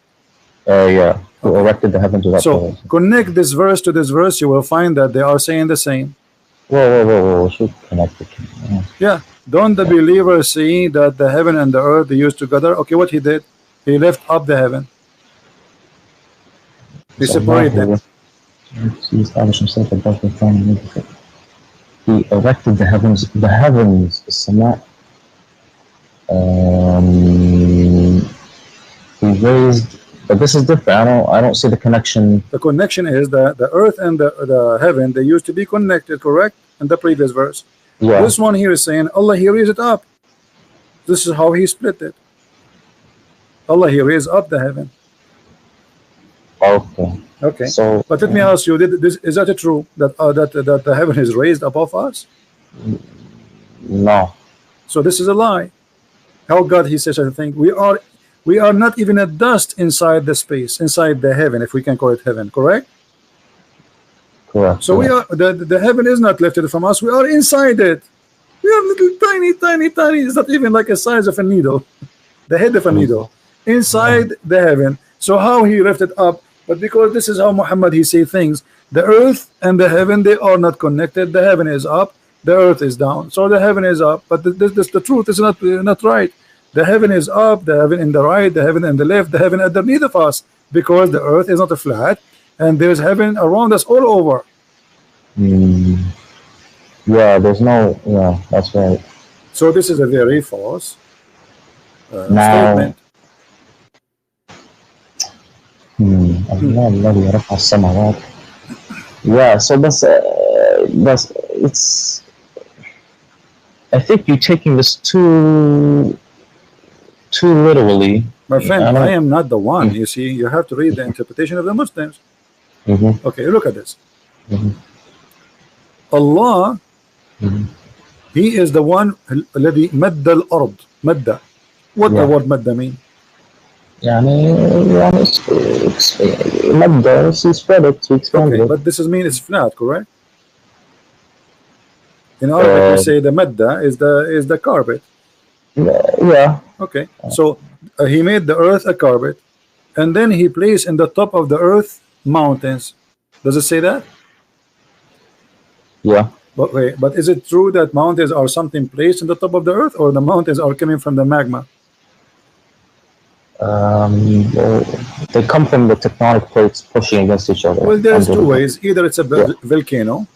Yeah. Who erected the heavens without pillars. So connect this verse to this verse, you will find that they are saying the same. Whoa. Should connect it. Yeah. Don't the believers see that the heaven and the earth they used together? Okay, what He did? He lifted up the heaven. He separated them. He established Himself above the throne. He erected the heavens, the Sama. He raised But this is different. I don't see the connection. The connection is the earth and the heaven, they used to be connected, correct? In the previous verse. Yeah. This one here is saying Allah he raised it up. This is how he split it. Allah he raised up the heaven. Okay. Okay. So, but let me ask you, is that true that that the heaven is raised above us? No. So this is a lie. How God he says such a thing? We are not even a dust inside the space, inside the heaven, if we can call it heaven, correct? Correct. So we are the heaven is not lifted from us, we are inside it. We are little tiny, it's not even like a size of a needle, the head of a needle, inside the heaven. So how he lifted up? But because this is how Muhammad he say things, the earth and the heaven, they are not connected. The heaven is up, the earth is down. So the heaven is up, but this the truth is not right. The heaven is up, the heaven in the right, the heaven in the left, the heaven underneath of us, because the earth is not a flat, and there's heaven around us all over. Yeah, there's no. Yeah, that's right. So this is a very false now, statement. Yeah, so that's it's. I think you're taking this too literally. My friend, I am not the one. You see, you have to read the interpretation of the Muslims. Okay, look at this. Allah, He is the one الذي مد الأرض. مد. What the word مد mean? مد, she spread it, she expanded it. But this is mean it's flat, correct? In Arabic, we say the madda is the carpet. Yeah. Okay, so he made the earth a carpet, and then he placed in the top of the earth mountains. Does it say that? Yeah. But is it true that mountains are something placed in the top of the earth, or the mountains are coming from the magma? Well, they come from the tectonic plates pushing against each other. Well, there's two ways. Either it's a volcano,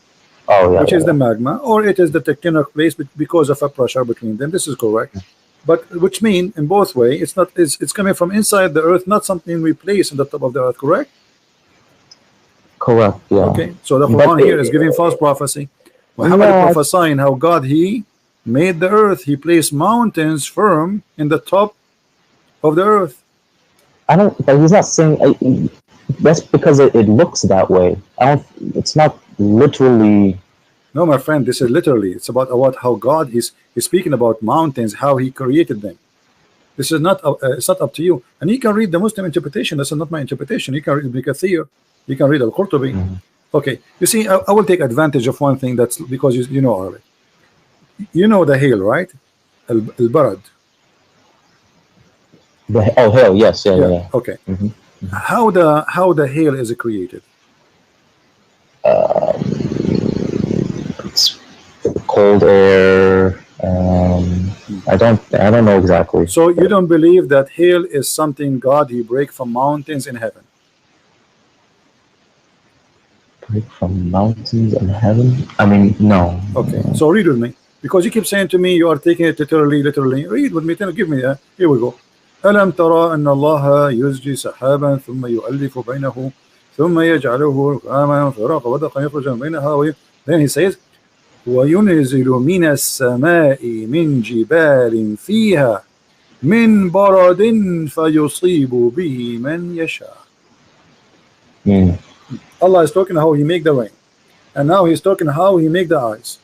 which is the magma, or it is the tectonic plates because of a pressure between them. This is correct. But which mean in both ways, it's not. It's coming from inside the earth, not something we place in the top of the earth. Correct. Correct. Yeah. Okay. So the Quran here is giving false prophecy. Muhammad prophesying how God he made the earth. He placed mountains firm in the top of the earth. But he's not saying that's because it looks that way. It's not literally. No, my friend, this is literally. It's about how God he's speaking about mountains, how he created them. This is not it's not up to you. And you can read the Muslim interpretation. This is not my interpretation. You can read Ibn Kathir. You can read Al-Qurtubi. Okay, you see, I will take advantage of one thing. That's because you know Arabic. You know the hail, right? Al-Barad. Hail, yes, yeah. Okay. How the hail is created? It's cold air. I don't know exactly. So you don't believe that hail is something God he break from mountains in heaven? Break from mountains in heaven? I mean, no. Okay, so read with me, because you keep saying to me you are taking it literally. Read with me. Give me here we go. ألم ترى أن الله يزجي سحابا ثم يؤلف بينه ثم يجعله ركاما فراق ودقا يخرج من بينها. Then he says وينزل من السماء من جبال فيها من برد فيصيب به من يشاء. Allah is talking how he make the rain, and now he's talking how he make the ice.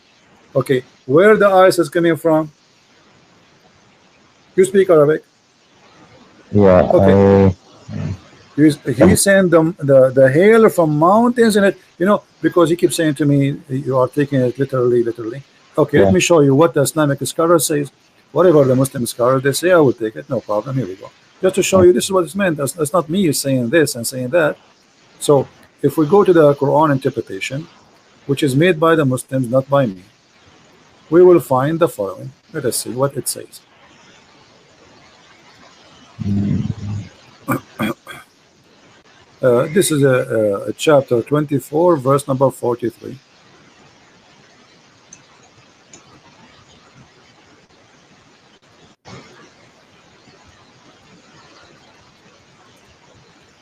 Okay, where the ice is coming from? You speak Arabic? Yeah. Okay. He's saying the hail from mountains in it, because he keeps saying to me you are taking it literally. Okay, let me show you what the Islamic scholar says. Whatever the Muslim scholars they say, I will take it, no problem. Here we go. Just to show you this is what it's meant. That's not me saying this and saying that. So if we go to the Quran interpretation, which is made by the Muslims, not by me, we will find the following. Let us see what it says. This is a chapter 24, verse number 43.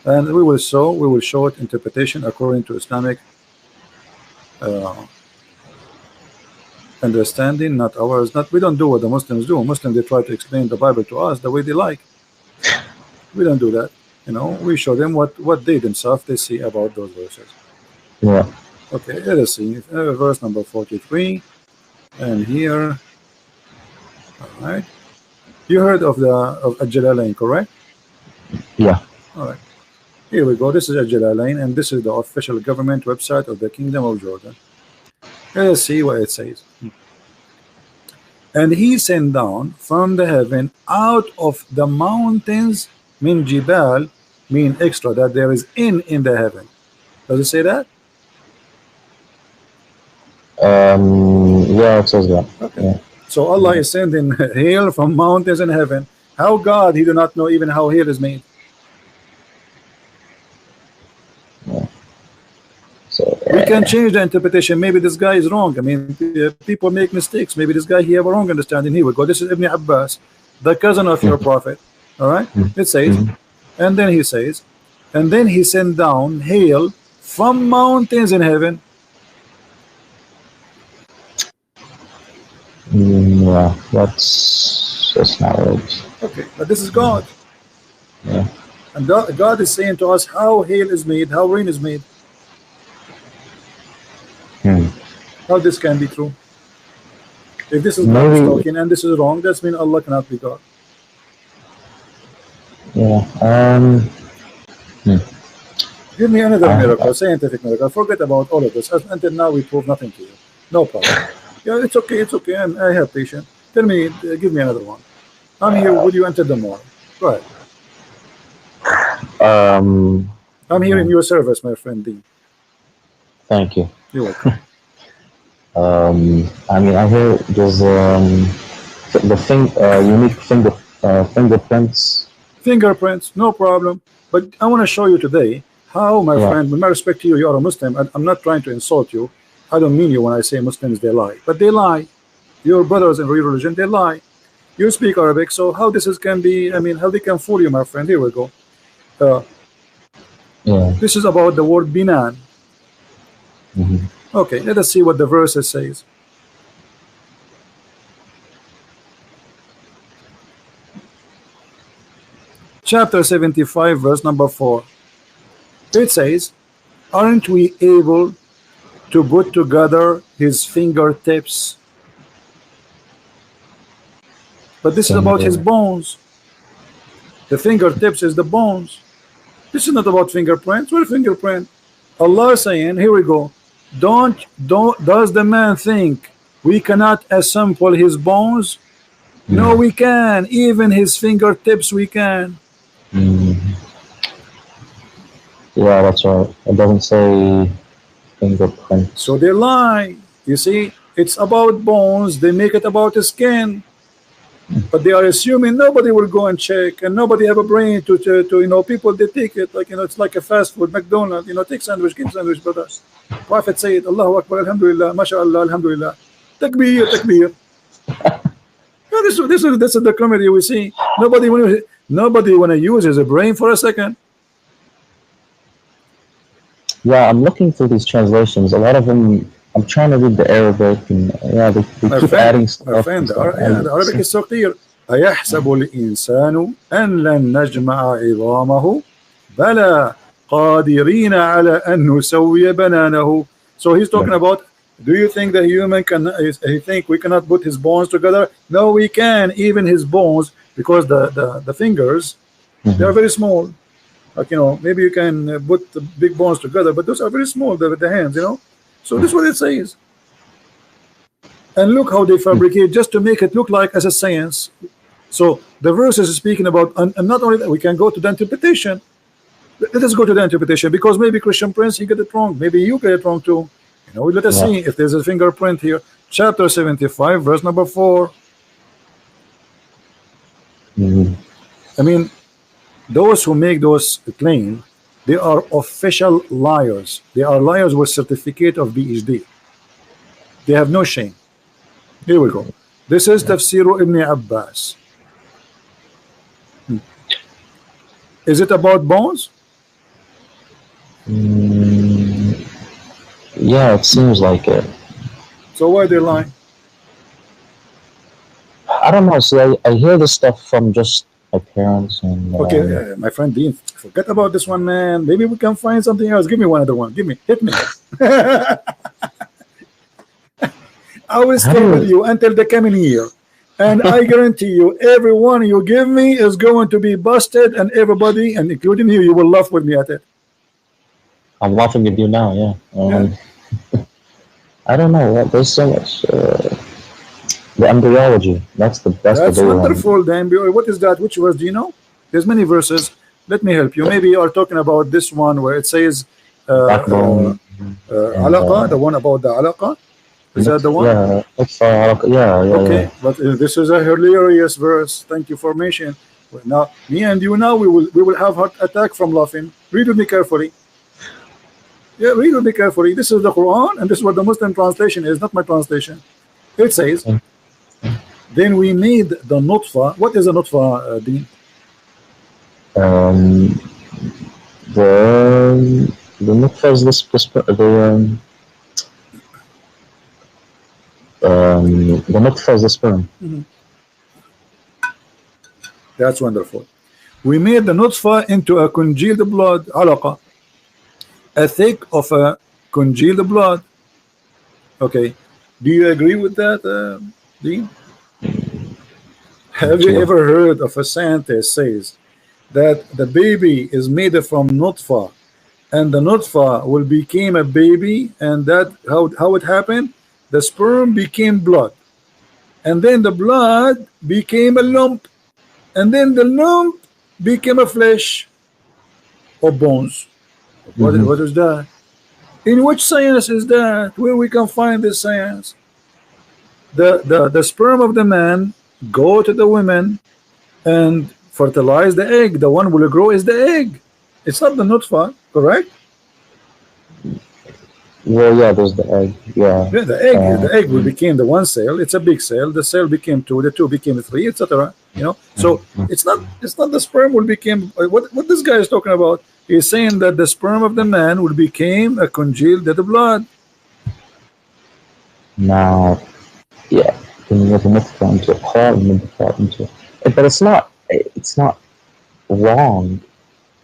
and we will show it interpretation according to Islamic understanding, not ours. Not, we don't do what the Muslims do. Muslims, they try to explain the Bible to us the way they like. We don't do that. You know, we show them what they themselves they see about those verses. Yeah. Okay, let us see verse number 43, and here. All right, you heard of Al-Jalalain, correct? Yeah. All right, here we go. This is Al-Jalalain, and this is the official government website of the Kingdom of Jordan. Let us see what it says. And he sent down from the heaven out of the mountains, min jibal, mean extra, that there is in the heaven. Does it say that? Yeah, it says that. Okay. Yeah. So Allah is sending hail from mountains in heaven. How God, he do not know even how hail is made. Yeah. So We can change the interpretation. Maybe this guy is wrong. I mean, people make mistakes. Maybe this guy, he have a wrong understanding. Here we go. This is Ibn Abbas, the cousin of your prophet. All right. It says, and then he says, and then he sent down hail from mountains in heaven. Yeah, that's not right. Okay, but this is God. Yeah. And God is saying to us how hail is made, how rain is made. How this can be true? If this is God talking and this is wrong, that means Allah cannot be God. Yeah. Give me another miracle, scientific miracle. Forget about all of this. Until now, we prove nothing to you. No problem. Yeah, it's okay. It's okay. I have patience. Tell me, give me another one. I'm here. Would you enter the mall? Go ahead. I'm here in your service, my friend Dean. Thank you. You're welcome. I mean, I hear there's the unique fingerprints. Fingerprints, no problem. But I want to show you today how, my friend, with my respect to you, you are a Muslim. I'm not trying to insult you. I don't mean you when I say Muslims, they lie. But they lie. Your brothers in real religion, they lie. You speak Arabic, so how this can be, I mean, how they can fool you, my friend. Here we go. This is about the word binan. Okay, let us see what the verse says. Chapter 75, verse number 4. It says, aren't we able to put together his fingertips? But this is about his bones. The fingertips is the bones. This is not about fingerprints. What fingerprint? Allah is saying, here we go. Does the man think we cannot assemble his bones? No, we can. Even his fingertips we can. Yeah, that's right. It doesn't say fingerprints. So they lie. You see, it's about bones. They make it about the skin. But they are assuming nobody will go and check, and nobody have a brain to you know, people, they take it like, you know, it's like a fast food, McDonald's, you know, take sandwich, give sandwich, brother. Prophet said, Allahu Akbar, Alhamdulillah, MashaAllah, Alhamdulillah, Takbir, Takbir. Yeah, this is the comedy we see. Nobody want to use his brain for a second. Yeah, I'm looking through these translations. A lot of them, I'm trying to read the Arabic, and yeah, they keep adding stuff. My friend, the Arabic is so clear. أيحسب الإنسان أن لن نجمع عظامه بلى قادرين على أن نسوي بنانه. So he's talking about, do you think the human can, he think we cannot put his bones together? No, we can, even his bones, because the fingers, they are very small. Like, you know, maybe you can put the big bones together, but those are very small, the hands, you know. So this is what it says. And look how they fabricate just to make it look like as a science. So the verse is speaking about, and not only that, we can go to the interpretation. Let us go to the interpretation, because maybe Christian Prince, he get it wrong. Maybe you get it wrong too. You know, let us see if there's a fingerprint here. Chapter 75, verse number 4. I mean, those who make those claims, they are official liars. They are liars with certificate of PhD. They have no shame. Here we go. This is Tafsir Ibn Abbas. Is it about bones? Yeah, it seems like it. So why they lie? I don't know. See, I hear this stuff from just my parents and. Okay, my friend Dean, forget about this one, man. Maybe we can find something else. Give me one other one. Give me, hit me. I will stay with you until the coming year. And I guarantee you, every one you give me is going to be busted, and everybody, and including you will laugh with me at it. I'm laughing at you now, yeah. Yeah. I don't know. There's so much. The embryology. That's the best. That's wonderful. The embryo. What is that? Which verse do you know? There's many verses. Let me help you. Maybe you are talking about this one where it says backbone. alaqa, the one about the alaqa. Is that the one? Yeah, yeah. Okay, but this is a hilarious verse. Thank you for mentioning. Well, now, me and you now we will have heart attack from laughing. Read with me carefully. Yeah, read with me carefully. This is the Quran, and this is what the Muslim translation is, not my translation. It says, then we made the nutfa. What is a nutfa, Dean? The nutfa is the nutfa is the sperm. That's wonderful. We made the nutfa into a congealed blood, alaqa, a thick of a congealed blood. Okay, do you agree with that, Dean? Have you ever heard of a scientist says that the baby is made from nutfa, and the nutfa will become a baby, and that how it happened? The sperm became blood, and then the blood became a lump, and then the lump became a flesh or bones. What is that? In which science is that? Where we can find this science? The sperm of the man go to the women and fertilize the egg. The one will grow is the egg. It's not the nutfa, correct? Well, yeah, there's the egg. Yeah. Yeah, the egg will become the one cell. It's a big cell. The cell became two. The two became three, etc. You know, so it's not the sperm will become what this guy is talking about. He's saying that the sperm of the man will become a congealed dead blood. Now, yeah, can you nutfa into it? But it's not wrong.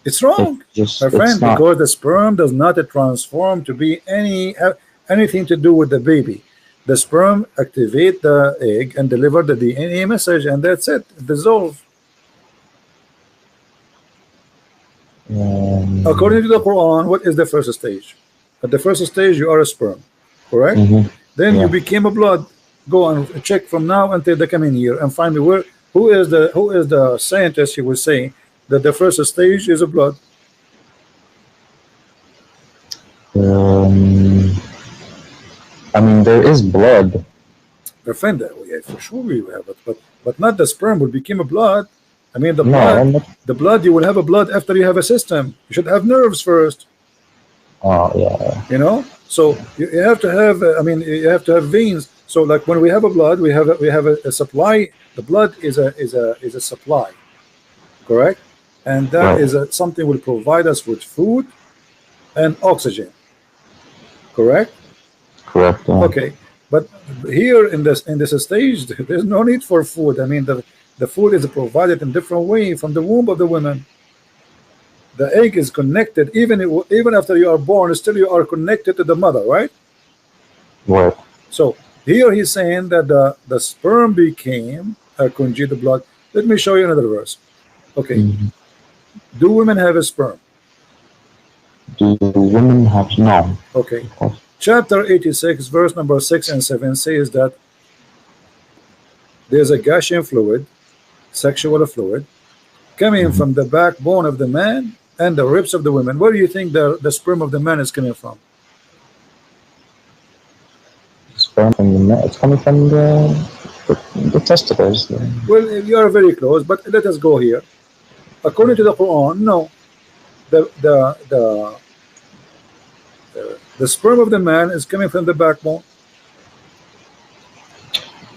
It's wrong, my friend, because the sperm does not transform to be anything to do with the baby. The sperm activate the egg and deliver the DNA message, and that's it. Dissolve. According to the Quran, what is the first stage? At the first stage, you are a sperm, correct? Then you became a blood. Go and check from now until the coming year and find me who is the scientist who will say that the first stage is a blood. I mean, there is blood. My friend, yeah, for sure we have it, but not the sperm will become a blood. I mean, the blood, you will have a blood after you have a system. You should have nerves first. Oh yeah. You know, so you have to have. I mean, you have to have veins. So like when we have a blood, we have a supply. The blood is a supply, correct? And that is something will provide us with food and oxygen, correct? Correct. Yeah. Okay, but here in this stage, there's no need for food. I mean, the food is provided in different way from the womb of the woman. The egg is connected, even after you are born, still you are connected to the mother, right? Right. So here he's saying that the sperm became a congealed blood. Let me show you another verse. Okay. Do women have a sperm? Do women have no? Okay. Chapter 86, verse number 6 and 7 says that there's a gushing fluid, sexual fluid, coming from the backbone of the man and the ribs of the women. Where do you think the sperm of the man is coming from? Sperm from the man. It's coming from the testicles. Well, you are very close, but let us go here. According to the Quran, no. The sperm of the man is coming from the backbone,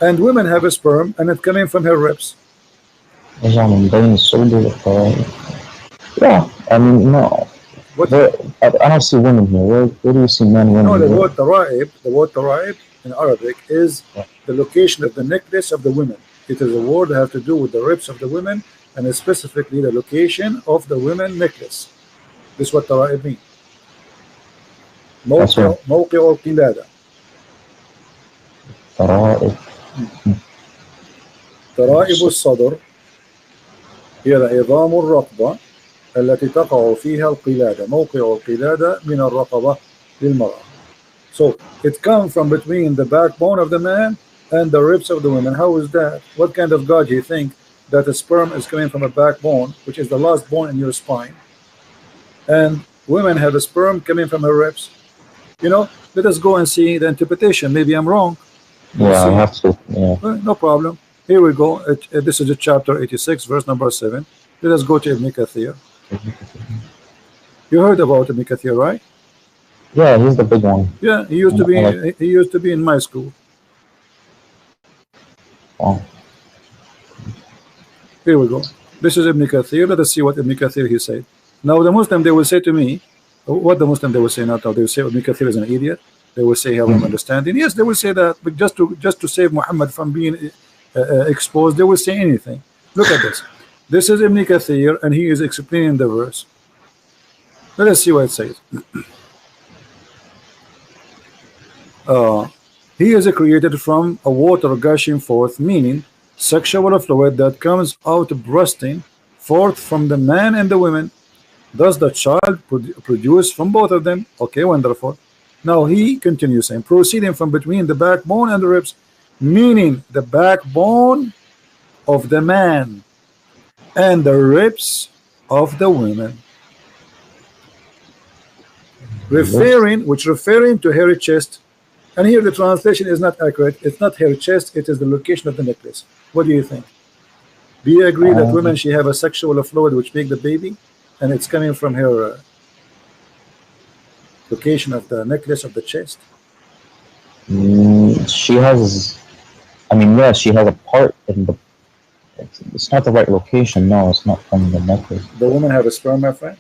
and women have a sperm, and it's coming from her ribs. Yeah, I mean, no. What? I don't see women here. Where do you see men, women? No, the word taraib in Arabic is the location of the necklace of the women. It is a word that has to do with the ribs of the women, and specifically the location of the women necklace. This is what taraib means. موقع القلادة. ترائب الصدر هي العظام الرقبة التي تقع فيها القلادة. موقع القلادة من الرقبة للمرأة. So it comes from between the backbone of the man and the ribs of the women. How is that? What kind of God do you think that the sperm is coming from a backbone, which is the last bone in your spine, and women have a sperm coming from her ribs? You know, let us go and see the interpretation. Maybe I'm wrong. Yeah, I have to. Yeah. No problem. Here we go. This is a chapter 86, verse number 7. Let us go to Ibn Kathir. You heard about Ibn Kathir, right? Yeah, he's the big one. Yeah, he used to be in my school. Oh. Here we go. This is Ibn Kathir. Let us see what Ibn Kathir he said. Now the Muslim, they will say to me, what the Muslim they will say not now, they will say Ibn Kathir is an idiot. They will say he has no understanding. Yes, they will say that, but just to save Muhammad from being exposed, they will say anything. Look at this. This is Ibn Kathir, and he is explaining the verse. Let us see what it says. He is created from a water gushing forth, meaning sexual fluid that comes out bursting forth from the man and the women. Thus the child produced from both of them. Okay, wonderful. Now he continues saying, proceeding from between the backbone and the ribs, meaning the backbone of the man and the ribs of the women. Referring to hairy chest. And here the translation is not accurate. It's not hairy chest, it is the location of the necklace. What do you think? Do you agree that women, she have a sexual fluid which make the baby, and it's coming from her location of the necklace of the chest? She has, I mean, yeah, she has a part in the, it's not the right location. No, it's not from the necklace. The woman have a sperm, my friend?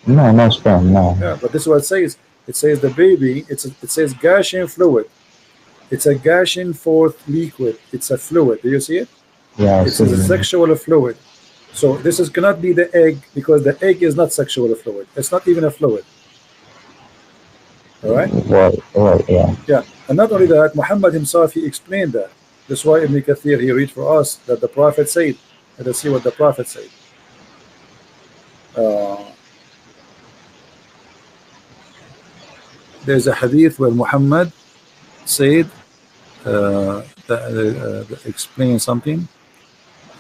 No, no sperm, no. Yeah, but this is what it says. It says the baby, it says gushing fluid. It's a gushing forth liquid. It's a fluid. Do you see it? Yeah, it's a sexual fluid. So this cannot be the egg, because the egg is not sexual fluid. It's not even a fluid. All right? Right, yeah. Yeah, and not only that, Muhammad himself, he explained that. That's why Ibn Kathir, he read for us that the Prophet said. Let us see what the Prophet said. There's a hadith where Muhammad said, explain something.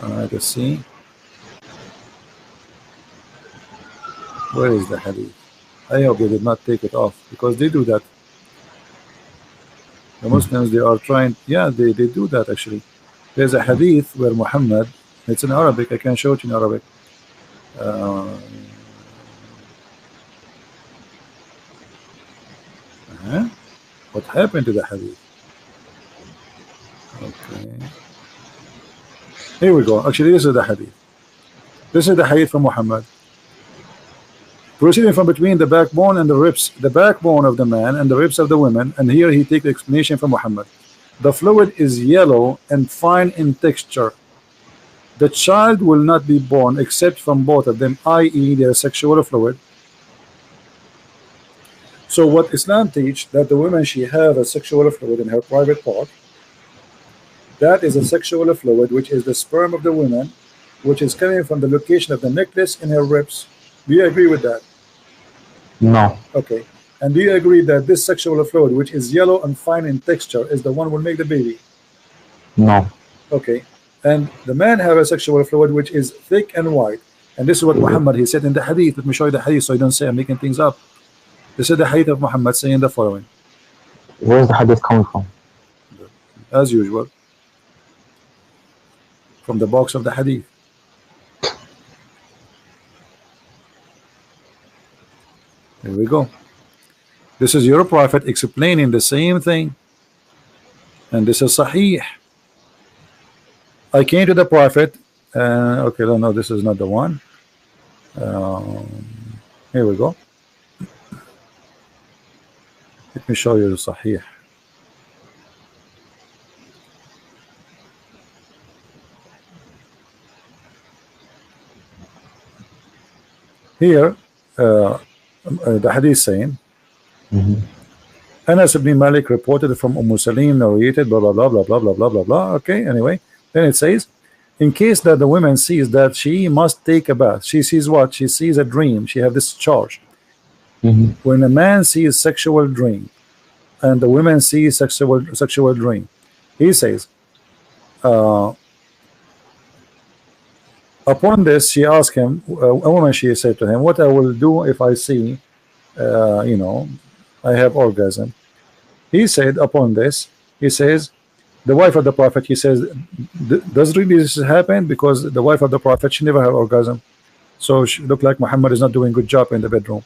Let's see. Where is the hadith? I hope they did not take it off, because they do that. The Muslims, they are trying, yeah, they do that actually. There's a hadith where Muhammad, it's in Arabic, I can show it in Arabic. What happened to the hadith? Okay. Here we go. Actually, this is the hadith. This is the hadith from Muhammad. Proceeding from between the backbone and the ribs, the backbone of the man and the ribs of the women, and here he takes the explanation from Muhammad. The fluid is yellow and fine in texture. The child will not be born except from both of them, i.e. their sexual fluid. So what Islam teach, that the woman, she have a sexual fluid in her private part. That is a sexual fluid, which is the sperm of the woman, which is coming from the location of the necklace in her ribs. Do you agree with that? No. Okay. And do you agree that this sexual fluid, which is yellow and fine in texture, is the one will make the baby? No. Okay. And the man have a sexual fluid which is thick and white. And this is what Muhammad, he said in the hadith. Let me show you the hadith so you don't say I'm making things up. This is the hadith of Muhammad saying the following. Where is the hadith coming from? As usual, from the box of the hadith. Here we go. This is your prophet explaining the same thing, and this is Sahih. I came to the prophet. Okay, no, this is not the one. Here we go. Let me show you the Sahih. Here, the hadith saying, Anas ibn Malik reported from Salim, narrated, blah, blah, blah, blah, blah, blah, blah, blah, blah. Okay, anyway. Then it says, in case that the woman sees that she must take a bath, she sees what? She sees a dream. She have this charge. When a man sees sexual dream, and the woman sees sexual dream, he says, upon this, she asked him, a woman, she said to him, what I will do if I see, you know, I have orgasm. He said, upon this, he says, the wife of the Prophet, he says, does really this happen? Because the wife of the Prophet, she never had orgasm. So she looked like Muhammad is not doing a good job in the bedroom.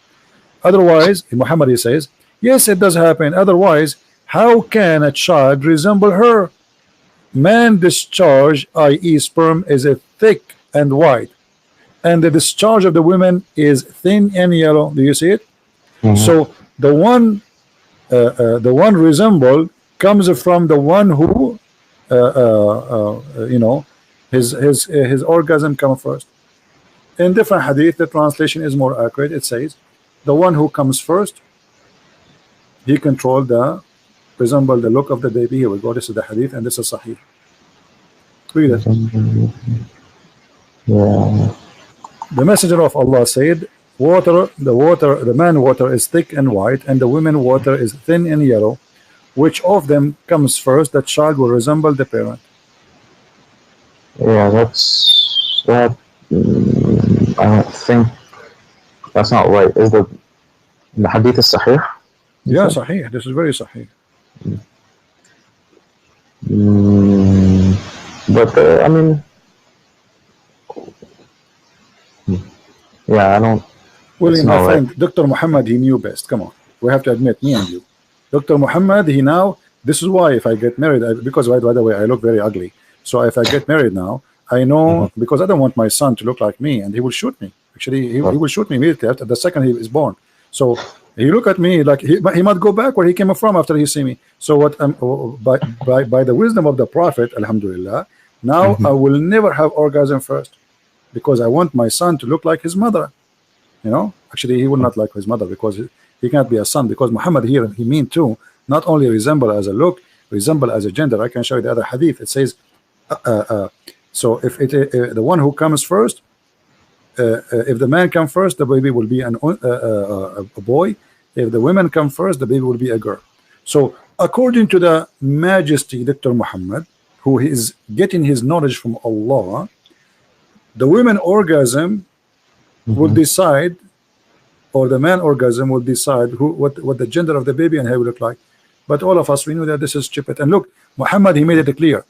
Otherwise, Muhammad, he says, yes, it does happen. Otherwise, how can a child resemble her? Man discharge, i.e. sperm, is a thick and white, and the discharge of the women is thin and yellow. Do you see it? So the one resembled comes from the one who you know, his orgasm comes first. In different hadith, the translation is more accurate. It says the one who comes first, he controlled the resemble the look of the baby. Here we go. This is the hadith, and this is Sahih. Read it. Yeah. The Messenger of Allah said, the man water is thick and white, and the women water is thin and yellow. Which of them comes first? The child will resemble the parent. Yeah, that's that. I don't think that's not right. Is the hadith is Sahih? Yeah, Sahih. This is very Sahih. But I mean, yeah, I don't. Well, my friend, Dr. Muhammad, he knew best. Come on, we have to admit, me and you. Dr. Muhammad, he now. This is why if I get married, because by the way, I look very ugly. So if I get married now, I know because I don't want my son to look like me, and he will shoot me. Actually, he will shoot me immediately after the second he is born. So he look at me like he might go back where he came from after he see me. So what? By the wisdom of the Prophet, Alhamdulillah, now I will never have orgasm first, because I want my son to look like his mother. You know, actually, he will not like his mother because he can't be a son. Because Muhammad here, he mean too, not only resemble as a look, resemble as a gender. I can show you the other hadith. It says, so if the one who comes first, if the man come first, the baby will be a boy. If the women come first, the baby will be a girl. So according to the Majesty Dr. Muhammad, who is getting his knowledge from Allah, the women orgasm will decide, or the man orgasm will decide what the gender of the baby and how it will look like. But all of us, we knew that this is Djupet. And look, Muhammad, he made it clear.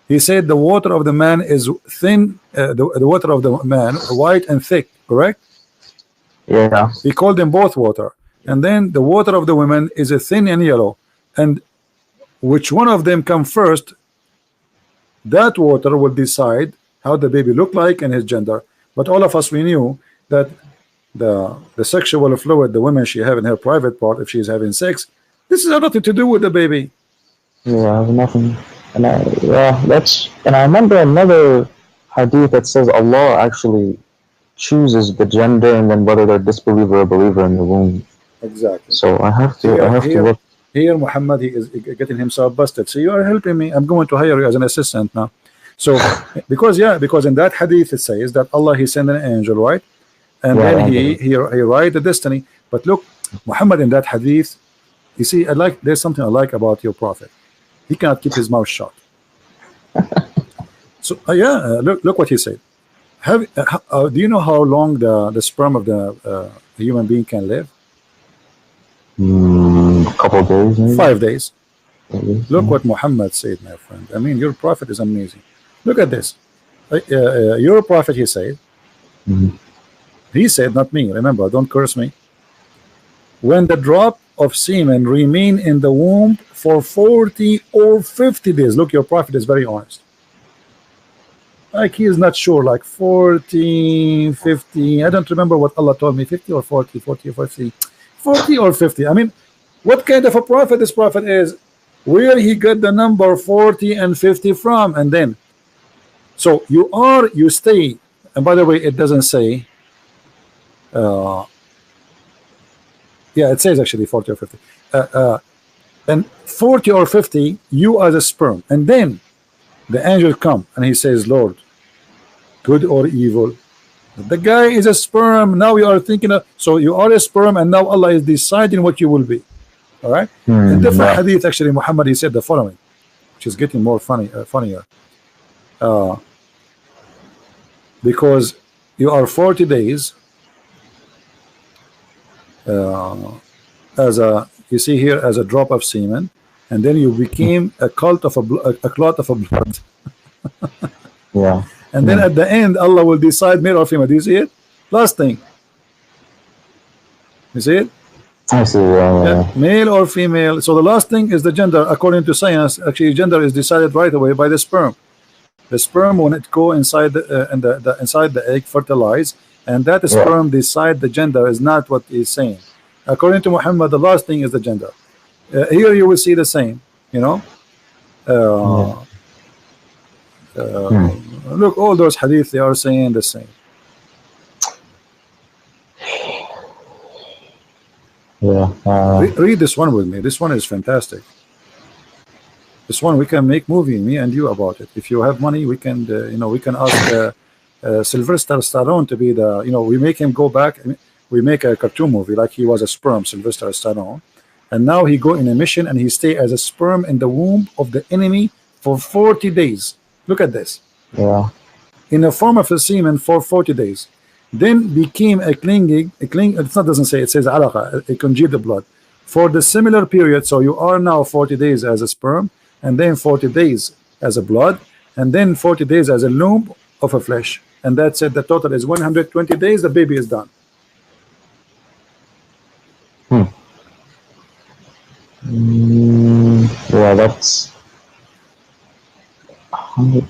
He said the water of the man is thin, the water of the man white and thick, correct? Yeah. He called them both water. And then the water of the women is a thin and yellow. And which one of them come first, that water will decide how the baby look like and his gender. But all of us, we knew that the sexual fluid the woman she have in her private part, if she's having sex, this has nothing to do with the baby. Yeah, nothing. And I remember another hadith that says Allah actually chooses the gender and then whether they're disbeliever or believer in the womb. Exactly. So I have to look. Here Muhammad, he is getting himself busted. So you are helping me. I'm going to hire you as an assistant now. So because in that hadith it says that Allah, he sent an angel, right? And then he write the destiny. But look, Muhammad, in that hadith, you see, there's something I like about your prophet. He cannot keep his mouth shut. So look what he said. Do you know how long the sperm of the human being can live? A couple of days, maybe? 5 days. Look what Muhammad said, my friend. I mean, your prophet is amazing. Look at this. Your prophet, he said. He said, not me. Remember, don't curse me. When the drop of semen remain in the womb for 40 or 50 days. Look, your prophet is very honest. Like he is not sure, like 40, 50. I don't remember what Allah told me, 50 or 40, 40 or 50. 40 or 50. I mean, What kind of a prophet this prophet is? Where he got the number 40 and 50 from? And then, so you stay. And by the way, it doesn't say. Yeah, it says actually 40 or 50. And 40 or 50, you are the sperm, and then the angel come and he says, Lord, good or evil? The guy is a sperm. Now you are thinking of, so you are a sperm, and now Allah is deciding what you will be. All right. In different hadith, actually, Muhammad, he said the following, which is getting more funnier. Because you are 40 days as a, you see here, as a drop of semen, and then you became a clot of blood. Yeah. And then at the end, Allah will decide male or female. Do you see it? Last thing. You see it? I see. Yeah. Male or female. So the last thing is the gender. According to science, actually, gender is decided right away by the sperm. The sperm, when it go inside inside the egg, fertilize, and that sperm decide the gender. Is not what he's saying. According to Muhammad, the last thing is the gender. Here you will see the same. You know. Look, all those hadith, they are saying the same. Yeah. Read this one with me. This one is fantastic. This one we can make movie, me and you, about it. If you have money, we can, we can ask Sylvester Stallone to be the, we make him go back. We make a cartoon movie like he was a sperm, Sylvester Stallone, and now he go in a mission and he stay as a sperm in the womb of the enemy for 40 days. Look at this. Yeah. In the form of a semen for 40 days. Then became a clinging, it's not, doesn't say, it says alaqa, a congealed blood. For the similar period, so you are now 40 days as a sperm, and then 40 days as a blood, and then 40 days as a lump of a flesh. And that's it. The total is 120 days, the baby is done. Yeah, that's 100.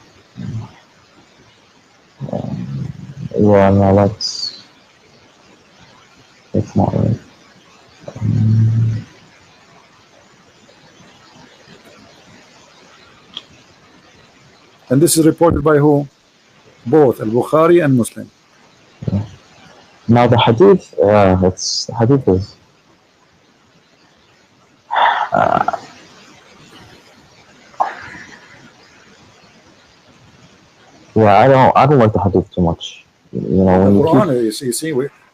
Yeah, no, that's not right. And this is reported by who? Both Al-Bukhari and Muslim. Yeah. Now the hadith, the hadith is yeah, I don't like the hadith too much. You know, the Quran, you see,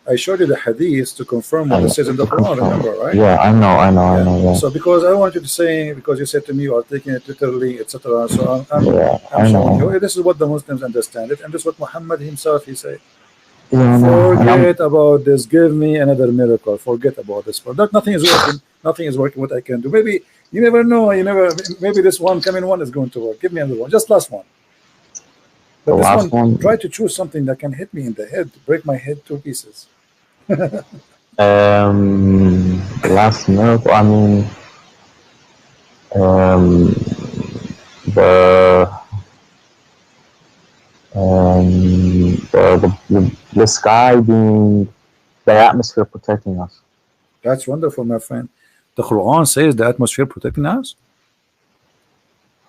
I showed you the hadith to confirm what it says in the Quran, remember, right? Yeah, I know. Yeah. So because I want you to say, because you said to me you are taking it literally, etc. So I'm showing you, this is what the Muslims understand it, and this is what Muhammad himself, he said. Yeah, forget about this, give me another miracle, forget about this. For that, nothing is working, nothing is working what I can do. Maybe, you never know, maybe this one coming one is going to work. Give me another one, just last one. But this one, try to choose something that can hit me in the head, break my head to pieces. The last miracle, I mean, the sky being, the atmosphere protecting us. That's wonderful, my friend. The Quran says the atmosphere protecting us.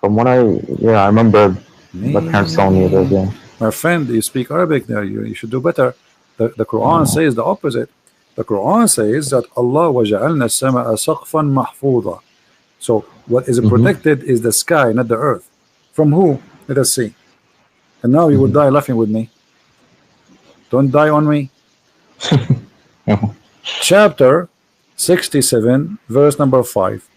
From what I remember. My parents telling me that, yeah. My friend, you speak Arabic there, you should do better. The Quran says the opposite. The Quran says that Allah وَجَعَلْنَا السَّمَاءَ سَقْفًا مَحْفُوظًا. So what is protected is the sky, not the earth. From who? Let us see. And now you will die laughing with me. Don't die on me. Chapter 67, verse number 5.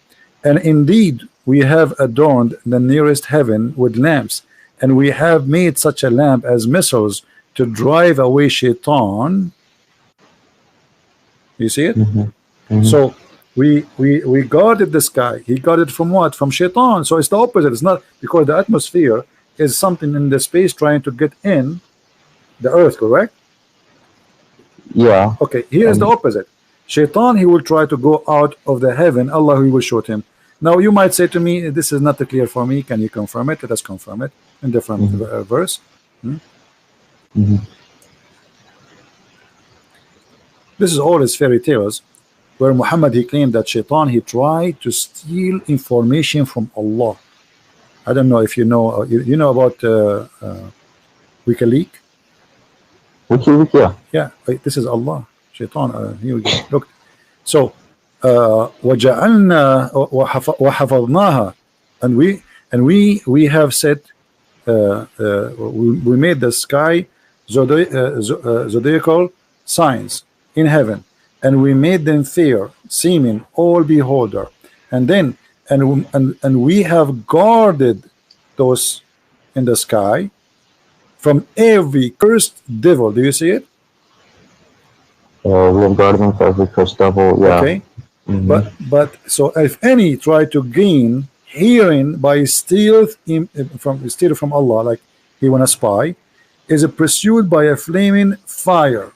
And indeed we have adorned the nearest heaven with lamps, and we have made such a lamp as missiles to drive away shaitan. You see it? So we guarded the sky. He guarded from what? From shaitan. So it's the opposite. It's not, because the atmosphere is something in the space trying to get in the earth, correct? Yeah. Okay, here's the opposite. Shaitan, he will try to go out of the heaven. Allah, he will shoot him. Now you might say to me, this is not clear for me. Can you confirm it? Let us confirm it in different verse. This is all his fairy tales. where Muhammad, he claimed that Shaitan, he tried to steal information from Allah. I don't know if you know, you know about WikiLeaks? WikiLeaks, yeah. Yeah, this is Allah. Shaitan, here we go. Look. So, وَجَعَلْنَا وَحَفَظْنَاهَا, and we have said, we made the sky zodiacal signs in heaven, and we made them fair, seeming all beholder, and then and we have guarded those in the sky from every cursed devil. Do you see it? We have guarded them from every cursed devil. Yeah. Okay. But so if any try to gain hearing by stealth from Allah, like he wanna spy, is pursued by a flaming fire.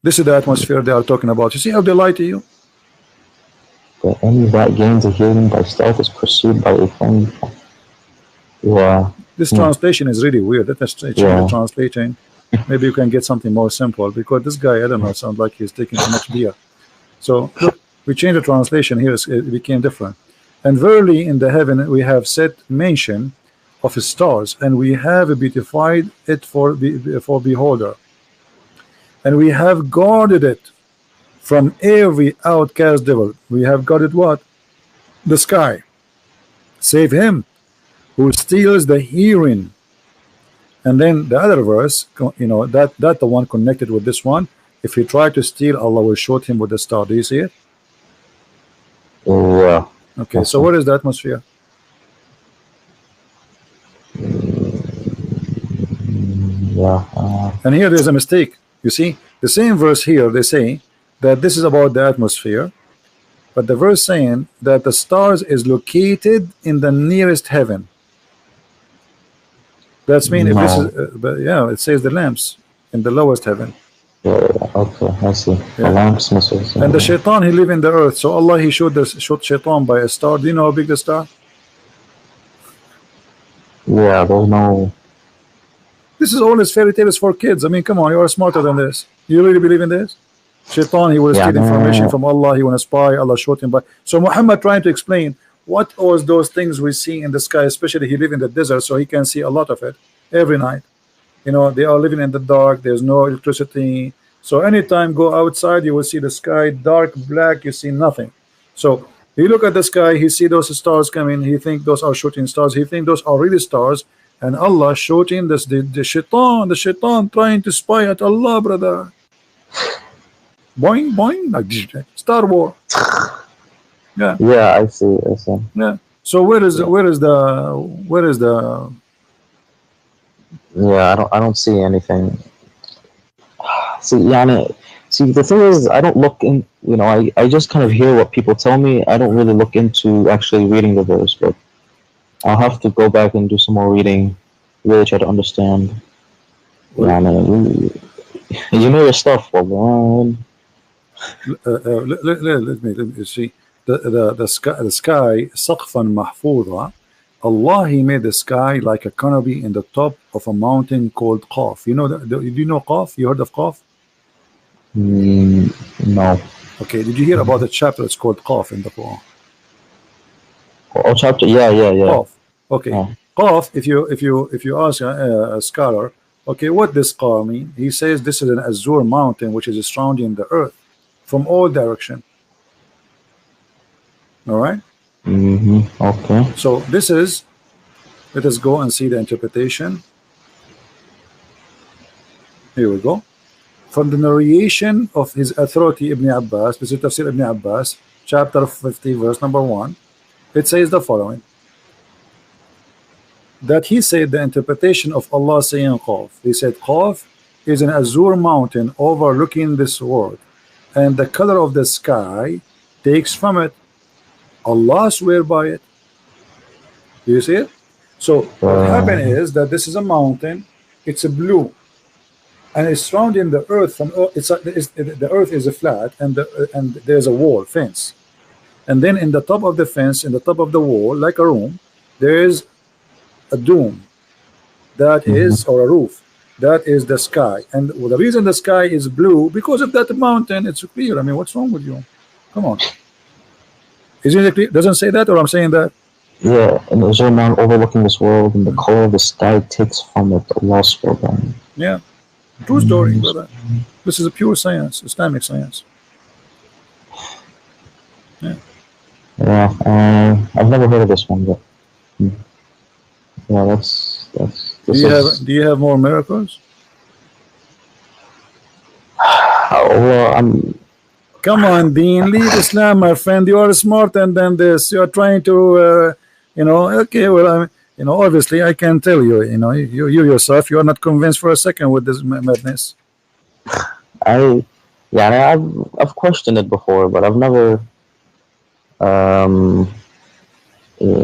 This is the atmosphere they are talking about. You see how they lie to you? That any that gains a hearing by stealth is pursued by a flaming fire. Yeah. This translation is really weird. Let us change the translation. Maybe you can get something more simple, because this guy, I don't know, sounds like he's taking too much beer. So look, we changed the translation here, it became different. And verily in the heaven we have set mention of his stars, and we have beautified it for beholder, and we have guarded it from every outcast devil. We have guarded what? The sky, save him who steals the hearing. And then the other verse, you know, that the one connected with this one, if he try to steal, Allah will shoot him with the star. Do you see it? Yeah. Okay, so what is the atmosphere? Yeah. And here there's a mistake. You see, the same verse here, they say that this is about the atmosphere, but the verse saying that the stars is located in the nearest heaven. That's mean if this is, but yeah, it says the lamps in the lowest heaven. Yeah, okay, I see. Yeah. The lamps, missiles. And the Shaitan, he live in the earth. So Allah, he showed Shaitan by a star. Do you know how big the star? Yeah, there's no. This is all his fairy tales for kids. I mean, come on, you are smarter than this. You really believe in this? Shaitan, he will steal information from Allah. He want to spy. Allah showed him by. So Muhammad trying to explain what was those things we see in the sky, especially he live in the desert, so he can see a lot of it every night. You know, they are living in the dark. There's no electricity. So anytime go outside, you will see the sky dark, black. You see nothing. So you look at the sky, he see those stars coming. He think those are shooting stars. He think those are really stars. And Allah shooting this the shaitan trying to spy at Allah, brother. Boing, boing, like Star Wars. Yeah. Yeah, I see. Yeah. So where is the? Yeah, I don't see anything. See, see, the thing is, I don't look in. You know, I just kind of hear what people tell me. I don't really look into actually reading the verse, but I'll have to go back and do some more reading, really try to understand. Yeah, you know your stuff, well, let me see. The sky سقفا محفوظا. Allah, he made the sky like a canopy in the top of a mountain called Qaf. You know do you know Qaf? You heard of Qaf? No. Okay, did you hear about the chapter? It's called Qaf in the Quran. Oh, chapter, yeah. Qaf. Okay. Oh. Qaf, if you ask a scholar, okay, what does Qaf mean? He says this is an azure mountain which is surrounding the earth from all direction. All right. Okay. So this is, let us go and see the interpretation. Here we go. From the narration of his authority Ibn Abbas, this is Tafsir Ibn Abbas, chapter 50, verse number 1. It says the following: that he said the interpretation of Allah saying Qaf. He said Qaf is an azure mountain overlooking this world, and the color of the sky takes from it. Allah swear by it. Do you see it? So what happened is that this is a mountain. It's a blue, and it's surrounding the earth from. The earth is a flat, and there's a wall fence, and then in the top of the fence, in the top of the wall, like a room, there is a dome that is, or a roof that is the sky, and the reason the sky is blue because of that mountain. It's clear. I mean, what's wrong with you? Come on. Isn't it clear? Doesn't say that, or I'm saying that? Yeah, and there's a man overlooking this world, and the color of the sky takes from it the lost world. Yeah, true story, brother. This is a pure science, Islamic science. Yeah. Yeah, I've never heard of this one, but yeah, that's. Do you have more miracles? Well, Come on, Dean, leave Islam, my friend. You are smarter than this. You are trying to, you know. Okay, well, you know, obviously, I can tell you, you know, you yourself, you are not convinced for a second with this madness. I've questioned it before, but I've never, you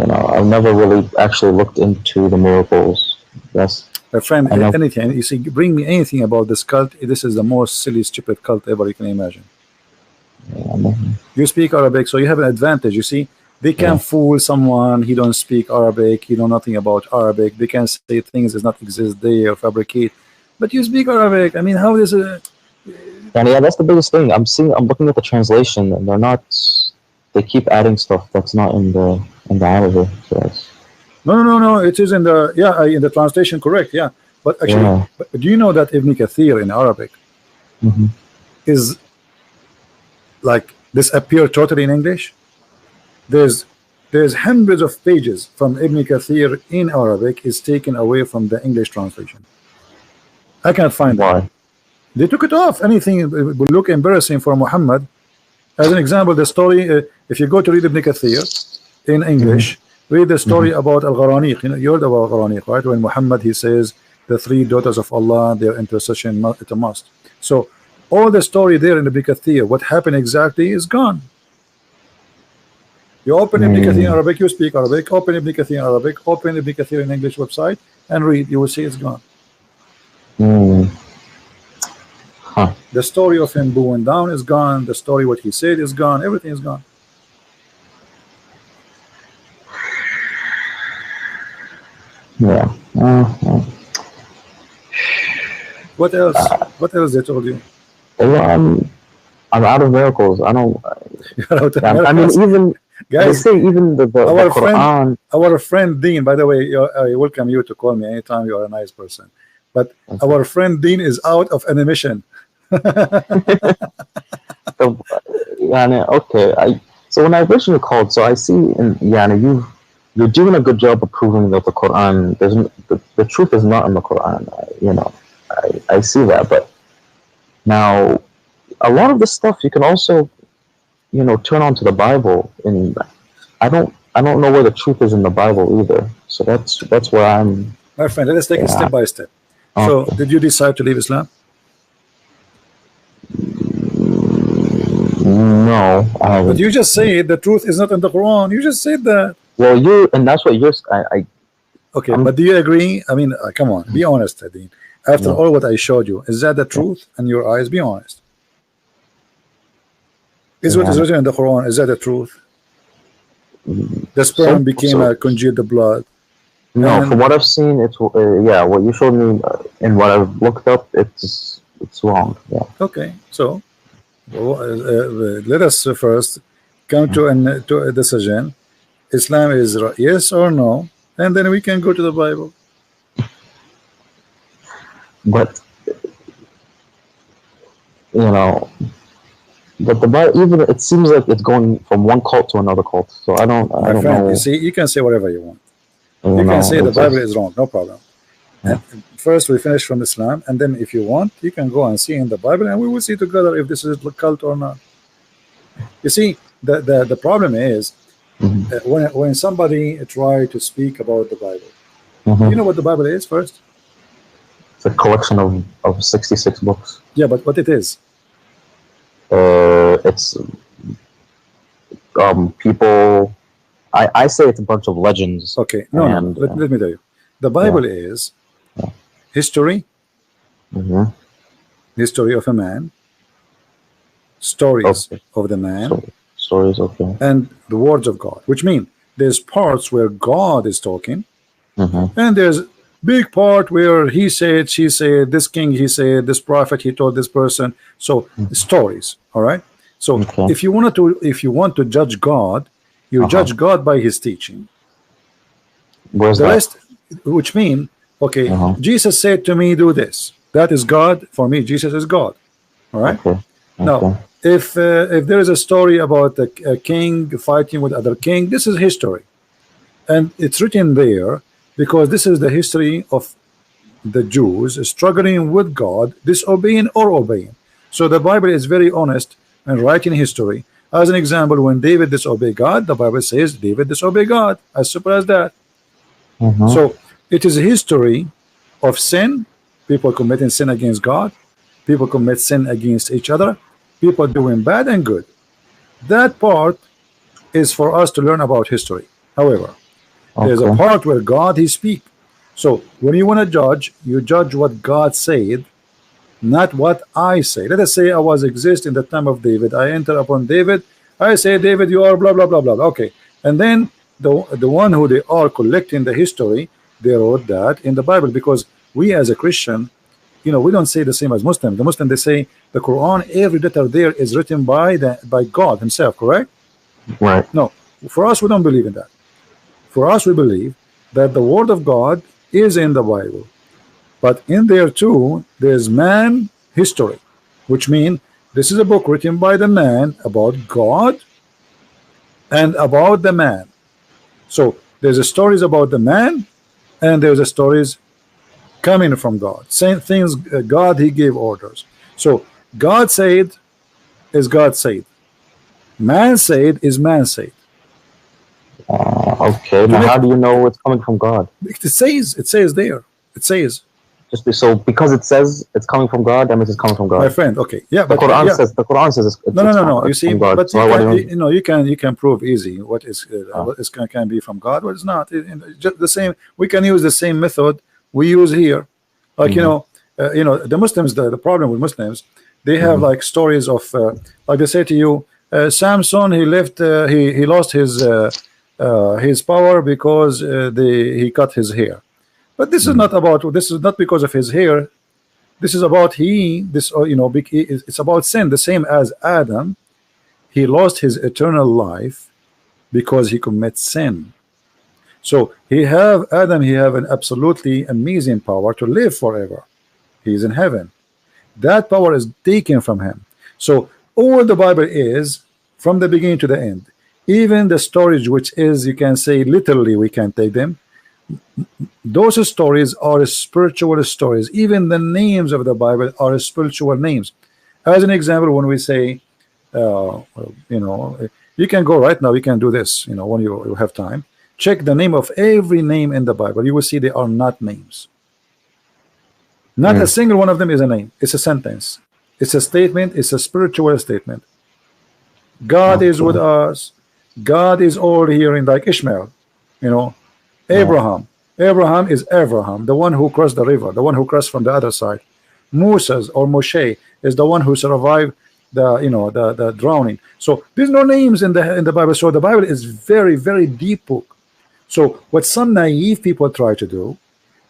know, I've never really actually looked into the miracles. Yes. My friend, anything, you see, bring me anything about this cult. This is the most silly, stupid cult ever you can imagine. You speak Arabic, so you have an advantage. You see, they can fool someone. He don't speak Arabic. He know nothing about Arabic. They can say things that not exist there, fabricate. But you speak Arabic. I mean, how is it? Yeah, that's the biggest thing. I'm looking at the translation, and they're not. They keep adding stuff that's not in the Arabic. So No. It is in the in the translation, correct? Yeah, but actually, but do you know that Ibn Kathir in Arabic is like disappear totally in English? There's hundreds of pages from Ibn Kathir in Arabic is taken away from the English translation. I can't find why. They took it off. Anything will look embarrassing for Muhammad. As an example, the story, if you go to read Ibn Kathir in English, read the story about Al-Gharaniq. You heard about Al-Gharaniq, right? When Muhammad, he says, the three daughters of Allah, their intercession, it's a must. So, all the story there in Ibn Kathir, what happened exactly is gone. You open Ibn Kathir in Arabic, you speak Arabic, open Ibn Kathir in Arabic, open Ibn Kathir in English website, and read, you will see it's gone. The story of him bowing down is gone. The story what he said is gone. Everything is gone. Yeah. What else? What else they told you? Well, I'm out of miracles. I don't. I mean, even guys, they say even the Quran. Our friend Dean, by the way, I welcome you to call me anytime. You are a nice person. But our friend Dean is out of animation. Okay. So when I originally called, so I see, you're doing a good job of proving that the Quran, the truth is not in the Quran. You know, I see that, but now a lot of this stuff you can also, you know, turn on to the Bible, and I don't know where the truth is in the Bible either. So that's where I'm. My friend, let us take it step by step. So, did you decide to leave Islam? No, I haven't. But you just said the truth is not in the Quran. You just said that. Well, and that's what you're. Okay, but do you agree? I mean, come on, be honest, Dean. After all what I showed you, is that the truth in your eyes? Be honest. Is what is written in the Quran, is that the truth? The sperm became a congealed blood. No, from what I've seen, it's what you showed me and what I've looked up, it's wrong. Yeah. Okay, so let us first come to a decision. Islam is yes or no, and then we can go to the Bible. But you know, but the Bible, even it seems like it's going from one cult to another cult. So I don't know. You see, you can say whatever you want. You can say the Bible is wrong, no problem. And first we finish from Islam, and then if you want, you can go and see in the Bible, and we will see together if this is a cult or not. You see, the problem is when somebody try to speak about the Bible, you know what the Bible is first? It's a collection of 66 books. Yeah, but what it is? It's people. I say it's a bunch of legends. Okay, no. Let me tell you. The Bible is history, history of a man, stories of the man, stories, and the words of God. Which mean there's parts where God is talking, and there's big part where he said, she said, this king he said, this prophet he told this person. So stories, all right. So Okay. if you want to judge God, you judge God by his teaching. Where's The that? rest, which mean, okay, Jesus said to me, do this. That is God. For me, Jesus is God. All right. Okay. Now, if there is a story about a king fighting with other king, this is history, and it's written there because this is the history of the Jews struggling with God, disobeying or obeying. So the Bible is very honest and writing history. As an example, when David disobeyed God, the Bible says David disobeyed God. As simple as that. So it is a history of sin, people committing sin against God, people commit sin against each other, people doing bad and good. That part is for us to learn about history. However, there's a part where God he speak. So when you want to judge, you judge what God said, not what I say. Let us say I was exist in the time of David. I enter upon David. I say, David, you are blah blah blah blah. Okay, and then the one who they are collecting the history, they wrote that in the Bible, because we as a Christian, you know, we don't say the same as Muslim. The Muslim, they say the Quran, every letter there is written by God himself, correct? Right. No, for us we don't believe in that. For us we believe that the word of God is in the Bible, but in there too there's man history, which means this is a book written by the man about God and about the man. So there's a stories about the man, and there's a stories coming from God. Same things, God he gave orders. So God said is God said. Man said is man said. Okay. Now, how do you know it's coming from God? It says there. It says. So because it says it's coming from God, that means it's coming from God. My friend, okay, yeah, The but Quran yeah. says it's No. You see, from God. but So you know, you can prove easy what is what is can be from God, what is not. Just the same. We can use the same method we use here. Like you know, the Muslims. The problem with Muslims, they have like stories of like they say to you, Samson he left he lost his power because he cut his hair. But this is not about. This is not because of his hair. This is about it's about sin. The same as Adam, he lost his eternal life because he commits sin. So he have an absolutely amazing power to live forever. He's in heaven. That power is taken from him. So all the Bible is from the beginning to the end. Even the stories, which is, you can say literally, we can take them. Those stories are spiritual stories. Even the names of the Bible are spiritual names. As an example, when we say, you can go right now, you can do this, when you have time. Check the name of every name in the Bible. You will see they are not names. Not a single one of them is a name. It's a sentence. It's a statement. It's a spiritual statement. God is with us. God is all hearing, like Ishmael, Abraham. Abraham is Abraham, the one who crossed the river, the one who crossed from the other side. Moses or Moshe is the one who survived the drowning. So there's no names in the Bible. So the Bible is very, very deep book. So what some naive people try to do,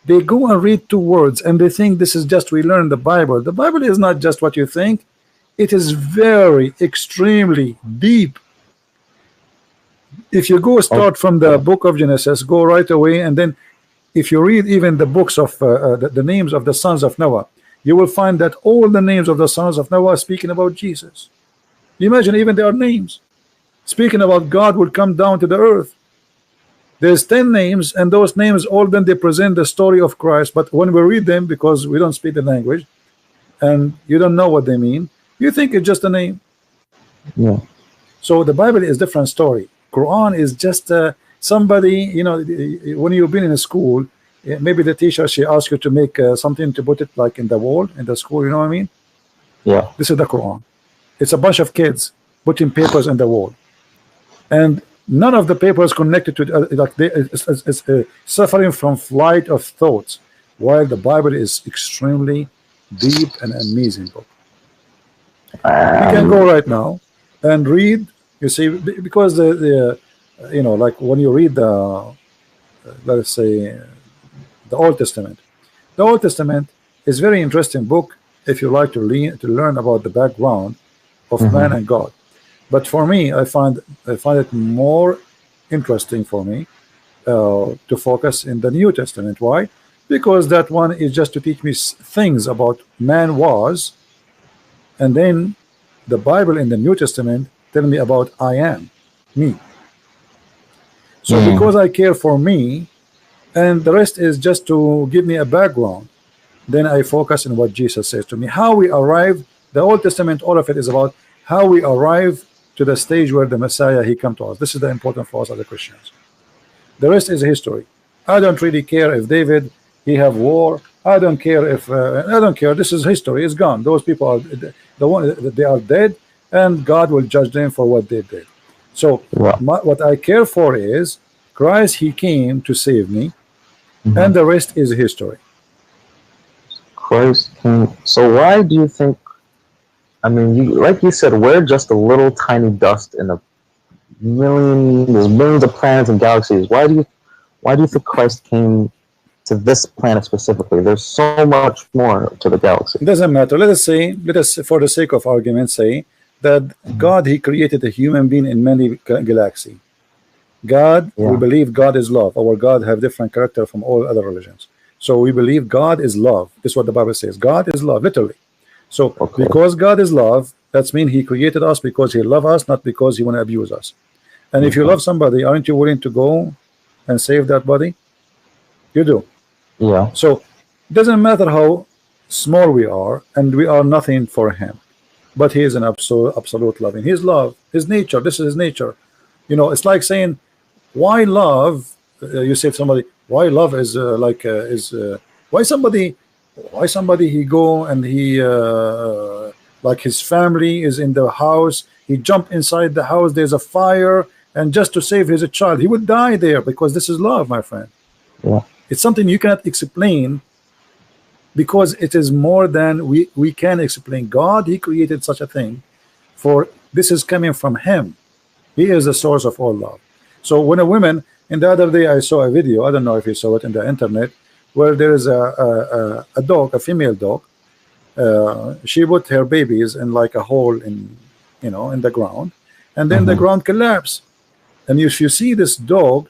they go and read two words and they think this is just, we learn the Bible. The Bible is not just what you think. It is very extremely deep. If you go start from the book of Genesis, go right away, and then if you read even the books of the names of the sons of Noah, you will find that all the names of the sons of Noah are speaking about Jesus. Imagine, even their names speaking about God will come down to the earth. There's 10 names, and those names all then they present the story of Christ. But when we read them, because we don't speak the language and you don't know what they mean, you think it's just a name. Yeah. So the Bible is different story. Quran is just somebody, when you've been in a school, maybe the teacher, she asks you to make something to put it like in the wall in the school, you know what I mean? Yeah. This is the Quran. It's a bunch of kids putting papers in the wall, and none of the papers connected to like it's suffering from flight of thoughts, while the Bible is extremely deep and amazing book. You can go right now and read. You see, because like when you read the let's say the Old Testament. The Old Testament is very interesting book if you like to learn about the background of man and God. But for me, I find it more interesting for me to focus in the New Testament. Why? Because that one is just to teach me things about man was, and then the Bible in the New Testament tell me about I am, me. So because I care for me, and the rest is just to give me a background, then I focus on what Jesus says to me. How we arrive, the Old Testament, all of it is about how we arrive to the stage where the Messiah, he come to us. This is the important for us as Christians. The rest is history. I don't really care if David, he have war. I don't care if I don't care. This is history. It's gone. Those people are they are dead, and God will judge them for what they did. So what I care for is Christ. He came to save me, and the rest is history. Christ came. So why do you think? I mean, like you said, we're just a little tiny dust in a there's millions of planets and galaxies. Why do you think Christ came to this planet specifically? There's so much more to the galaxy. It doesn't matter. Let us for the sake of argument say that God, he created a human being in many galaxies. God, we believe God is love. Our God have different character from all other religions. So we believe God is love. This is what the Bible says. God is love, literally. So because God is love, that means he created us because he loves us, not because he want to abuse us. And if you love somebody, aren't you willing to go and save that body? You do. Yeah. So it doesn't matter how small we are, and we are nothing for him, but he is an absolute loving. His love, his nature. This is his nature. You know, it's like saying, why love? You say to somebody, why love is why somebody he go and he like his family is in the house, he jump inside the house, there's a fire, and just to save his child, he would die there because this is love, my friend. Yeah. It's something you cannot explain because it is more than we can explain. God, he created such a thing, for this is coming from him. He is the source of all love. So when a woman, and the other day I saw a video, I don't know if you saw it in the internet, where there is a dog, a female dog. She put her babies in like a hole in the ground, and then the ground collapsed. And if you see this dog,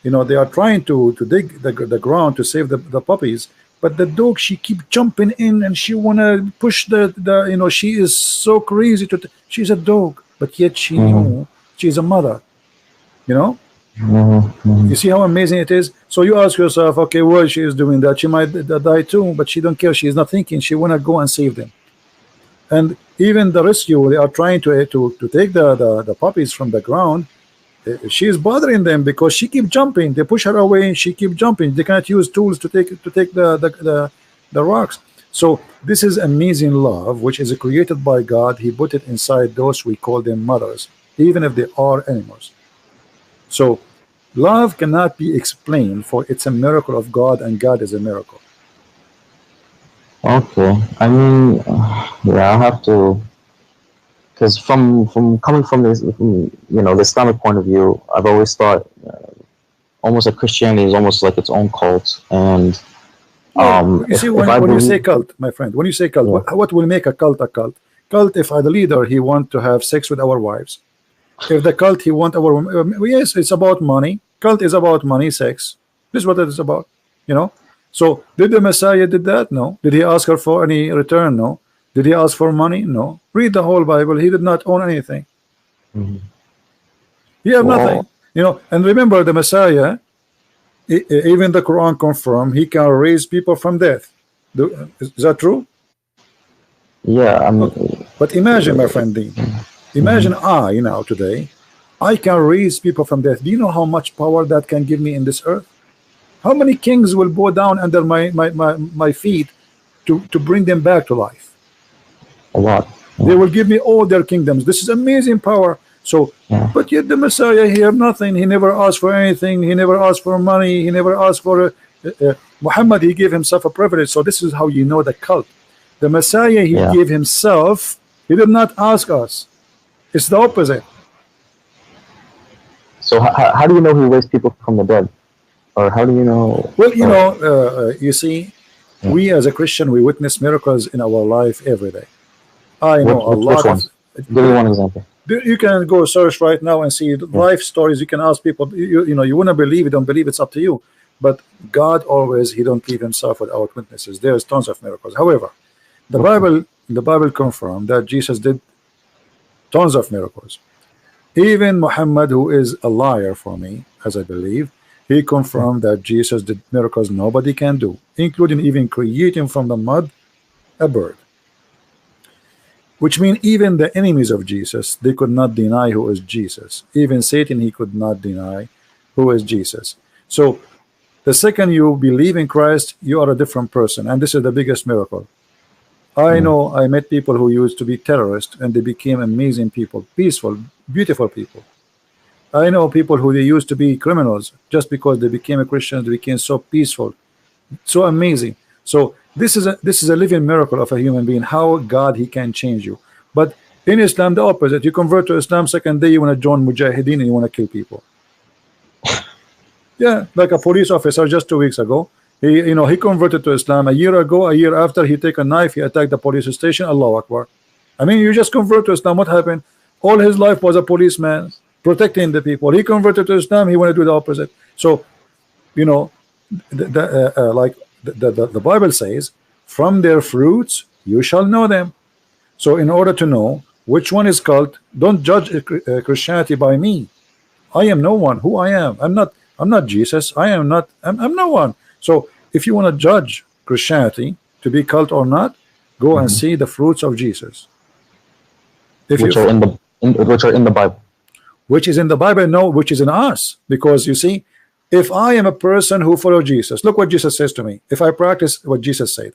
they are trying to dig the ground to save the puppies, but the dog, she keep jumping in and she wanna push the she is so crazy she's a dog, but yet she knew she's a mother. You see how amazing it is. So you ask yourself, okay, well, she is doing that, she might die too, but she don't care. She is not thinking. She wanna go and save them. And even the rescue, they are trying to take the puppies from the ground. She is bothering them because she keep jumping. They push her away and she keep jumping. They cannot use tools to take the rocks. So this is amazing love, which is created by God. He put it inside those, we call them mothers, even if they are animals. So love cannot be explained, for it's a miracle of God, and God is a miracle. Okay, I mean, yeah, I'll have to, because from coming from this, the Islamic point of view, I've always thought almost like Christianity is almost like its own cult. And you see, when you say cult, my friend, when you say cult, what will make a cult a cult? Cult, if the leader, he want to have sex with our wives. If the cult, he want our yes, it's about money. Cult is about money, sex. This is what it is about. So did the Messiah did that? No. Did he ask her for any return? No. Did he ask for money? No. Read the whole Bible. He did not own anything. He have nothing. And remember, the Messiah, even the Quran confirm, he can raise people from death. Is that true? Yeah. But imagine, my friend Dean, imagine today, I can raise people from death. Do you know how much power that can give me in this earth? How many kings will bow down under my feet to bring them back to life? A lot. They will give me all their kingdoms. This is amazing power. So, but yet the Messiah, he have nothing. He never asked for anything. He never asked for money. He never asked for Muhammad. He gave himself a privilege. So this is how you know the cult. The Messiah, he gave himself. He did not ask us. It's the opposite. So how do you know he raised people from the dead? or how do you know? Well, you know, you see, we as a Christian, we witness miracles in our life every day. I know a lot which of. ones? Give me one example. You can go search right now and see life stories. You can ask people. You know, you wouldn't believe it. Don't believe, it's up to you. But God always, He don't leave Himself without witnesses. There's tons of miracles. However, the Bible confirmed that Jesus did tons of miracles. Even Muhammad, who is a liar for me, as I believe, he confirmed that Jesus did miracles nobody can do, including even creating from the mud a bird. Which means even the enemies of Jesus, they could not deny who is Jesus. Even Satan, he could not deny who is Jesus. So the second you believe in Christ, you are a different person, and this is the biggest miracle. I know I met people who used to be terrorists and they became amazing people, peaceful, beautiful people. I know people who they used to be criminals, just because they became a Christian, they became so peaceful, so amazing. So this is a living miracle of a human being, how God, He can change you. But in Islam, the opposite. You convert to Islam, second day you want to join Mujahideen and you want to kill people. Yeah, like a police officer just 2 weeks ago. He converted to Islam a year ago. A year after, he take a knife, he attacked the police station. Allahu Akbar. I mean, you just convert to Islam. What happened? All his life was a policeman protecting the people. He converted to Islam. He want to do the opposite. So, you know, the Bible says, from their fruits you shall know them. So in order to know which one is cult, don't judge Christianity by me. I am no one. Who I am? I'm not Jesus. I'm no one. So if you want to judge Christianity to be cult or not, go and see the fruits of Jesus. Which are in the Bible. Which is in the Bible, no, which is in us. Because you see, if I am a person who follows Jesus, look what Jesus says to me. If I practice what Jesus said,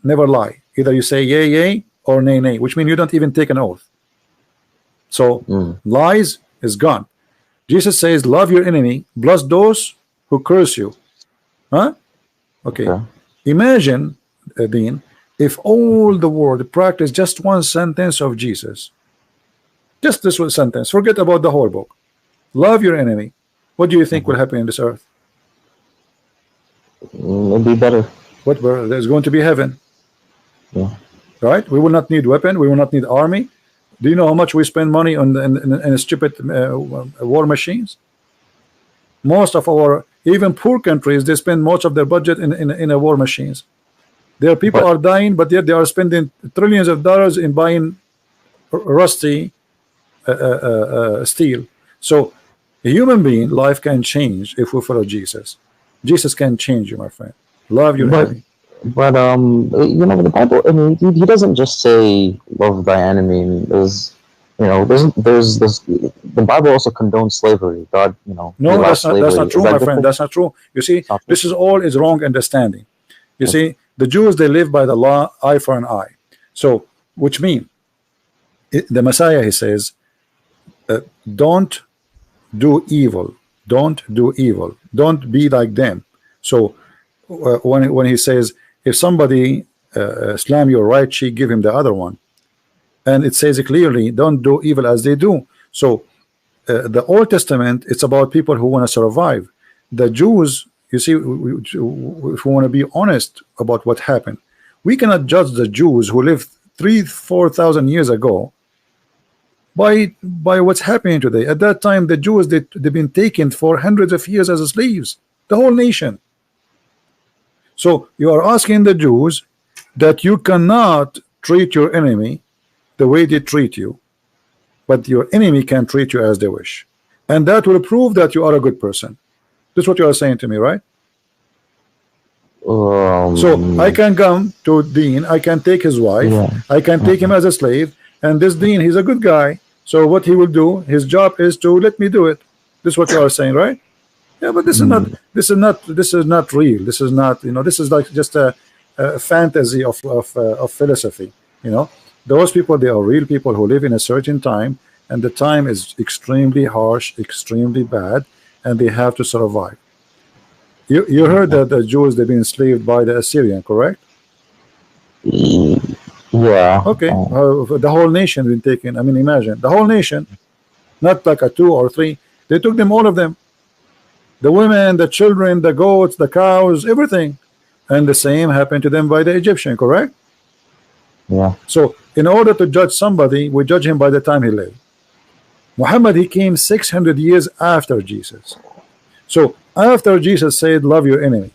never lie. Either you say yay, yay, or nay, nay, which means you don't even take an oath. So lies is gone. Jesus says, love your enemy, bless those who curse you. Huh? Okay. Imagine, Dean, if all the world practice just one sentence of Jesus. Just this one sentence. Forget about the whole book. Love your enemy. What do you think will happen in this earth? It'll be better. What? There's going to be heaven. Yeah. Right? We will not need weapon. We will not need army. Do you know how much we spend money on in stupid war machines? Most of our, even poor countries, they spend most of their budget in war machines. Their people are dying, but yet they are spending trillions of dollars in buying rusty steel. So a human being life can change if we follow Jesus. Jesus can change you, my friend. Love your enemy. But you know, the Bible, I mean, he doesn't just say love thy enemy. There's the Bible also condones slavery. God, you know. No, that's not true, my friend. That's not true. You see, this is all is wrong understanding. You see, the Jews, they live by the law, eye for an eye. So, which means the Messiah, he says, don't do evil. Don't do evil. Don't be like them. So when he says, if somebody slam your right cheek, give him the other one. And it says clearly, don't do evil as they do. So the Old Testament, it's about people who want to survive. The Jews, you see, if we want to be honest about what happened, we cannot judge the Jews who lived 3,000-4,000 years ago by what's happening today. At that time, the Jews, they've been taken for hundreds of years as slaves, the whole nation. So you are asking the Jews that you cannot treat your enemy the way they treat you, but your enemy can treat you as they wish, and that will prove that you are a good person. This is what you are saying to me, right? So I can come to Dean, I can take his wife, I can take him as a slave, and this Dean, he's a good guy. So what he will do, his job is to let me do it. This is what you are saying, right? Yeah, but this is not real. This is not, you know, this is like just a fantasy of philosophy. You know, those people, they are real people who live in a certain time, and the time is extremely harsh, extremely bad, and they have to survive. You heard that the Jews, they've been enslaved by the Assyrian, correct? Yeah. Okay. The whole nation been taken. I mean, imagine the whole nation, not like a 2 or 3. They took them, all of them. the women, the children, the goats, the cows, everything. And the same happened to them by the Egyptian, correct? Yeah. So in order to judge somebody, we judge him by the time he lived. Muhammad, he came 600 years after Jesus. So after Jesus said, love your enemy,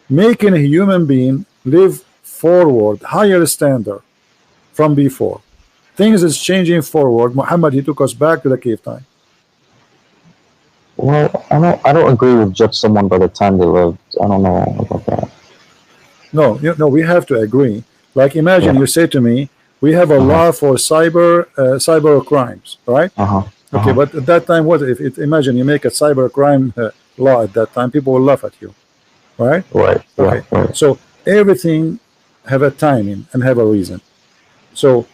making a human being live forward, higher standard from before. Things is changing forward. Muhammad, he took us back to the cave time. Well, I don't agree with judge someone by the time they lived. I don't know about that. No, no, we have to agree. Like imagine you say to me, we have a law for cyber crimes, right? Okay, but at that time, what if imagine you make a cyber crime law at that time, people will laugh at you, right? Right. Okay. Right. So everything have a timing and have a reason. So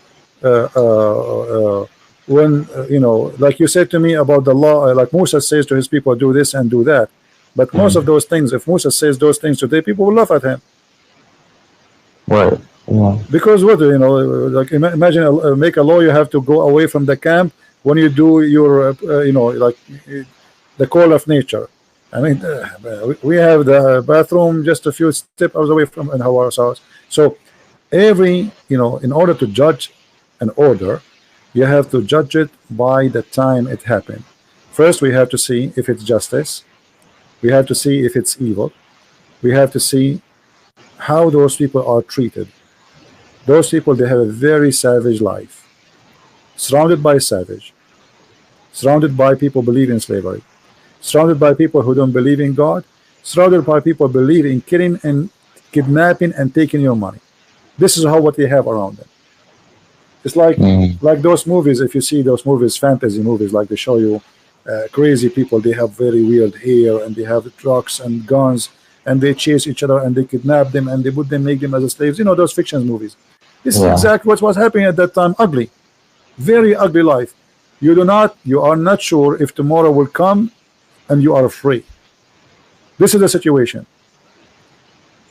when you know, like you said to me about the law, like Musa says to his people, do this and do that. But most of those things, if Musa says those things today, people will laugh at him. Right. Yeah. Because what, you know, like imagine make a law, you have to go away from the camp when you do your you know, like the call of nature. I mean, we have the bathroom just a few steps away from our house. So every, you know, in order to judge an order, you have to judge it by the time it happened. First, we have to see if it's justice. We have to see if it's evil. We have to see how those people are treated. Those people, they have a very savage life, surrounded by savage, surrounded by people believe in slavery, surrounded by people who don't believe in God, surrounded by people believe in killing and kidnapping and taking your money. This is how what they have around them. It's like those movies. If you see those movies, fantasy movies, like they show you crazy people, they have very weird hair and they have trucks and guns and they chase each other and they kidnap them and they put them, make them as slaves. You know, those fictions movies. This is exactly what was happening at that time. Ugly, very ugly life. You are not sure if tomorrow will come and you are free. This is the situation.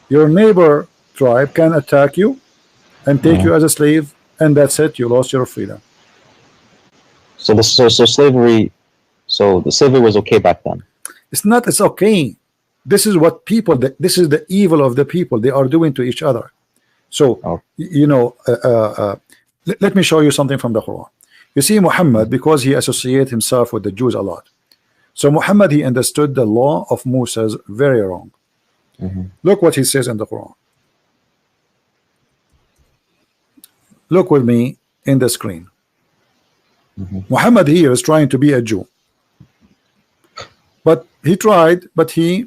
Your neighbor tribe can attack you and take you as a slave, and that's it. You lost your freedom. So slavery. So the slavery was okay back then. It's not. It's okay. This is what people. This is the evil of the people. They are doing to each other. So you know. Let me show you something from the Quran. You see, Muhammad, because he associated himself with the Jews a lot. So Muhammad, he understood the law of Moses very wrong. Look what he says in the Quran. Look with me in the screen. Muhammad here is trying to be a Jew, but he tried, but he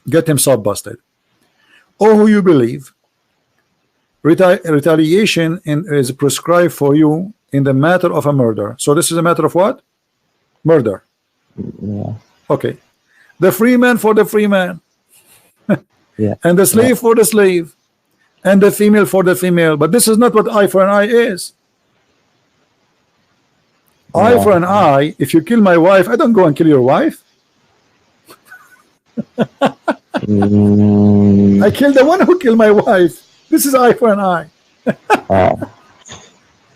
get himself busted. Oh, who you believe, retaliation is prescribed for you in the matter of a murder. So this is a matter of what? Murder. Okay. The free man for the free man. And the slave for the slave. And the female for the female. But this is not what eye for an eye is. Eye for an eye. If you kill my wife, I don't go and kill your wife. I kill the one who killed my wife. This is eye for an eye.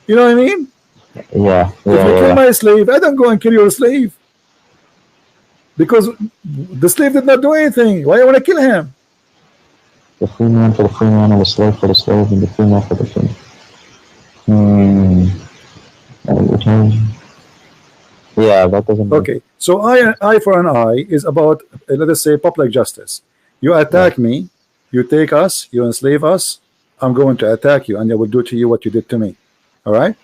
You know what I mean? If you kill my slave, I don't go and kill your slave. Because the slave did not do anything. Why I want to kill him? The free man for the free man, and the slave for the slave, and the free man for the free man. Yeah, that doesn't. Okay, so eye for an eye is about, let us say, public justice. You attack me, you take us, you enslave us. I'm going to attack you, and I will do to you what you did to me. All right.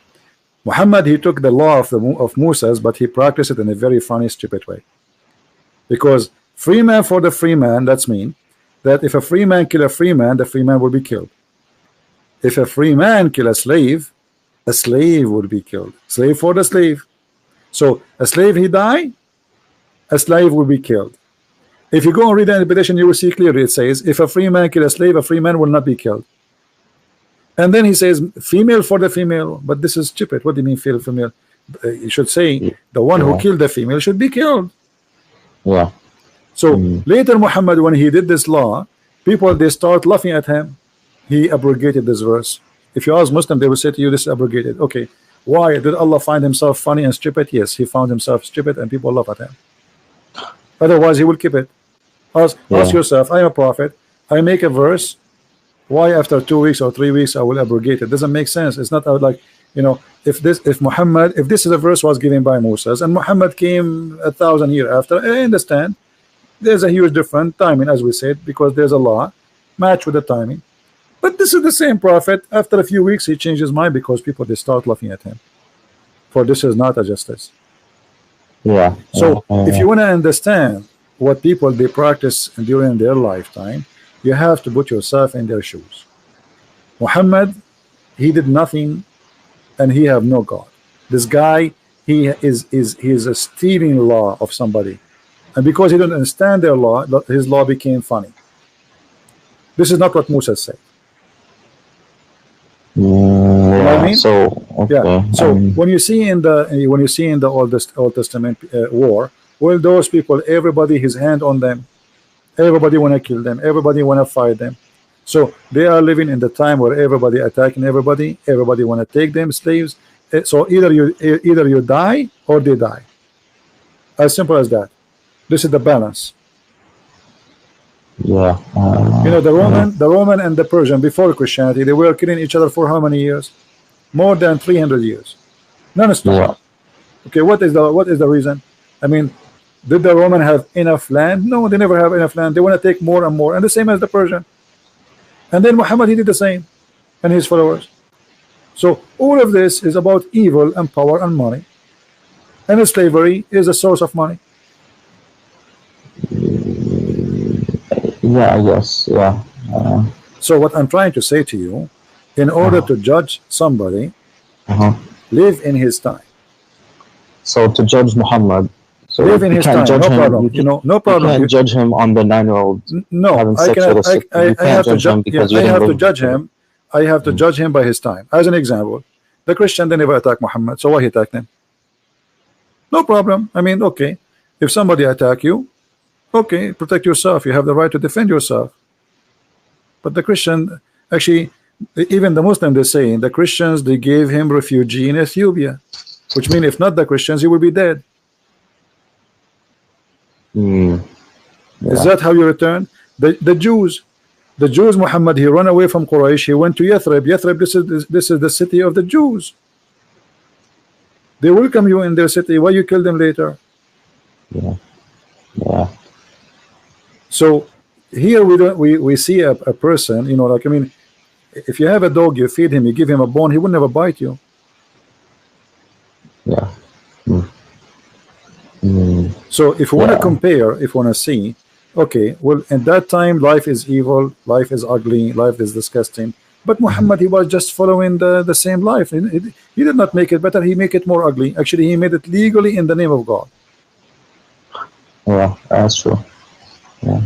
Muhammad, he took the law of Moses, but he practiced it in a very funny, stupid way. Because free man for the free man, that's mean that if a free man kill a free man, the free man will be killed. If a free man kill a slave would be killed. Slave for the slave. So a slave he die, a slave will be killed. If you go and read the interpretation, you will see clearly it says, if a free man kill a slave, a free man will not be killed. And then he says, female for the female. But this is stupid. What do you mean female? You should say the one who killed the female should be killed. So later Muhammad, when he did this law, people, they start laughing at him. He abrogated this verse. If you ask Muslim, they will say to you, this is abrogated. Okay, why did Allah find himself funny and stupid? Yes, he found himself stupid and people laugh at him. Otherwise, he will keep it. Ask yourself, I am a prophet. I make a verse. Why after 2 weeks or 3 weeks I will abrogate it? Doesn't make sense. It's not like, you know, if this is a verse was given by Moses and Muhammad came 1,000 years after, I understand. There's a huge different timing, as we said, because there's a law match with the timing. But this is the same prophet. After a few weeks, he changed his mind because people, they start laughing at him. For this is not a justice. Yeah. So if you want to understand what people they practice during their lifetime, you have to put yourself in their shoes. Muhammad, he did nothing, and he have no God. This guy, he is a stealing law of somebody, and because he didn't understand their law, his law became funny. This is not what Musa said. Yeah, you know what I mean? So okay. Yeah. So when you see in the Old Testament war, well, those people, everybody his hand on them, everybody want to kill them, everybody want to fight them. So they are living in the time where everybody attacking everybody want to take them slaves. So either you die or they die. As simple as that. This is the balance. Yeah. You know, the Roman and the Persian before Christianity, they were killing each other for how many years? More than 300 years. Non-stop. Yeah. Okay, what is the reason? I mean, did the Roman have enough land? No, they never have enough land. They want to take more and more, and the same as the Persian. And then Muhammad, he did the same, and his followers. So all of this is about evil and power and money, and slavery is a source of money. Yeah, I guess. Yeah. So what I'm trying to say to you, in order to judge somebody, live in his time. So to judge Muhammad, so live in his time, no problem. You know, no problem. You can't judge him on the 9-year-old. No, I have to judge him. I have to judge him by his time. As an example, the Christian, they never attack Muhammad. So why he attacked them? No problem. I mean, okay, if somebody attack you, okay, protect yourself. You have the right to defend yourself. But the Christian, actually, even the Muslim, they say the Christians, they gave him refugee in Ethiopia, which means if not the Christians, he will be dead. Yeah. Is that how you return? The Jews, Muhammad, he ran away from Quraysh. He went to Yathrib. Yathrib, this is the city of the Jews. They welcome you in their city. Why you kill them later? Yeah. Yeah. So here we see a person, you know, like, I mean, if you have a dog, you feed him, you give him a bone, he will never bite you. Yeah. So if you want to compare, if you want to see, okay, well, in that time, life is evil, life is ugly, life is disgusting. But Muhammad, he was just following the same life. He did not make it better, he made it more ugly. Actually, he made it legally in the name of God. Yeah, that's true. Yeah.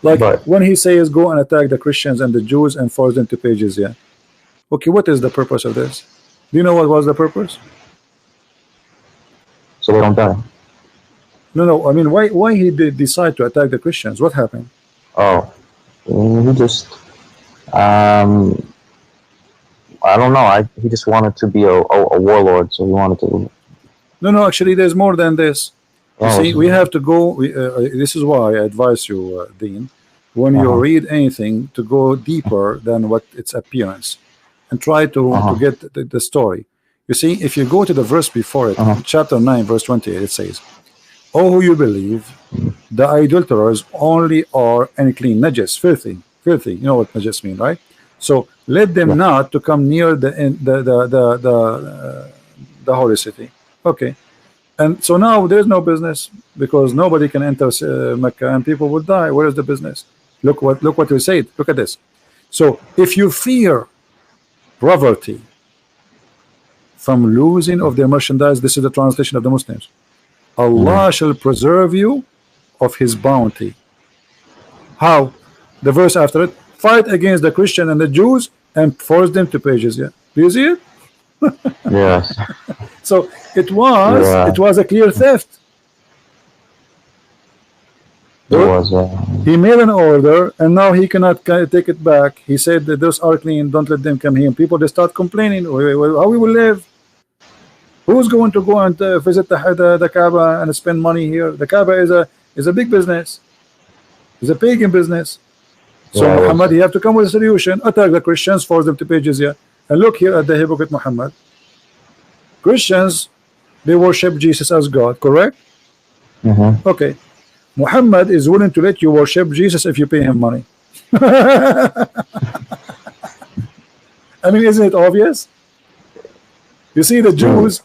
Like when he says go and attack the Christians and the Jews and force them to pay jizya. Okay, what is the purpose of this? Do you know what was the purpose? So they don't die. No, I mean, why he did decide to attack the Christians? What happened? Oh, he just I don't know. He just wanted to be a warlord, so he wanted to. No, actually, there's more than this. You see, we have to go. This is why I advise you, Dean, when you read anything, to go deeper than what its appearance, and try to get the story. You see, if you go to the verse before it, chapter 9, verse 28, it says, "Oh, who you believe, the idolaters only are unclean, najis, filthy. You know what najis mean, right? So let them not to come near the holy city." Okay. And so now there's no business because nobody can enter Mecca and people will die. Where is the business? Look what we said. Look at this. So if you fear poverty from losing of their merchandise, this is the translation of the Muslims. Allah shall preserve you of His bounty. How? The verse after it: fight against the Christian and the Jews and force them to pay jizya. Do you see it? Yes. So it was a clear theft. He made an order and now he cannot take it back. He said that those are clean, don't let them come here. People, they start complaining, how we will live. Who's going to go and visit the Kaaba and spend money here? The Kaaba is a big business. It's a pagan business. So Yeah, Muhammad, you have to come with a solution. Attack the Christians, force them to pay jizya. And look here at the hypocrite Muhammad. Christians, they worship Jesus as God, correct? Okay. Muhammad is willing to let you worship Jesus if you pay him money. I mean, isn't it obvious? You see, the Jews,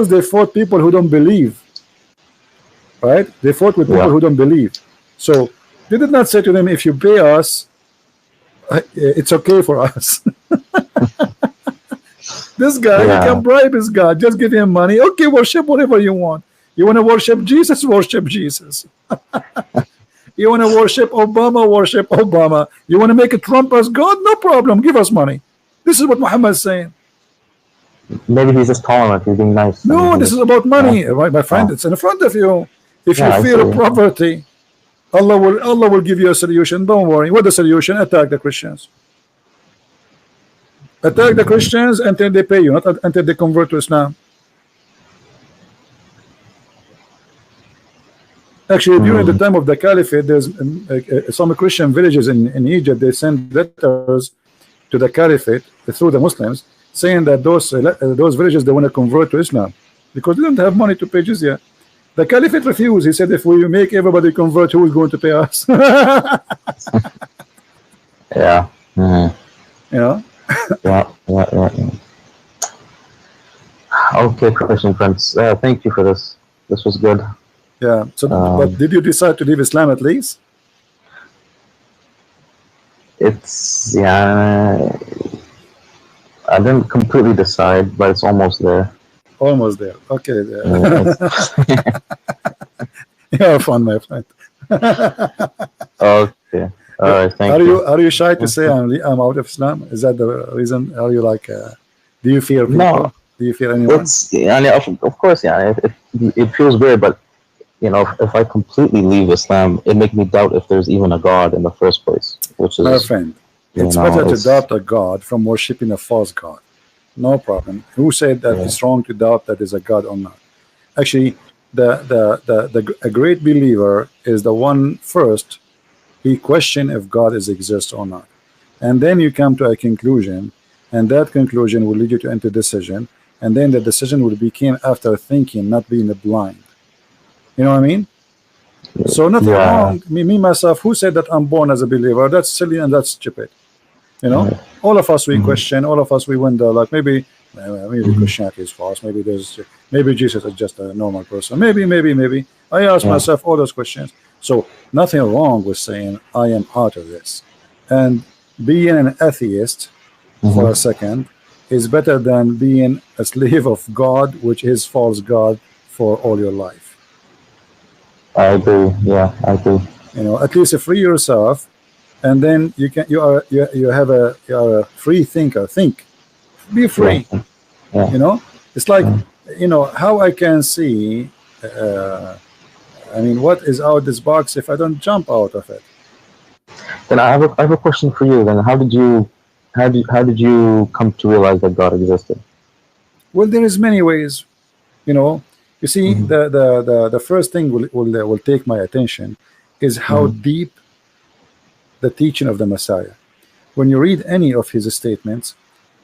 they fought people who don't believe. Right? They fought with people who don't believe. So they did not say to them, if you pay us, it's okay for us. This guy, you can bribe his God. Just give him money. Okay, worship whatever you want. You want to worship Jesus? Worship Jesus. You want to worship Obama? Worship Obama. You want to make a Trump as God? No problem. Give us money. This is what Muhammad is saying. Maybe he's just tolerant. He's being nice. No, this is about money, right, my friend. It's in front of you. If you fear poverty, Allah will give you a solution. Don't worry. What the solution? Attack the Christians. Attack the Christians until they pay you, not until they convert to Islam. Actually, during the time of the Caliphate, there's some Christian villages in Egypt. They send letters to the Caliphate through the Muslims, saying that those villages, they want to convert to Islam because they don't have money to pay jizya. The Caliphate refused. He said, if we make everybody convert, who is going to pay us? Yeah. You know. Yeah. Okay, Christian friends. Thank you for this. This was good. Yeah. So, but did you decide to leave Islam at least? It's I didn't completely decide, but it's almost there. Almost there. Okay. You're fun, my friend. Okay. All right. Thank you. Are you shy to say I'm out of Islam? Is that the reason? Are you like? Do you fear people? No. Do you fear anyone? Of course, it feels weird, but you know, if I completely leave Islam, it makes me doubt if there's even a God in the first place. Which is, my friend, it's better to doubt a God from worshiping a false God. No problem. Who said that it's wrong to doubt that is a God or not? Actually, a great believer is the one first. He question if God exists or not, and then you come to a conclusion, and that conclusion will lead you to enter decision, and then the decision will become after thinking, not being blind. You know what I mean? So nothing wrong. Me myself, who said that I'm born as a believer? That's silly and that's stupid. You know, all of us we question, all of us we wonder. Like maybe Christianity is false. Maybe Jesus is just a normal person. Maybe. I ask myself all those questions. So nothing wrong with saying I am out of this, and being an atheist for a second is better than being a slave of God, which is false God, for all your life. I agree. Yeah, I agree. You know, at least free yourself, and then you are a free thinker. Think, be free. Yeah. You know, it's like you know how I can see. I mean, what is out this box if I don't jump out of it? Then I have a question for you. Then how did you come to realize that God existed? Well, there is many ways. You know, you see, the first thing will take my attention is how deep the teaching of the Messiah. When you read any of his statements,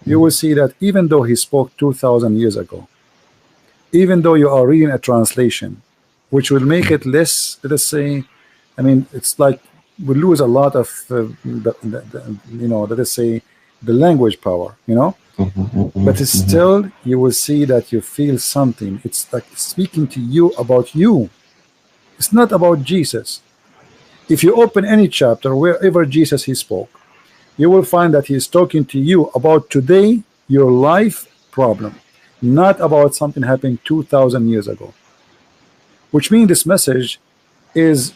you will see that even though he spoke 2,000 years ago, even though you are reading a translation, which will make it less, let us say, I mean, it's like we lose a lot of, you know, let us say, the language power, you know. But still, you will see that you feel something. It's like speaking to you about you. It's not about Jesus. If you open any chapter, wherever Jesus he spoke, you will find that he is talking to you about today, your life problem, not about something happened 2,000 years ago. Which means this message is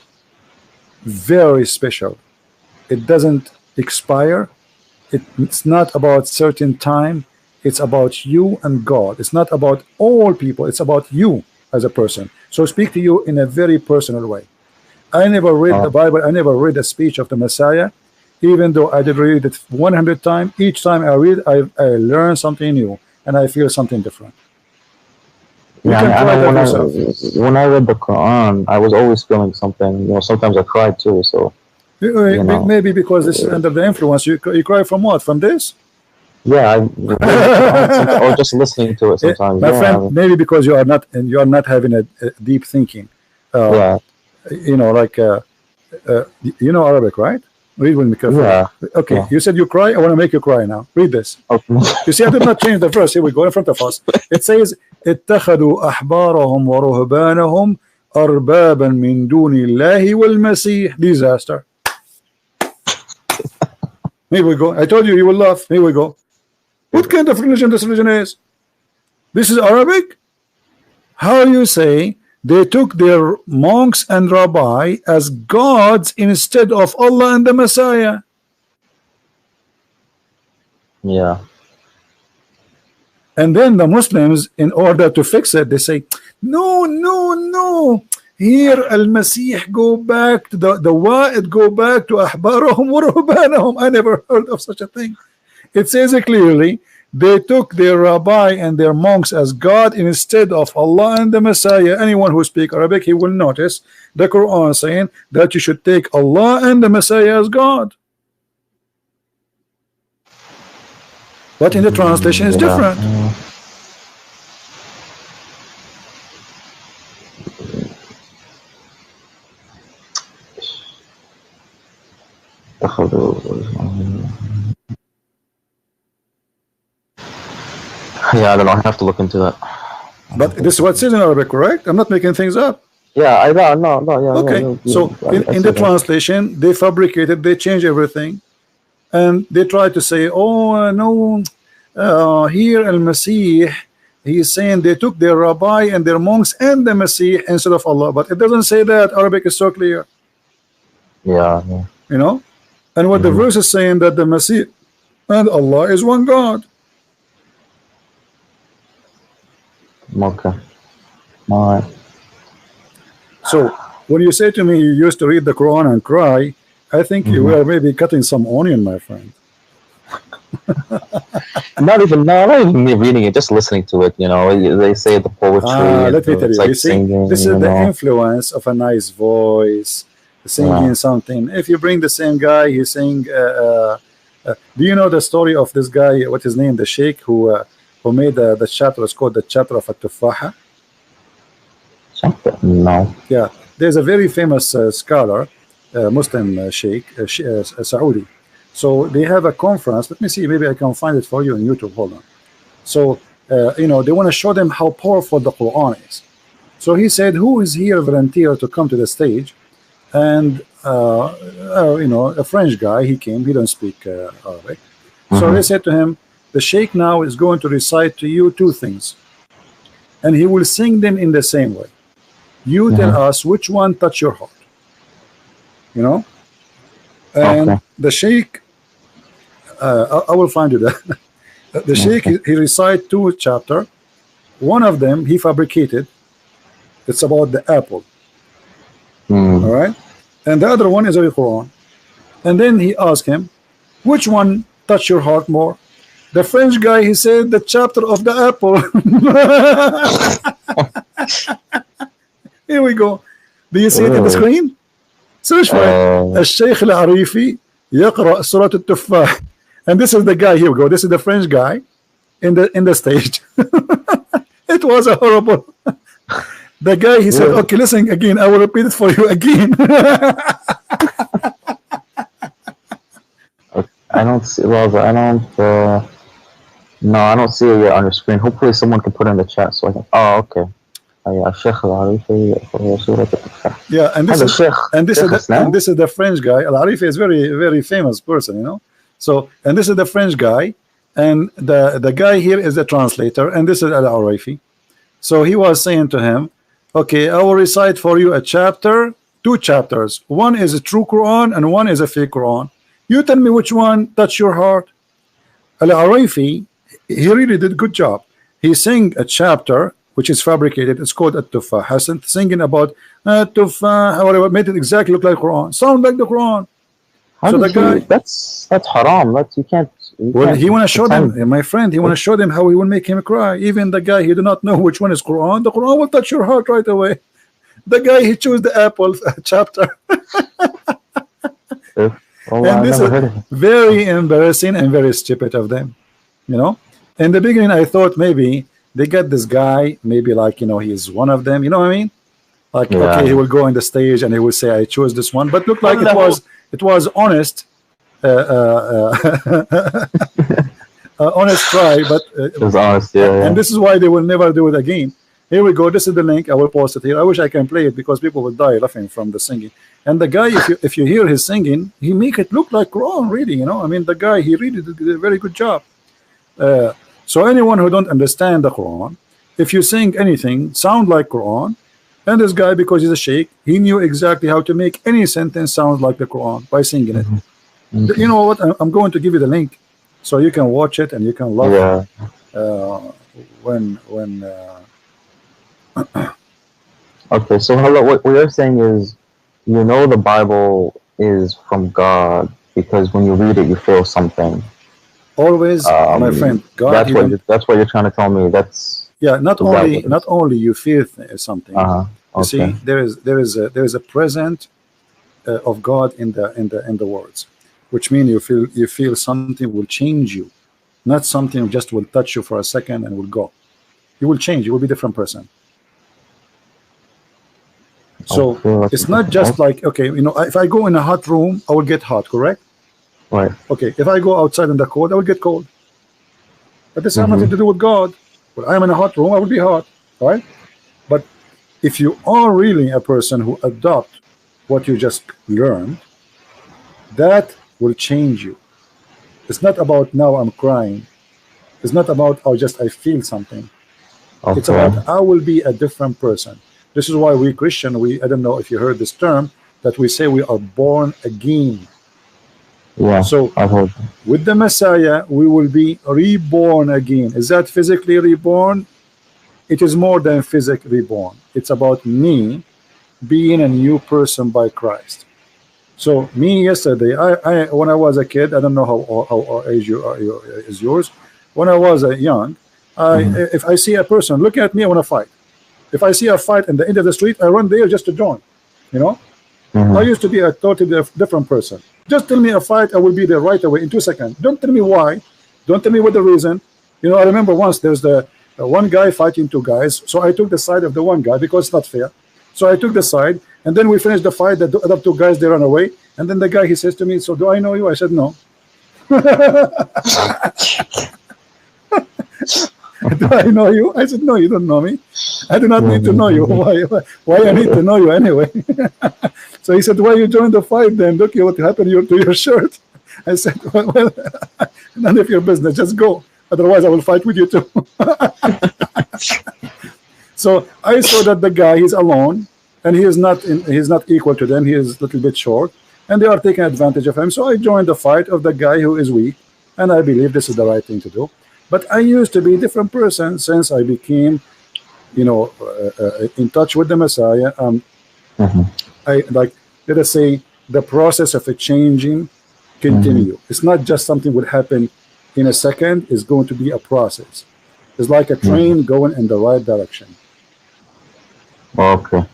very special. It doesn't expire. It's not about certain time. It's about you and God. It's not about all people. It's about you as a person. So speak to you in a very personal way. I never read the Bible. I never read a speech of the Messiah, even though I did read it 100 times. Each time I read, I learn something new and I feel something different. You Yeah, can try that when yourself. when I read the Quran, I was always feeling something. You know, sometimes I cried too. So you know, Maybe because this is under the influence. You cry from what? From this? yeah, I read the Quran sometimes, or just listening to it sometimes. My Yeah, friend, maybe because you are not having a deep thinking. yeah, You know, like you know Arabic, right? Read with me carefully. yeah, Okay, yeah. you said you cry. I want to make you cry now. Read this. Okay. You see, I did not change the verse. Here we go in front of us. It says, اتخذوا أحبارهم ورهبانهم أربابا من دون الله والمسيح. Disaster. Here we go. I told you you will laugh. Here we go. What kind of religion this religion is? This is Arabic? How you say they took their monks and rabbi as gods instead of Allah and the Messiah? Yeah. And then the Muslims, in order to fix it, they say, no, no, no. Here Al-Masih go back to the Wa'id go back to Ahbarahum wa Ruhbanahum. I never heard of such a thing. It says it clearly, they took their rabbi and their monks as God instead of Allah and the Messiah. Anyone who speaks Arabic, he will notice the Quran saying that you should take Allah and the Messiah as God. But in the translation is different. Yeah, I don't know. I have to look into that. But this is what it says in Arabic, correct? I'm not making things up. Yeah, no, yeah. Okay, yeah, so in the translation, they fabricated, they changed everything, and they try to say, oh no, here Al-Masih, he's saying they took their rabbi and their monks and the Masih instead of Allah, but it doesn't say that. Arabic is so clear. Yeah. You know, and what the verse is saying that the Masih and Allah is one God. Okay. All right. So when you say to me you used to read the Quran and cry, I think you were maybe cutting some onion, my friend. not even me reading it, just listening to it. You know, they say the poetry. Let me tell you, like you see, singing, this is the influence of a nice voice, singing something. If you bring the same guy, he's saying, do you know the story of this guy, what his name, the sheikh who made the chapter, it's called the chapter of At-Tufaha? No. Yeah, there's a very famous scholar, Muslim sheikh, Saudi. So they have a conference. Let me see, maybe I can find it for you on YouTube. Hold on. So you know, they want to show them how powerful the Quran is. So he said, who is here volunteer to come to the stage? And you know, a French guy, he came, he don't speak Arabic. So they said to him, the sheikh now is going to recite to you two things, and he will sing them in the same way. You tell us which one touch your heart, you know. And the sheikh, I will find you that. The sheikh, he recite two chapter. One of them he fabricated. It's about the apple. All right, and the other one is the Quran. And then he asked him, which one touch your heart more? The French guy, he said the chapter of the apple. Here we go. Do you see it in the screen? Search for it. الشيخ العريفي يقرأ سورة التفاح. And this is the guy. Here we go. This is the French guy in the stage. It was a horrible. The guy, he said, okay, listen again. I will repeat it for you again. I don't see. Well, I don't. No, I don't see it yet on your screen. Hopefully, someone can put it in the chat so I can. Oh, okay. Yeah, and this is the French guy. Al-Arifi is very famous person, you know. So, and this is the French guy, and the guy here is the translator, and this is Al-Arifi. So he was saying to him, okay, I will recite for you a chapter, two chapters. One is a true Quran and one is a fake Quran. You tell me which one touch your heart. Al-Arifi, he really did a good job. He sang a chapter which is fabricated. It's called At-Tufah. Singing about Tufah, whatever, made it exactly look like Quran, sound like the Quran. How So the did he? guy, That's haram. That's you can't. You well, can't he want to show them, pretend. my friend, he want to show them how he will make him cry. Even the guy, he do not know which one is Quran. The Quran will touch your heart right away. The guy, he chose the apple chapter. Oh, And I this never is heard of it. very embarrassing and very stupid of them, you know. In the beginning I thought maybe they got this guy, maybe like, you know, he's one of them, you know what I mean? Like, okay, he Yeah. will go on the stage and he will say I chose this one, but looked like it was honest, honest try, but It was honest. Yeah, and yeah. this is why they will never do it again. Here we go. This is the link. I will post it here. I wish I can play it because people will die laughing from the singing. And the guy, if you hear his singing, he make it look like Quran, really. You know, I mean, the guy, he really did a very good job. So anyone who don't understand the Quran, if you sing anything sound like Quran, and this guy, because he's a sheikh, he knew exactly how to make any sentence sound like the Quran by singing it. You know what? I'm going to give you the link so you can watch it and you can laugh. Yeah. When Okay, so hello. What you're saying is, you know, the Bible is from God because when you read it, you feel something. always, my friend, God. That's what you're trying to tell me. That's Yeah. Not only you feel something. You okay. see, there is a present of God in the words, which means you feel something will change you, not something just will touch you for a second and will go. You will change. You will be a different person. So it's not just like, okay, you know, if I go in a hot room, I will get hot, correct? Right. Okay, if I go outside in the cold, I will get cold. But this has nothing to do with God. When I'm in a hot room, I will be hot, right? But if you are really a person who adopt what you just learned, that will change you. It's not about now I'm crying. It's not about I feel something. Okay. It's about I will be a different person. This is why we Christian, I don't know if you heard this term, that we say we are born again. Yeah. So I've heard. with the Messiah, we will be reborn again. Is that physically reborn? It is more than physically reborn. It's about me being a new person by Christ. So me yesterday, I when I was a kid, I don't know how age is yours. When I was young, if I see a person looking at me, I want to fight. If I see a fight in the end of the street, I run there just to join. You know, I used to be a totally different person. Just tell me a fight, I will be there right away in 2 seconds. Don't tell me why. Don't tell me what the reason. You know, I remember once there's the one guy fighting 2 guys, so I took the side of the one guy because it's not fair. So I took the side, and then we finished the fight. The other 2 guys, they run away, and then the guy, he says to me, "So do I know you?" I said, "No." Do I know you? I said, "No, you don't know me. I do not need to know you. Why I need to know you anyway?" So he said, "Why you joined the fight then? Look what happened to your shirt." I said, well, none of your business. Just go. Otherwise, I will fight with you too. So I saw that the guy, he's alone, and he's not equal to them. He is a little bit short, and they are taking advantage of him. So I joined the fight of the guy who is weak, and I believe this is the right thing to do. But I used to be a different person since I became, you know, in touch with the Messiah. I like, let us say, the process of a changing continue. It's not just something would happen in a second. It's going to be a process. It's like a train going in the right direction. Okay.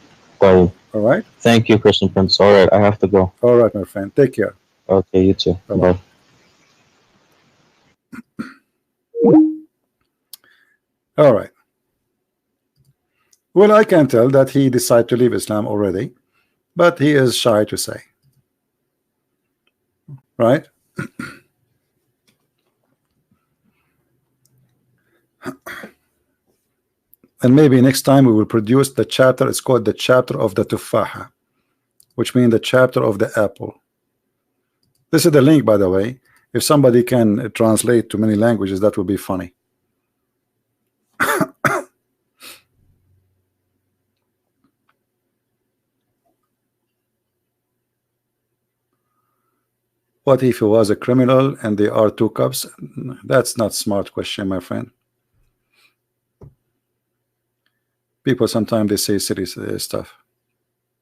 All right. Thank you, Christian Prince. All right, I have to go. All right, my friend. Take care. Okay, you too. Bye-bye. Bye. All right. Well, I can tell that he decided to leave Islam already, but he is shy to say. Right? And maybe next time we will produce the chapter. It's called the chapter of the tufaha, which means the chapter of the apple. This is the link, by the way. If somebody can translate to many languages, that would be funny. What if he was a criminal and there are 2 cups? That's not smart question, my friend. People sometimes they say silly stuff.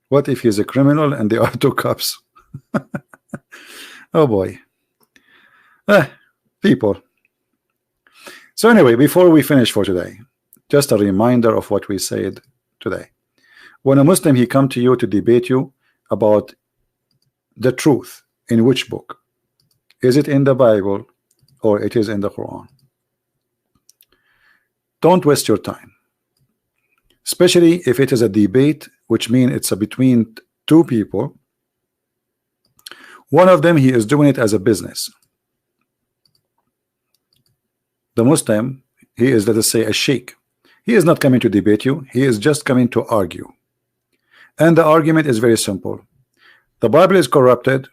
What if he's a criminal and there are 2 cups? Oh boy. People. So anyway, before we finish for today, just a reminder of what we said today. When a Muslim he come to you to debate you about the truth, in which book? Is it in the Bible or it is in the Quran? Don't waste your time, especially if it is a debate, which means it's between two people. One of them, he is doing it as a business. The Muslim, he is, let us say, a sheikh. He is not coming to debate you, he is just coming to argue. And the argument is very simple. The Bible is corrupted,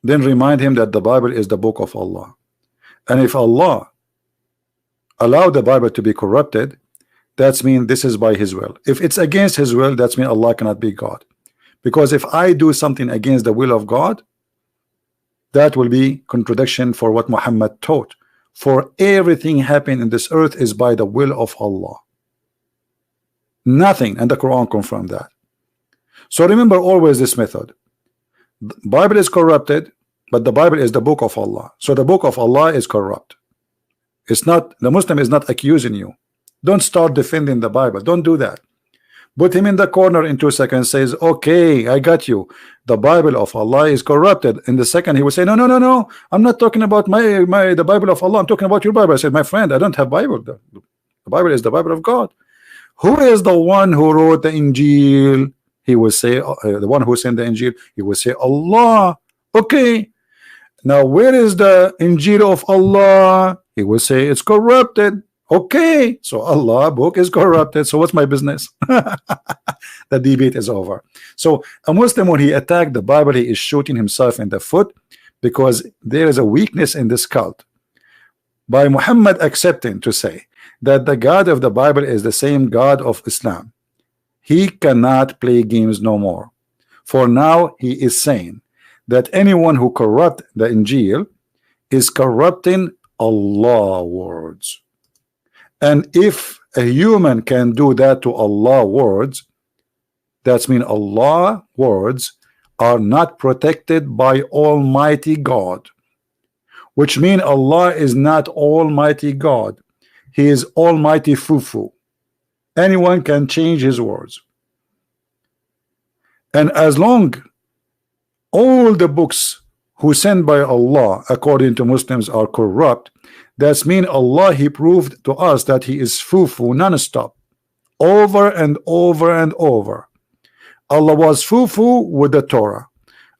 then remind him that the Bible is the book of Allah. And if Allah allowed the Bible to be corrupted, that's mean this is by his will. If it's against his will, that's mean Allah cannot be God. Because if I do something against the will of God, that will be contradiction for what Muhammad taught. For everything happening in this earth is by the will of Allah. Nothing, and the Quran confirmed that. So remember always this method. The Bible is corrupted, but the Bible is the book of Allah. So the book of Allah is corrupt. It's not, the Muslim is not accusing you. Don't start defending the Bible. Don't do that. Put him in the corner in 2 seconds, says, okay, I got you. The Bible of Allah is corrupted. In the second, he will say, no. I'm not talking about the Bible of Allah. I'm talking about your Bible. I said, my friend, I don't have Bible. The Bible is the Bible of God. Who is the one who wrote the Injil? He will say, the one who sent the Injil, he will say, Allah. Okay. Now, where is the Injil of Allah? He will say, it's corrupted. Okay, so Allah book is corrupted. So what's my business? The debate is over. So a Muslim, when he attacked the Bible, he is shooting himself in the foot, because there is a weakness in this cult. By Muhammad accepting to say that the God of the Bible is the same God of Islam, he cannot play games no more. For now he is saying that anyone who corrupt the Injil is corrupting Allah words. And if a human can do that to Allah words, that's mean Allah words are not protected by Almighty God, which mean Allah is not Almighty God. He is Almighty Fufu. Anyone can change his words. And as long all the books who sent by Allah according to Muslims are corrupt, that's mean Allah, he proved to us that he is Fufu non-stop, over and over and over. Allah was Fufu with the Torah.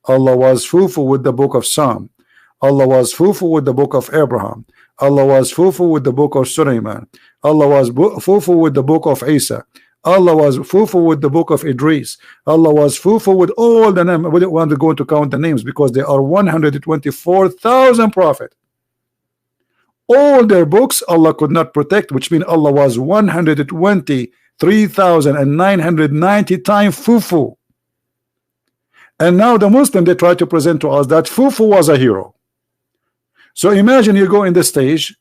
Allah was Fufu with the book of Psalm. Allah was Fufu with the book of Abraham. Allah was Fufu with the book of Sulaiman. Allah was Fufu with the book of Isa. Allah was Fufu with the book of Idris. Allah was Fufu with all the names. We don't want to go to count the names because there are 124,000 prophets. All their books Allah could not protect, which means Allah was 123,990 times Fufu. And now the Muslim, they try to present to us that Fufu was a hero. So imagine you go in the stage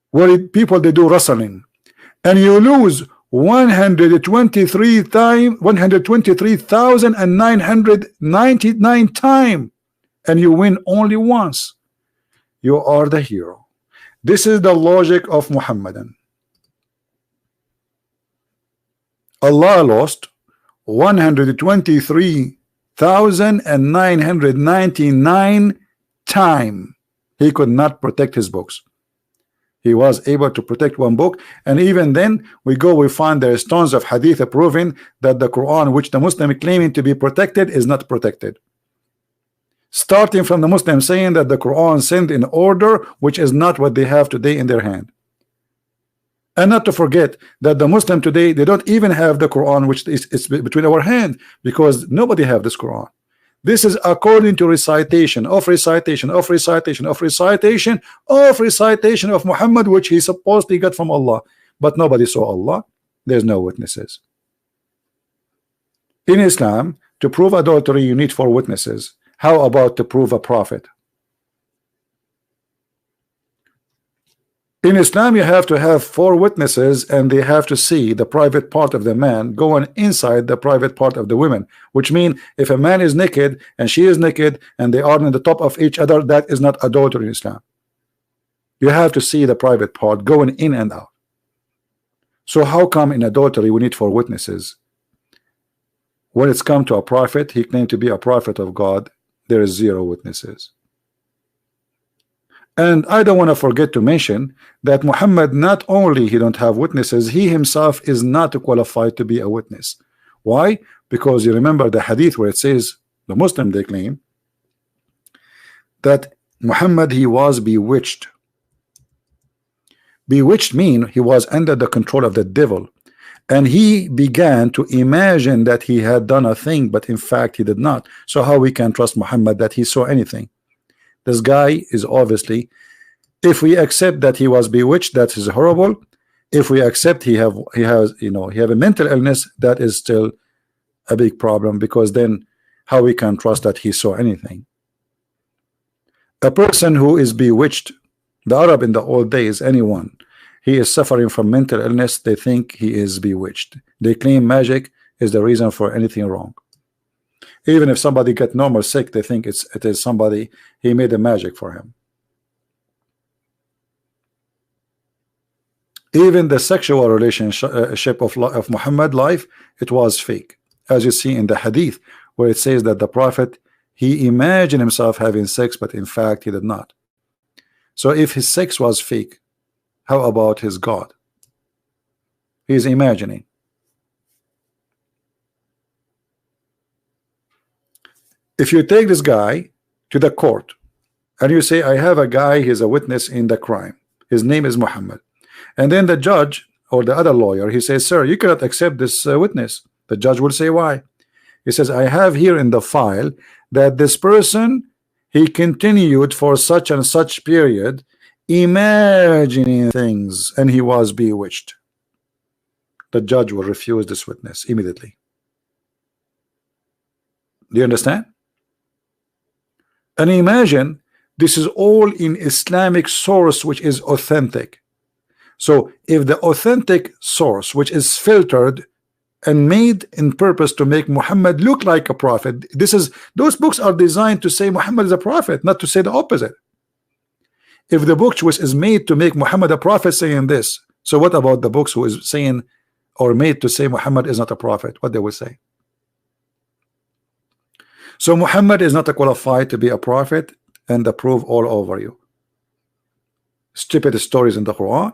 where people they do wrestling, and you lose 123,999 times, and you win only once. You are the hero. This is the logic of Muhammadan. Allah lost 123,999 times. He could not protect his books. He was able to protect one book, and even then we find there is tons of hadith proving that the Quran, which the Muslim claiming to be protected, is not protected. Starting from the Muslim saying that the Quran sent in order, which is not what they have today in their hand. And not to forget that the Muslim today, they don't even have the Quran, which is between our hand, because nobody have this Quran. This is according to recitation of Muhammad, which he supposedly got from Allah, but nobody saw Allah. There's no witnesses. In Islam, to prove adultery, you need 4 witnesses. How about to prove a prophet? In Islam, you have to have 4 witnesses, and they have to see the private part of the man going inside the private part of the women, which means if a man is naked and she is naked and they are on the top of each other, that is not adultery in Islam. You have to see the private part going in and out. So how come in adultery we need 4 witnesses? When it's come to a prophet, he claimed to be a prophet of God, there is 0 witnesses. And I don't want to forget to mention that Muhammad, not only he don't have witnesses, he himself is not qualified to be a witness. Why? Because you remember the hadith where it says, the Muslim, they claim that Muhammad, he was bewitched. Bewitched mean he was under the control of the devil, and he began to imagine that he had done a thing, but in fact he did not. So how we can trust Muhammad that he saw anything? This guy is obviously, if we accept that he was bewitched, that is horrible. If we accept he have a mental illness, that is still a big problem, because then how we can trust that he saw anything? A person who is bewitched, the Arab in the old days, anyone, he is suffering from mental illness, they think he is bewitched. They claim magic is the reason for anything wrong. Even if somebody get normal sick, they think it is somebody, he made a magic for him. Even the sexual relationship of Muhammad life, it was fake, as you see in the hadith where it says that the prophet, he imagined himself having sex, but in fact he did not. So if his sex was fake, how about his God? He is imagining. If you take this guy to the court and you say, I have a guy, he's a witness in the crime, his name is Muhammad, and then the judge or the other lawyer, he says, sir, you cannot accept this witness. The judge will say, why? He says, I have here in the file that this person, he continued for such and such period imagining things, and he was bewitched. The judge will refuse this witness immediately. Do you understand? And imagine this is all in Islamic source, which is authentic. So if the authentic source, which is filtered and made in purpose to make Muhammad look like a prophet, those books are designed to say Muhammad is a prophet, not to say the opposite. If the book which is made to make Muhammad a prophet saying this, so what about the books who is saying or made to say Muhammad is not a prophet? What they will say? So Muhammad is not qualified to be a prophet, and the proof all over you. Stupid stories in the Quran,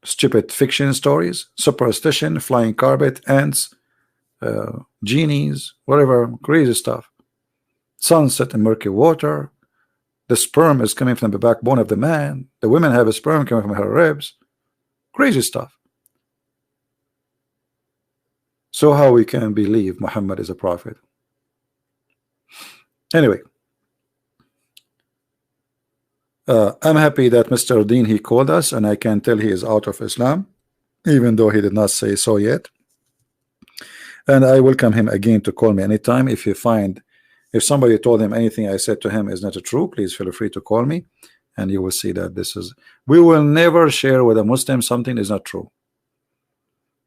stupid fiction stories, superstition, flying carpet, ants, genies, whatever, crazy stuff. Sunset in murky water. The sperm is coming from the backbone of the man. The women have a sperm coming from her ribs. Crazy stuff. So how we can believe Muhammad is a prophet? Anyway, I'm happy that Mr. Dean, he called us, and I can tell he is out of Islam, even though he did not say so yet. And I welcome him again to call me anytime. If somebody told him anything I said to him is not true, please feel free to call me, and you will see that we will never share with a Muslim something is not true,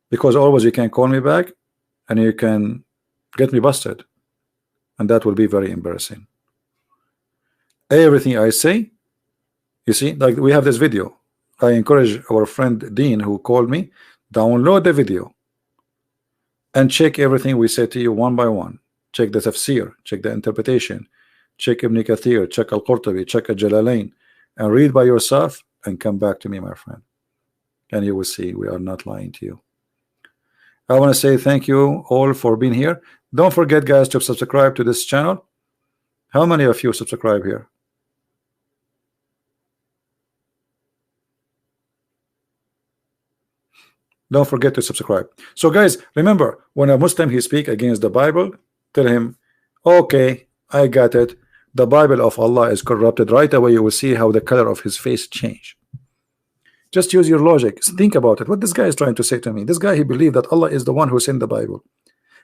because always you can call me back and you can get me busted, and that will be very embarrassing. Everything I say, you see, like we have this video. I encourage our friend Dean, who called me, download the video and check everything we say to you one by one. Check the tafsir, check the interpretation, check Ibn Kathir, check Al-Qurtubi, check Al-Jalalain, and read by yourself and come back to me, my friend, and you will see we are not lying to you. I want to say thank you all for being here. Don't forget, guys, to subscribe to this channel. How many of you subscribe here? Don't forget to subscribe. So guys, remember, when a Muslim he speak against the Bible, tell him, okay, I got it, the Bible of Allah is corrupted. Right away you will see how the color of his face change. Just use your logic. Think about it. What this guy is trying to say to me. This guy, he believed that Allah is the one who sent the Bible,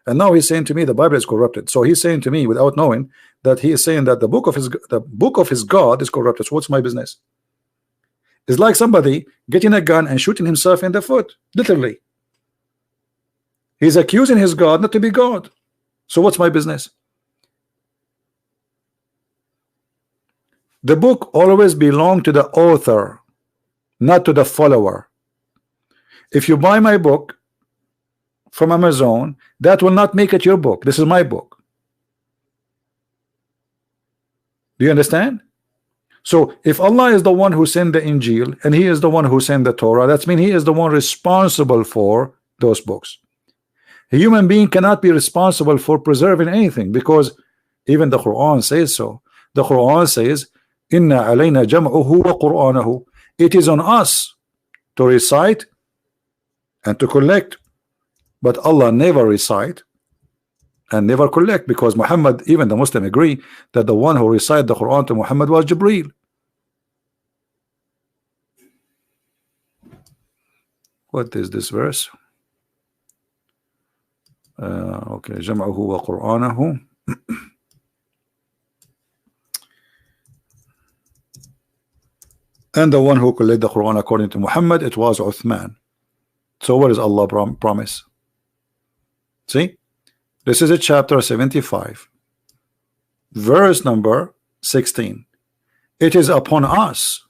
and now he's saying to me the Bible is corrupted. So he's saying to me, without knowing, that he is saying that the book of his God is corrupted. So what's my business? It's like somebody getting a gun and shooting himself in the foot, literally. He's accusing his God not to be God. So what's my business? The book always belongs to the author, not to the follower. If you buy my book from Amazon, that will not make it your book. This is my book. Do you understand? So if Allah is the one who sent the Injil and he is the one who sent the Torah, that means he is the one responsible for those books. A human being cannot be responsible for preserving anything, because even the Quran says so. The Quran says, Inna alayna jam'uhu wa Qur'anahu. It is on us to recite and to collect, but Allah never recite and never collect, because Muhammad, even the Muslim agree that the one who recited the Quran to Muhammad was Jibreel. What is this verse? Okay, jam'uhu wa Qur'anahu. And the one who collected the Quran according to Muhammad, it was Uthman. So what is Allah promise? See, this is a chapter 75, verse number 16. It is upon us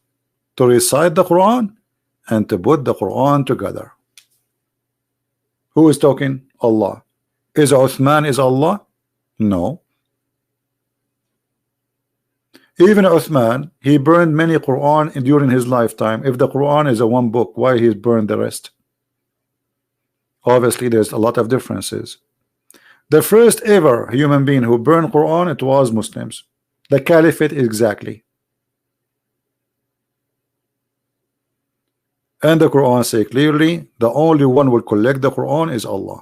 to recite the Quran and to put the Quran together. Who is talking? Allah. Is Uthman is Allah? No. Even Uthman, he burned many Quran during his lifetime. If the Quran is a one book, why he burned the rest? Obviously there's a lot of differences. The first ever human being who burned Quran, it was Muslims. The Caliphate exactly. And the Quran say clearly, the only one who will collect the Quran is Allah.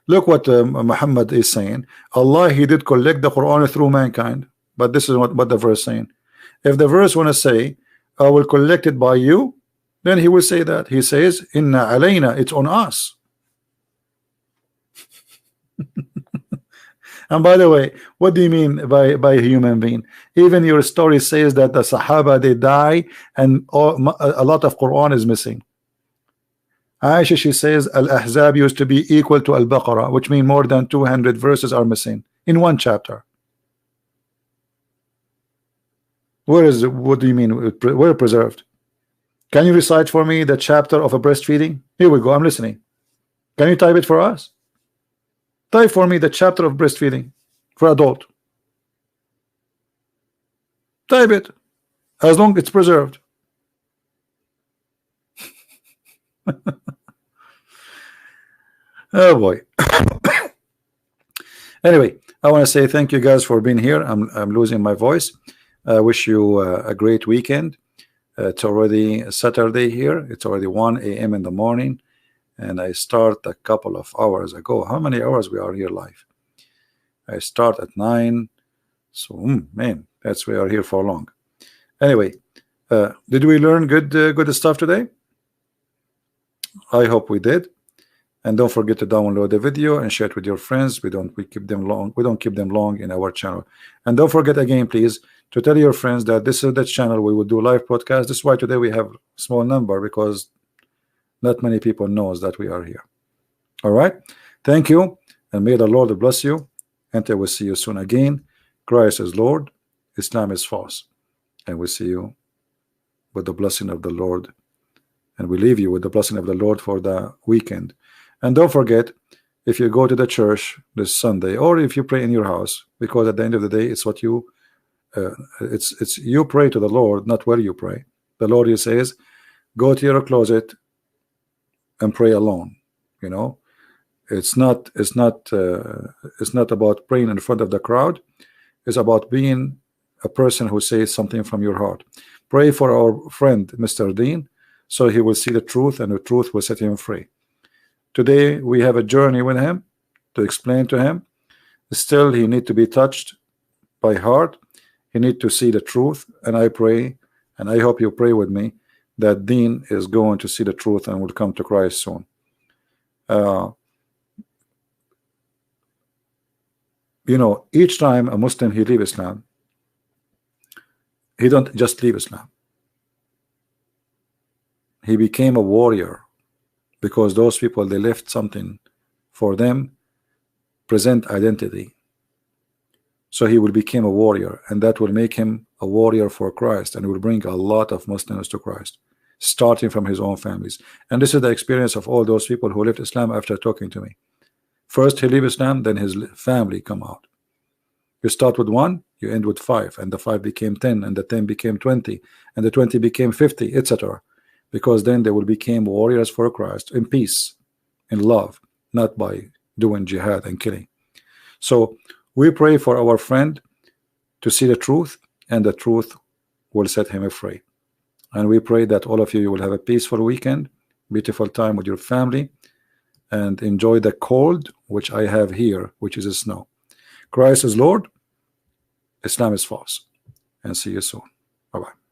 Look what Muhammad is saying. Allah, he did collect the Quran through mankind. But this is what the verse saying. If the verse want to say, I will collect it by you, then he will say that. He says, Inna alayna, it's on us. And by the way, what do you mean by human being? Even your story says that the Sahaba, they die and a lot of Quran is missing. Aisha, she says Al-Ahzab used to be equal to Al-Baqarah, which means more than 200 verses are missing in one chapter. Where is it? What do you mean? Where preserved? Can you recite for me the chapter of a breastfeeding? Here we go, I'm listening. Can you type it for us? Type for me the chapter of breastfeeding for adult. Type it, as long as it's preserved. Oh boy. Anyway, I want to say thank you guys for being here. I'm losing my voice. I wish you a great weekend. It's already Saturday here. It's already 1 a.m. in the morning, and I start a couple of hours ago. How many hours we are here live? I start at 9. So man, that's we are here for long. Anyway, did we learn good stuff today? I hope we did. And don't forget to download the video and share it with your friends. We don't keep them long in our channel. And don't forget again, please, to tell your friends that this is the channel we will do live podcast. This is why today we have a small number, because not many people knows that we are here. All right, thank you, and may the Lord bless you. And I will see you soon again. Christ is Lord, Islam is false, and we see you with the blessing of the Lord, and we leave you with the blessing of the Lord for the weekend. And don't forget, if you go to the church this Sunday, or if you pray in your house, because at the end of the day, it's what you it's you pray to the Lord, not where you pray. The Lord, he says, go to your closet and pray alone. You know, it's not about praying in front of the crowd. It's about being a person who says something from your heart. Pray for our friend Mr. Dean, so he will see the truth, and the truth will set him free. Today we have a journey with him to explain to him. Still, he need to be touched by heart. He need to see the truth, and I pray, and I hope you pray with me, that Dean is going to see the truth and will come to Christ soon. You know, each time a Muslim he leave Islam, he don't just leave Islam. he became a warrior, because those people, they left something for them, present identity. So he will become a warrior, and that will make him a warrior for Christ, and will bring a lot of Muslims to Christ, starting from his own families. And this is the experience of all those people who left Islam after talking to me. First he leave Islam, then his family come out. You start with 1, you end with 5, and the 5 became 10, and the 10 became 20, and the 20 became 50, etc. Because then they will become warriors for Christ in peace, in love, not by doing jihad and killing. So we pray for our friend to see the truth, and the truth will set him free. And we pray that all of you will have a peaceful weekend, beautiful time with your family, and enjoy the cold which I have here, which is snow. Christ is Lord, Islam is false. And see you soon. Bye-bye.